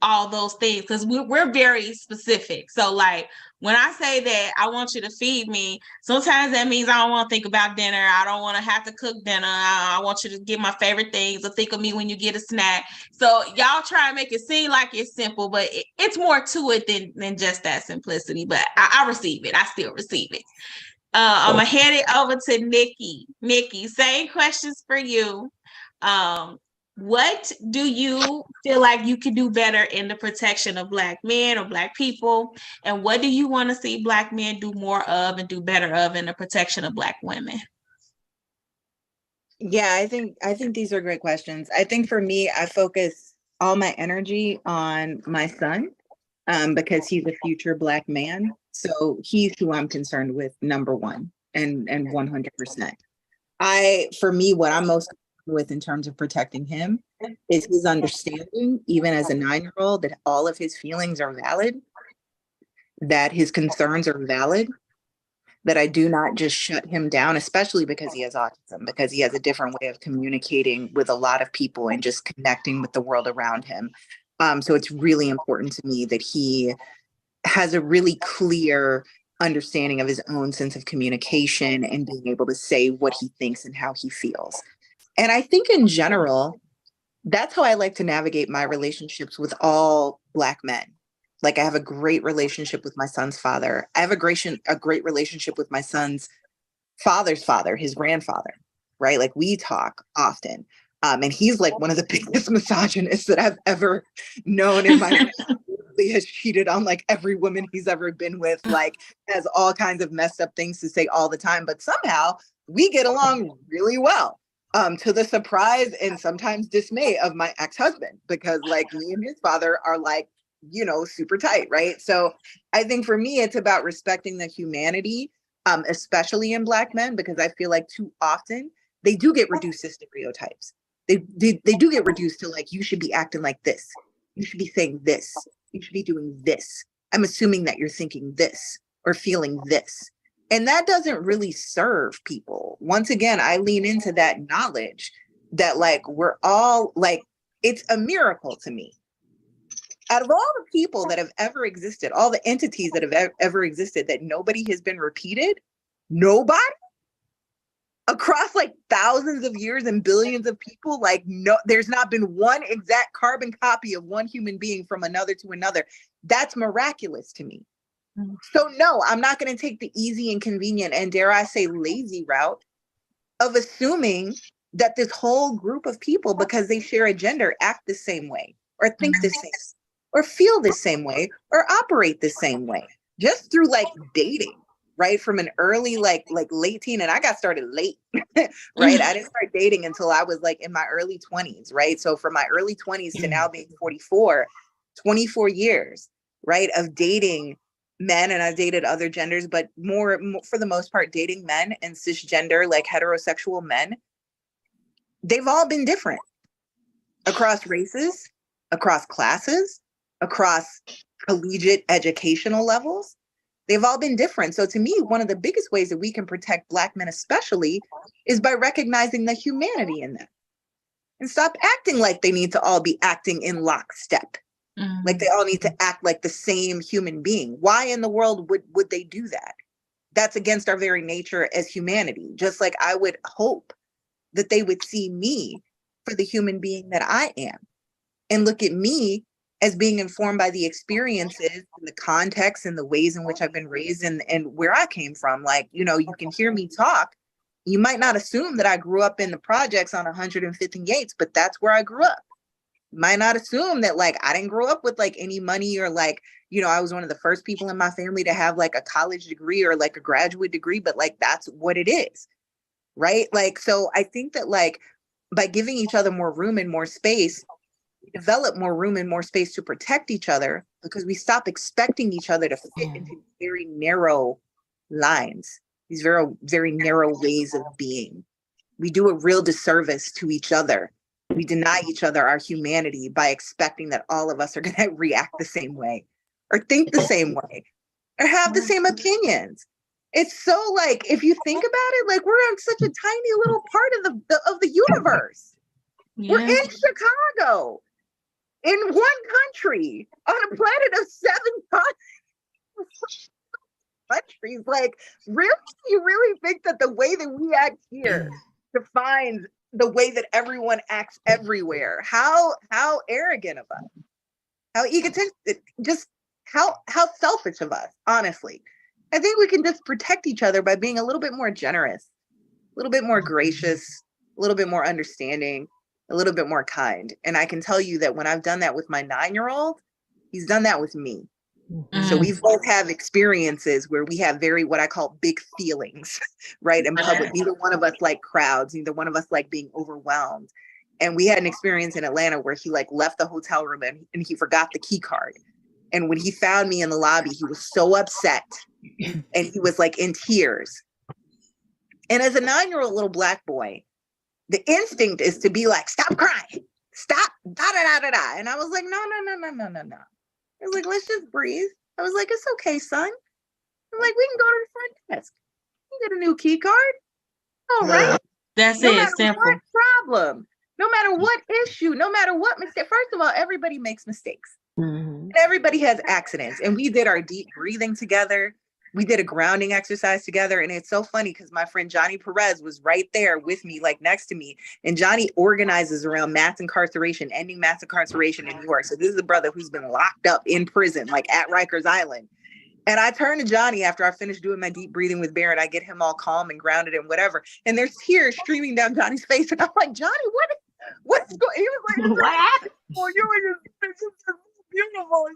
all those things, because we're very specific. So like when I say that I want you to feed me, sometimes that means I don't want to think about dinner. I don't want to have to cook dinner. I want you to get my favorite things or think of me when you get a snack. So y'all try and make it seem like it's simple, but it's more to it than just that simplicity. But I receive it. I still receive it. I'm gonna hand it over to Nikki. Nikki, same questions for you. What do you feel like you could do better in the protection of Black men or Black people? And what do you want to see Black men do more of and do better of in the protection of Black women? Yeah, I think these are great questions. I think for me, I focus all my energy on my son because he's a future Black man. So he's who I'm concerned with, number one, and 100%. For me, what I'm most with in terms of protecting him is his understanding, even as a 9-year-old, that all of his feelings are valid, that his concerns are valid, that I do not just shut him down, especially because he has autism, because he has a different way of communicating with a lot of people and just connecting with the world around him. So it's really important to me that he has a really clear understanding of his own sense of communication and being able to say what he thinks and how he feels. And I think in general, that's how I like to navigate my relationships with all Black men. Like I have a great relationship with my son's father. I have a great relationship with my son's father's father, his grandfather, right? Like we talk often. And he's like one of the biggest misogynists that I've ever known in my life. He has cheated on like every woman he's ever been with, like has all kinds of messed up things to say all the time. But somehow we get along really well. To the surprise and sometimes dismay of my ex-husband, because like me and his father are like, you know, super tight, right? So I think for me, it's about respecting the humanity, especially in Black men, because I feel like too often they do get reduced to stereotypes. They do get reduced to like, you should be acting like this. You should be saying this. You should be doing this. I'm assuming that you're thinking this or feeling this. And that doesn't really serve people. Once again, I lean into that knowledge that like, we're all like, it's a miracle to me. Out of all the people that have ever existed, all the entities that have ever existed, that nobody has been repeated, nobody across like thousands of years and billions of people, like no, there's not been one exact carbon copy of one human being from another to another. That's miraculous to me. So no, I'm not going to take the easy and convenient and dare I say lazy route of assuming that this whole group of people, because they share a gender, act the same way or think the same or feel the same way or operate the same way just through like dating, right? From an early, like late teen, and I got started late, right? I didn't start dating until I was like in my early 20s, right? So from my early 20s to now being 44, 24 years, right, of dating men, and I've dated other genders, but more for the most part, dating men and cisgender, like heterosexual men, they've all been different across races, across classes, across collegiate educational levels. They've all been different. So to me, one of the biggest ways that we can protect Black men especially is by recognizing the humanity in them and stop acting like they need to all be acting in lockstep. Like they all need to act like the same human being. Why in the world would they do that? That's against our very nature as humanity. Just like I would hope that they would see me for the human being that I am and look at me as being informed by the experiences and the context and the ways in which I've been raised and where I came from. Like, you know, you can hear me talk. You might not assume that I grew up in the projects on 105th and Yates, but that's where I grew up. You might not assume that like I didn't grow up with like any money or like, you know, I was one of the first people in my family to have like a college degree or like a graduate degree, but like that's what it is. Right? Like, so I think that like by giving each other more room and more space, we develop more room and more space to protect each other because we stop expecting each other to fit into very narrow lines, these very, very narrow ways of being. We do a real disservice to each other. We deny each other our humanity by expecting that all of us are going to react the same way or think the same way or have the same opinions. It's so like, if you think about it, like we're in such a tiny little part of the universe. Yeah. We're in Chicago, in one country, on a planet of 7 countries. Like, really? You really think that the way that we act here defines the way that everyone acts everywhere? How arrogant of us. How egotistic, just how selfish of us, honestly. I think we can just protect each other by being a little bit more generous, a little bit more gracious, a little bit more understanding, a little bit more kind. And I can tell you that when I've done that with my 9-year-old, he's done that with me. So we both have experiences where we have very, what I call big feelings, right? In public, neither one of us like crowds, neither one of us like being overwhelmed. And we had an experience in Atlanta where he like left the hotel room and he forgot the key card. And when he found me in the lobby, he was so upset and he was like in tears. And as a 9-year-old little Black boy, the instinct is to be like, stop crying, stop, da da da da da. And I was like, no. I was like, let's just breathe. I was like, it's okay, son. I'm like, we can go to the front desk. You get a new key card. All right. That's no it. matter Simple. what problem, no matter what issue, no matter what mistake. First of all, everybody makes mistakes. And everybody has accidents. And we did our deep breathing together. We did a grounding exercise together. And it's so funny because my friend Johnny Perez was right there with me, like next to me. And Johnny organizes around mass incarceration, ending mass incarceration in New York. So this is a brother who's been locked up in prison, like at Rikers Island. And I turned to Johnny after I finished doing my deep breathing with Barrett. I get him all calm and grounded and whatever. And there's tears streaming down Johnny's face. And I'm like, Johnny, what's going on? He was like, what happened? Well, you were just beautiful.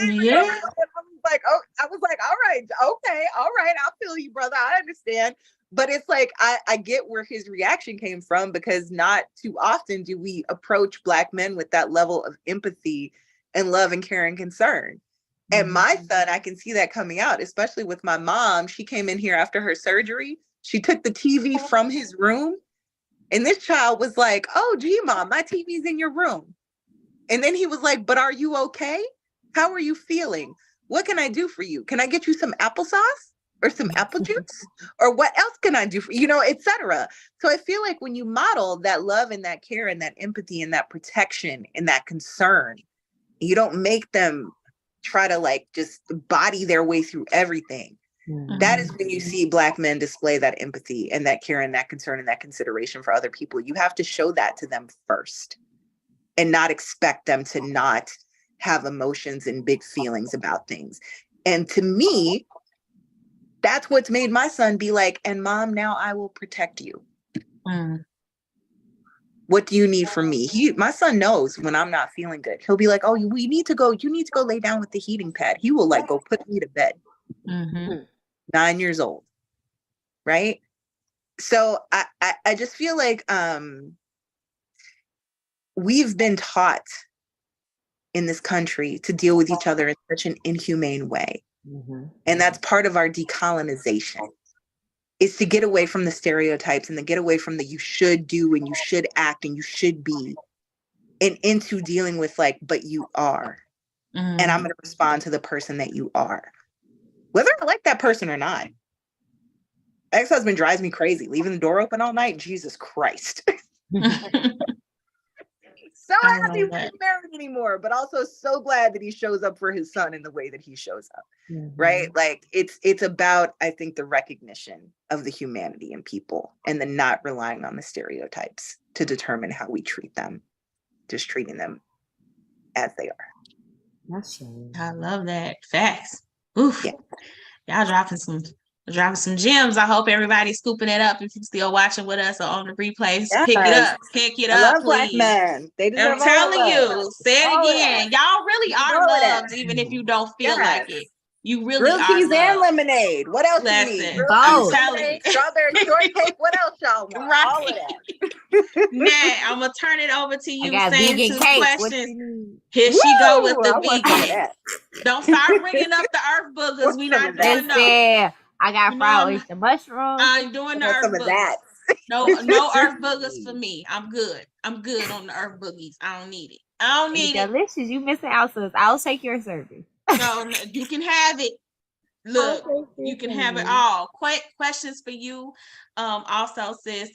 Yeah. I was like, all right, okay, all right, I'll feel you, brother. I understand. But it's like I get where his reaction came from, because not too often do we approach Black men with that level of empathy and love and care and concern. And my son, I can see that coming out, especially with my mom. She came in here after her surgery. She took the TV from his room. And this child was like, oh, gee, Mom, my TV's in your room. And then he was like, but are you okay? How are you feeling? What can I do for you? Can I get you some applesauce or some apple juice? Or what else can I do for you, etc. So I feel like when you model that love and that care and that empathy and that protection and that concern, you don't make them try to like just body their way through everything. That is when you see Black men display that empathy and that care and that concern and that consideration for other people. You have to show that to them first and not expect them to not have emotions and big feelings about things. And to me, that's what's made my son be like, and Mom, now I will protect you. What do you need from me? My son knows when I'm not feeling good. He'll be like, oh, you need to go lay down with the heating pad. He will like go put me to bed. 9 years old. Right. So I just feel like we've been taught in this country to deal with each other in such an inhumane way. Mm-hmm. And that's part of our decolonization, is to get away from the stereotypes and to get away from the you should do and you should act and you should be, and into dealing with like, but you are. And I'm going to respond to the person that you are, whether I like that person or not. Ex-husband drives me crazy, leaving the door open all night. Jesus Christ. So happy we're not married anymore, but also so glad that he shows up for his son in the way that he shows up. Right? Like it's about, I think, the recognition of the humanity in people and the not relying on the stereotypes to determine how we treat them, just treating them as they are. That's true. I love that. Facts. Oof. Yeah. Y'all dropping some gems. I hope everybody's scooping it up. If you're still watching with us or on the replays, pick it up. Pick it I up, love Black please. men. They deserve I'm telling all you, say it again. Y'all really are loved, even if you don't feel like it. You really grilled are cheese loved. and lemonade. What else you need? Listen, I'm telling you. Strawberry shortcake. What else y'all want? Right. All of that. Nat, I'm gonna turn it over to you. I got Same vegan two cake. questions. Here she go with the vegan. Don't start bringing up the earth boogers. We not doing those. I got fried oyster mushrooms. I'm doing the earth boogers. No earth boogers for me. I'm good. I'm good on the earth boogies. I don't need it. I don't need it. Delicious. You missing out, sis. I'll take your service. No, you can have it. Look, you can have it all. Questions for you. Also, sis,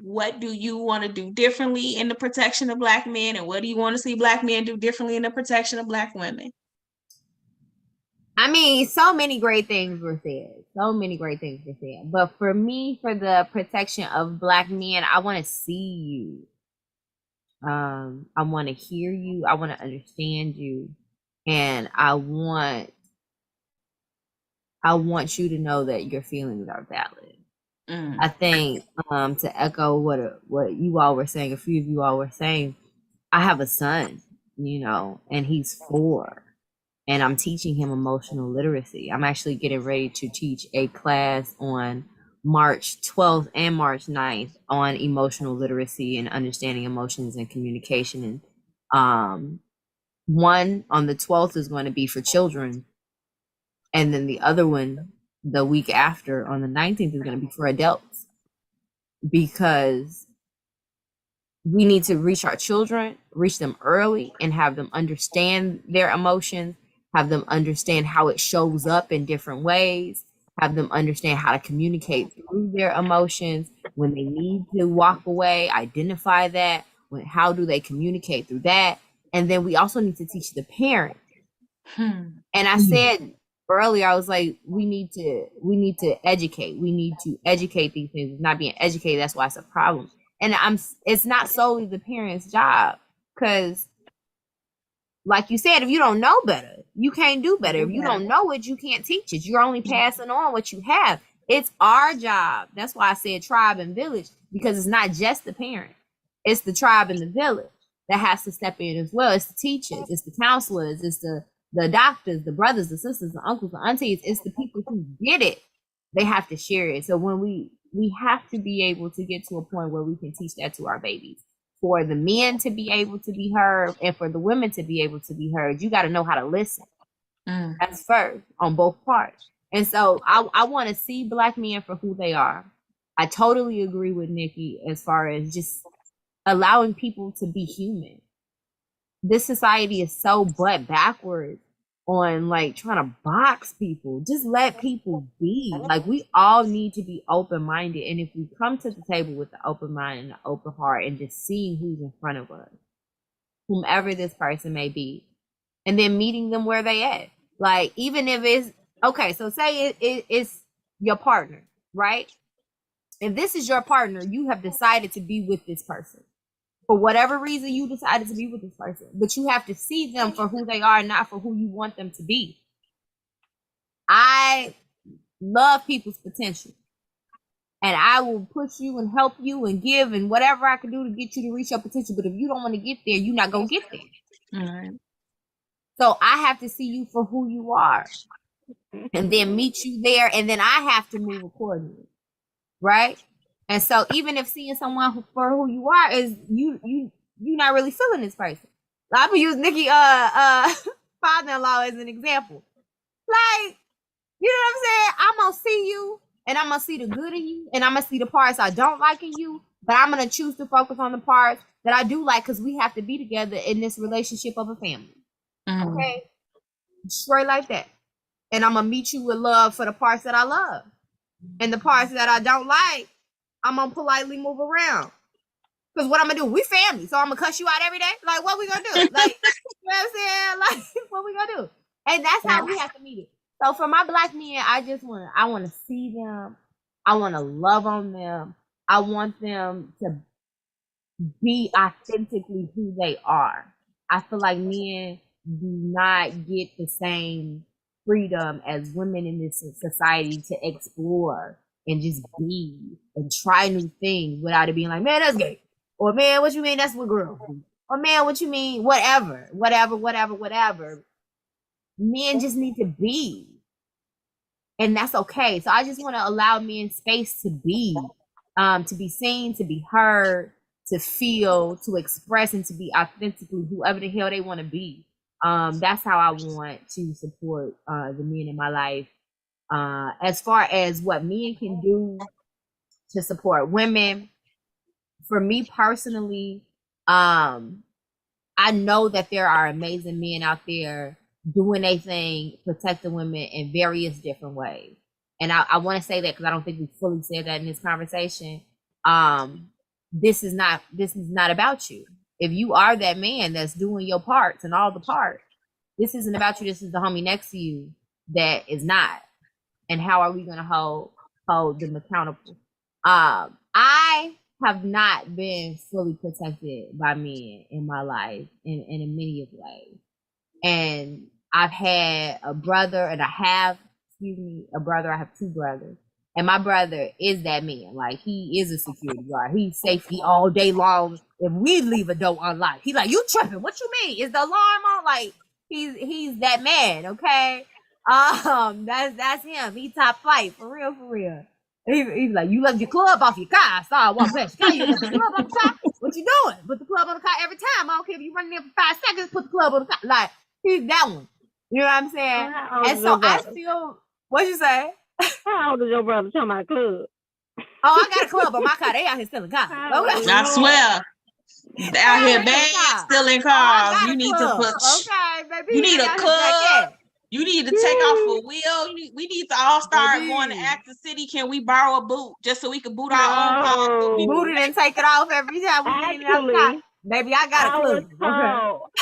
what do you want to do differently in the protection of Black men, and what do you want to see Black men do differently in the protection of Black women? I mean, so many great things were said. But for me, for the protection of Black men, I want to see you. I want to hear you. I want to understand you. And I want you to know that your feelings are valid. I think to echo what you all were saying, a few of you all were saying, I have a son, and he's 4. And I'm teaching him emotional literacy. I'm actually getting ready to teach a class on March 12th and March 9th on emotional literacy and understanding emotions and communication. And one on the 12th is going to be for children. And then the other one, the week after, on the 19th, is going to be for adults. Because we need to reach our children, reach them early, and have them understand their emotions, have them understand how it shows up in different ways, have them understand how to communicate through their emotions, when they need to walk away, identify that, how do they communicate through that. And then we also need to teach the parent. And I said earlier, I was like, we need to educate. We need to educate these things. It's not being educated, that's why it's a problem. And it's not solely the parent's job, because like you said, if you don't know better, you can't do better. If you don't know it, you can't teach it. You're only passing on what you have. It's our job. That's why I said tribe and village, because it's not just the parent. It's the tribe and the village that has to step in as well. It's the teachers, it's the counselors, it's the doctors, the brothers, the sisters, the uncles, the aunties. It's the people who get it. They have to share it. So when we have to be able to get to a point where we can teach that to our babies. For the men to be able to be heard and for the women to be able to be heard, you got to know how to listen. That's first on both parts. And so I want to see Black men for who they are. I totally agree with Nikki as far as just allowing people to be human. This society is so butt backwards on like trying to box people. Just let people be. Like, we all need to be open-minded. And if we come to the table with the open mind and the open heart and just seeing who's in front of us, whomever this person may be, and then meeting them where they at. Like, even if it's, okay, so say it's your partner, right? If this is your partner, you have decided to be with this person. For whatever reason, you decided to be with this person, but you have to see them for who they are, not for who you want them to be. I love people's potential, and I will push you and help you and give and whatever I can do to get you to reach your potential. But if you don't want to get there, you're not going to get there. Right. So I have to see you for who you are and then meet you there. And then I have to move accordingly. Right. And so even if seeing someone for who you are is you're not really feeling this person. I'm gonna use Nikki father-in-law as an example. Like, you know what I'm saying? I'm gonna see you, and I'm gonna see the good in you, and I'm gonna see the parts I don't like in you, but I'm gonna choose to focus on the parts that I do like, because we have to be together in this relationship of a family. Okay, straight like that. And I'm gonna meet you with love for the parts that I love, and the parts that I don't like, I'm gonna politely move around. Because what I'm gonna do, we family, so I'm gonna cuss you out every day. Like, what we gonna do? Like, you know what I'm saying? Like, what we gonna do? And that's how we have to meet it. So for my black men, I wanna see them. I wanna love on them. I want them to be authentically who they are. I feel like men do not get the same freedom as women in this society to explore and just be and try new things without it being like, man, that's gay. Or man, what you mean that's what girls do? Or man, what you mean? Whatever. Men just need to be. And that's okay. So I just want to allow men space to be seen, to be heard, to feel, to express, and to be authentically whoever the hell they want to be. That's how I want to support the men in my life. As far as what men can do to support women, for me personally, I know that there are amazing men out there doing a thing, protecting women in various different ways. And I want to say that because I don't think we fully said that in this conversation. This is not about you. If you are that man that's doing your parts and all the parts, this isn't about you. This is the homie next to you that is not. And how are we going to hold them accountable? I have not been fully protected by men in my life in many of ways. And I've had a brother, and I have two brothers. And my brother is that man. Like, he is a security guard. He's safety all day long. If we leave a door unlocked, he's like, you tripping. What you mean? Is the alarm on? Like, he's that man, okay? That's him. He top flight, for real. He's like, you left your club off your car. I saw I walk past your car. You left the club on the car. What you doing? Put the club on the car every time. I don't care if you run there for 5 seconds. Put the club on the car. Like, he's that one. You know what I'm saying? And so I feel. What'd you say? How old is your brother talking about club? Oh, I got a club on my car. They out here stealing cars. Okay. I swear. Out here bad stealing cars. You need to put. Okay, baby. You need a club. You need to take off a wheel. We need to all start going to Active City. Can we borrow a boot just so we can boot our own car? Boot it and take it off every time we get in the car. Baby, I got a club.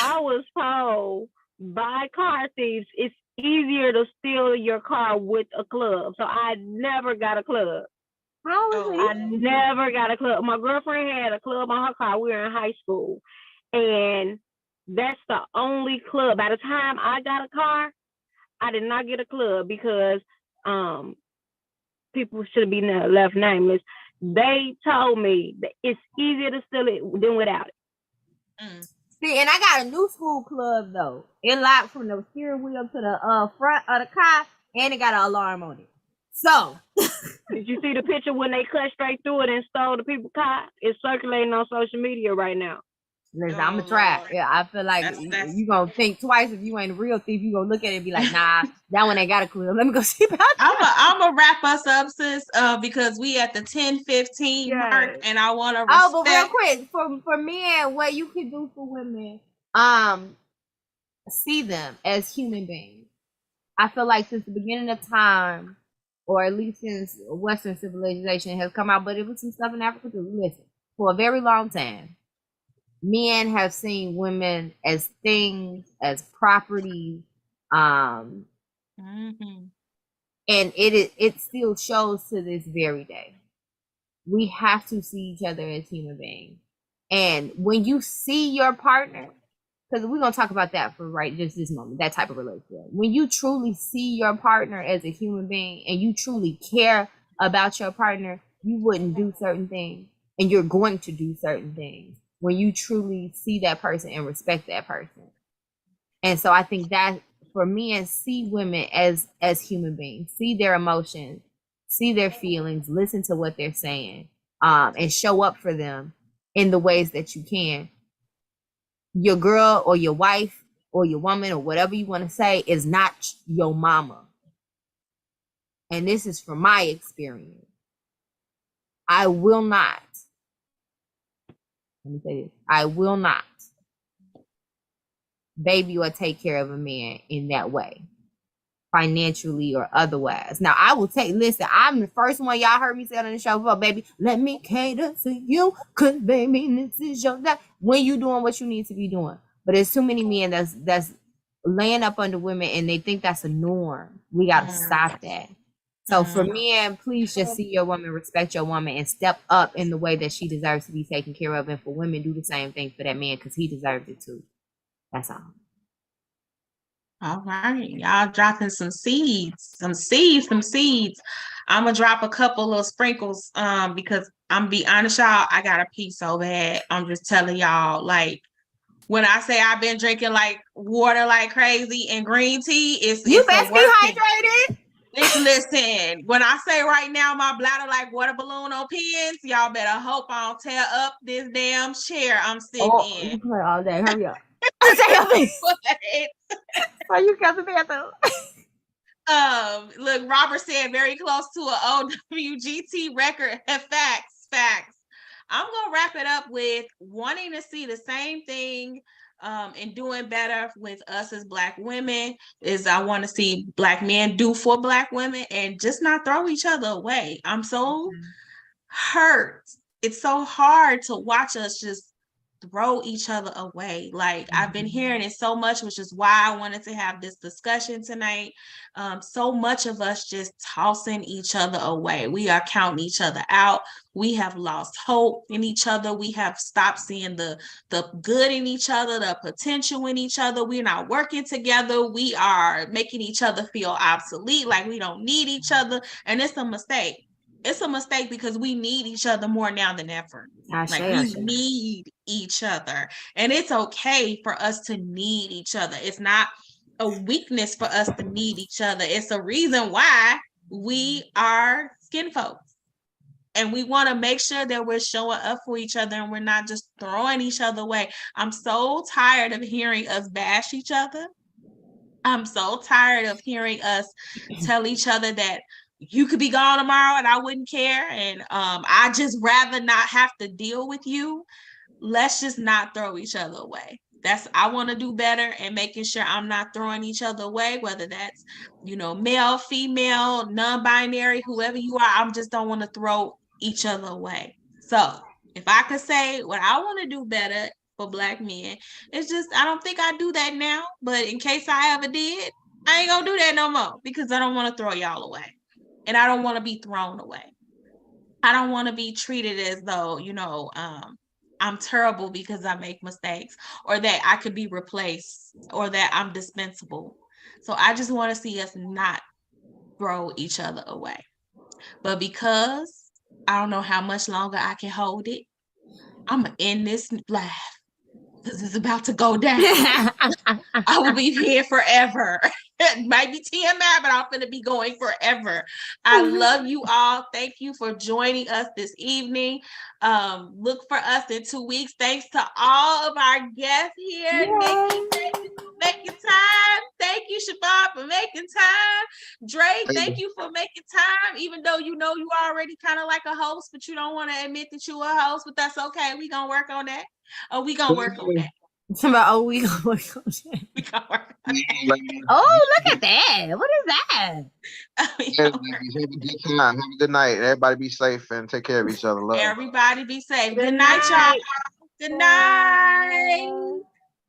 I was told by car thieves it's easier to steal your car with a club. So I never got a club. I never got a club. My girlfriend had a club on her car. We were in high school. And that's the only club. By the time I got a car, I did not get a club because people should be left nameless. They told me that it's easier to steal it than without it. See, and I got a new school club though. It locked from the steering wheel to the front of the car, and it got an alarm on it. So, did you see the picture when they cut straight through it and stole the people's car? It's circulating on social media right now. Listen, I'm gonna try. Yeah, I feel like you gonna think twice if you ain't a real thief. You gonna look at it and be like, nah, that one ain't got a clue. Let me go see about that. I'm gonna wrap us up, sis, because we at the 10:15 mark, and I want to. But real quick, for men, what you can do for women, see them as human beings. I feel like since the beginning of time, or at least since Western civilization has come out, but it was some stuff in Africa too. Listen, for a very long time, men have seen women as things, as property, and it still shows to this very day. We have to see each other as human beings, and when you see your partner, because we're gonna talk about that for just this moment, that type of relationship. When you truly see your partner as a human being, and you truly care about your partner, you wouldn't do certain things, and you're going to do certain things when you truly see that person and respect that person. And so I think that for men, see women as human beings, see their emotions, see their feelings, listen to what they're saying, and show up for them in the ways that you can. your girl or your wife or your woman or whatever you want to say is not your mama. And this is from my experience. I will not. Let me say this. I will not baby or take care of a man in that way, financially or otherwise. Now, I will listen, I'm the first one y'all heard me say on the show before, baby, let me cater to you, because, baby, this is your day. When you doing what you need to be doing. But there's too many men that's laying up under women and they think that's a norm. We got to stop that. So for men, please just see your woman, respect your woman, and step up in the way that she deserves to be taken care of. And for women, do the same thing for that man because he deserves it too. That's all. All right. Y'all dropping some seeds. I'm gonna drop a couple of sprinkles because I'm be honest, y'all, I got a pee so bad. I'm just telling y'all, like, when I say I've been drinking like water like crazy and green tea, it's best be hydrated. Listen, when I say right now my bladder like water balloon on pins, y'all better hope I don't tear up this damn chair I'm sitting in. You play all day. Hurry up. Why you got the bathroom? Look, Robert said very close to an OWGT record. Facts. I'm gonna wrap it up with wanting to see the same thing and doing better with us as Black women. Is I want to see Black men do for Black women and just not throw each other away. I'm so hurt. It's so hard to watch us just throw each other away. Like I've been hearing it so much, which is why I wanted to have this discussion tonight. So much of us just tossing each other away. We are counting each other out. We have lost hope in each other. We have stopped seeing the good in each other, the potential in each other. We're not working together. We are making each other feel obsolete, like we don't need each other. And it's a mistake. It's a mistake because we need each other more now than ever. We need each other. And it's okay for us to need each other. It's not a weakness for us to need each other. It's a reason why we are skin folks. And we want to make sure that we're showing up for each other and we're not just throwing each other away. I'm so tired of hearing us bash each other. I'm so tired of hearing us tell each other that you could be gone tomorrow and I wouldn't care. And I just rather not have to deal with you. Let's just not throw each other away. I want to do better and making sure I'm not throwing each other away, whether that's, male, female, non-binary, whoever you are. I just don't want to throw each other away. So if I could say what I want to do better for Black men, it's just, I don't think I do that now, but in case I ever did, I ain't gonna do that no more because I don't want to throw y'all away. And I don't want to be thrown away. I don't want to be treated as though, I'm terrible because I make mistakes or that I could be replaced or that I'm dispensable. So I just want to see us not throw each other away. But because I don't know how much longer I can hold it, I'm going to end this live because it's about to go down. I will be here forever. It might be TMI, but I'm going to be going forever. I love you all. Thank you for joining us this evening. Look for us in 2 weeks. Thanks to all of our guests here. Nikki, thank you for making time. Thank you, Shabbat, for making time. Dre, thank you for making time, even though you already kind of like a host, but you don't want to admit that you're a host, but that's okay. We're going to work on that. We gonna work on that. We gonna work on that. We gonna work on that. Oh, look at that. What is that? Have a good time. Have a good night. Everybody be safe and take care of each other. Love. Everybody be safe. Good night, y'all. Good night.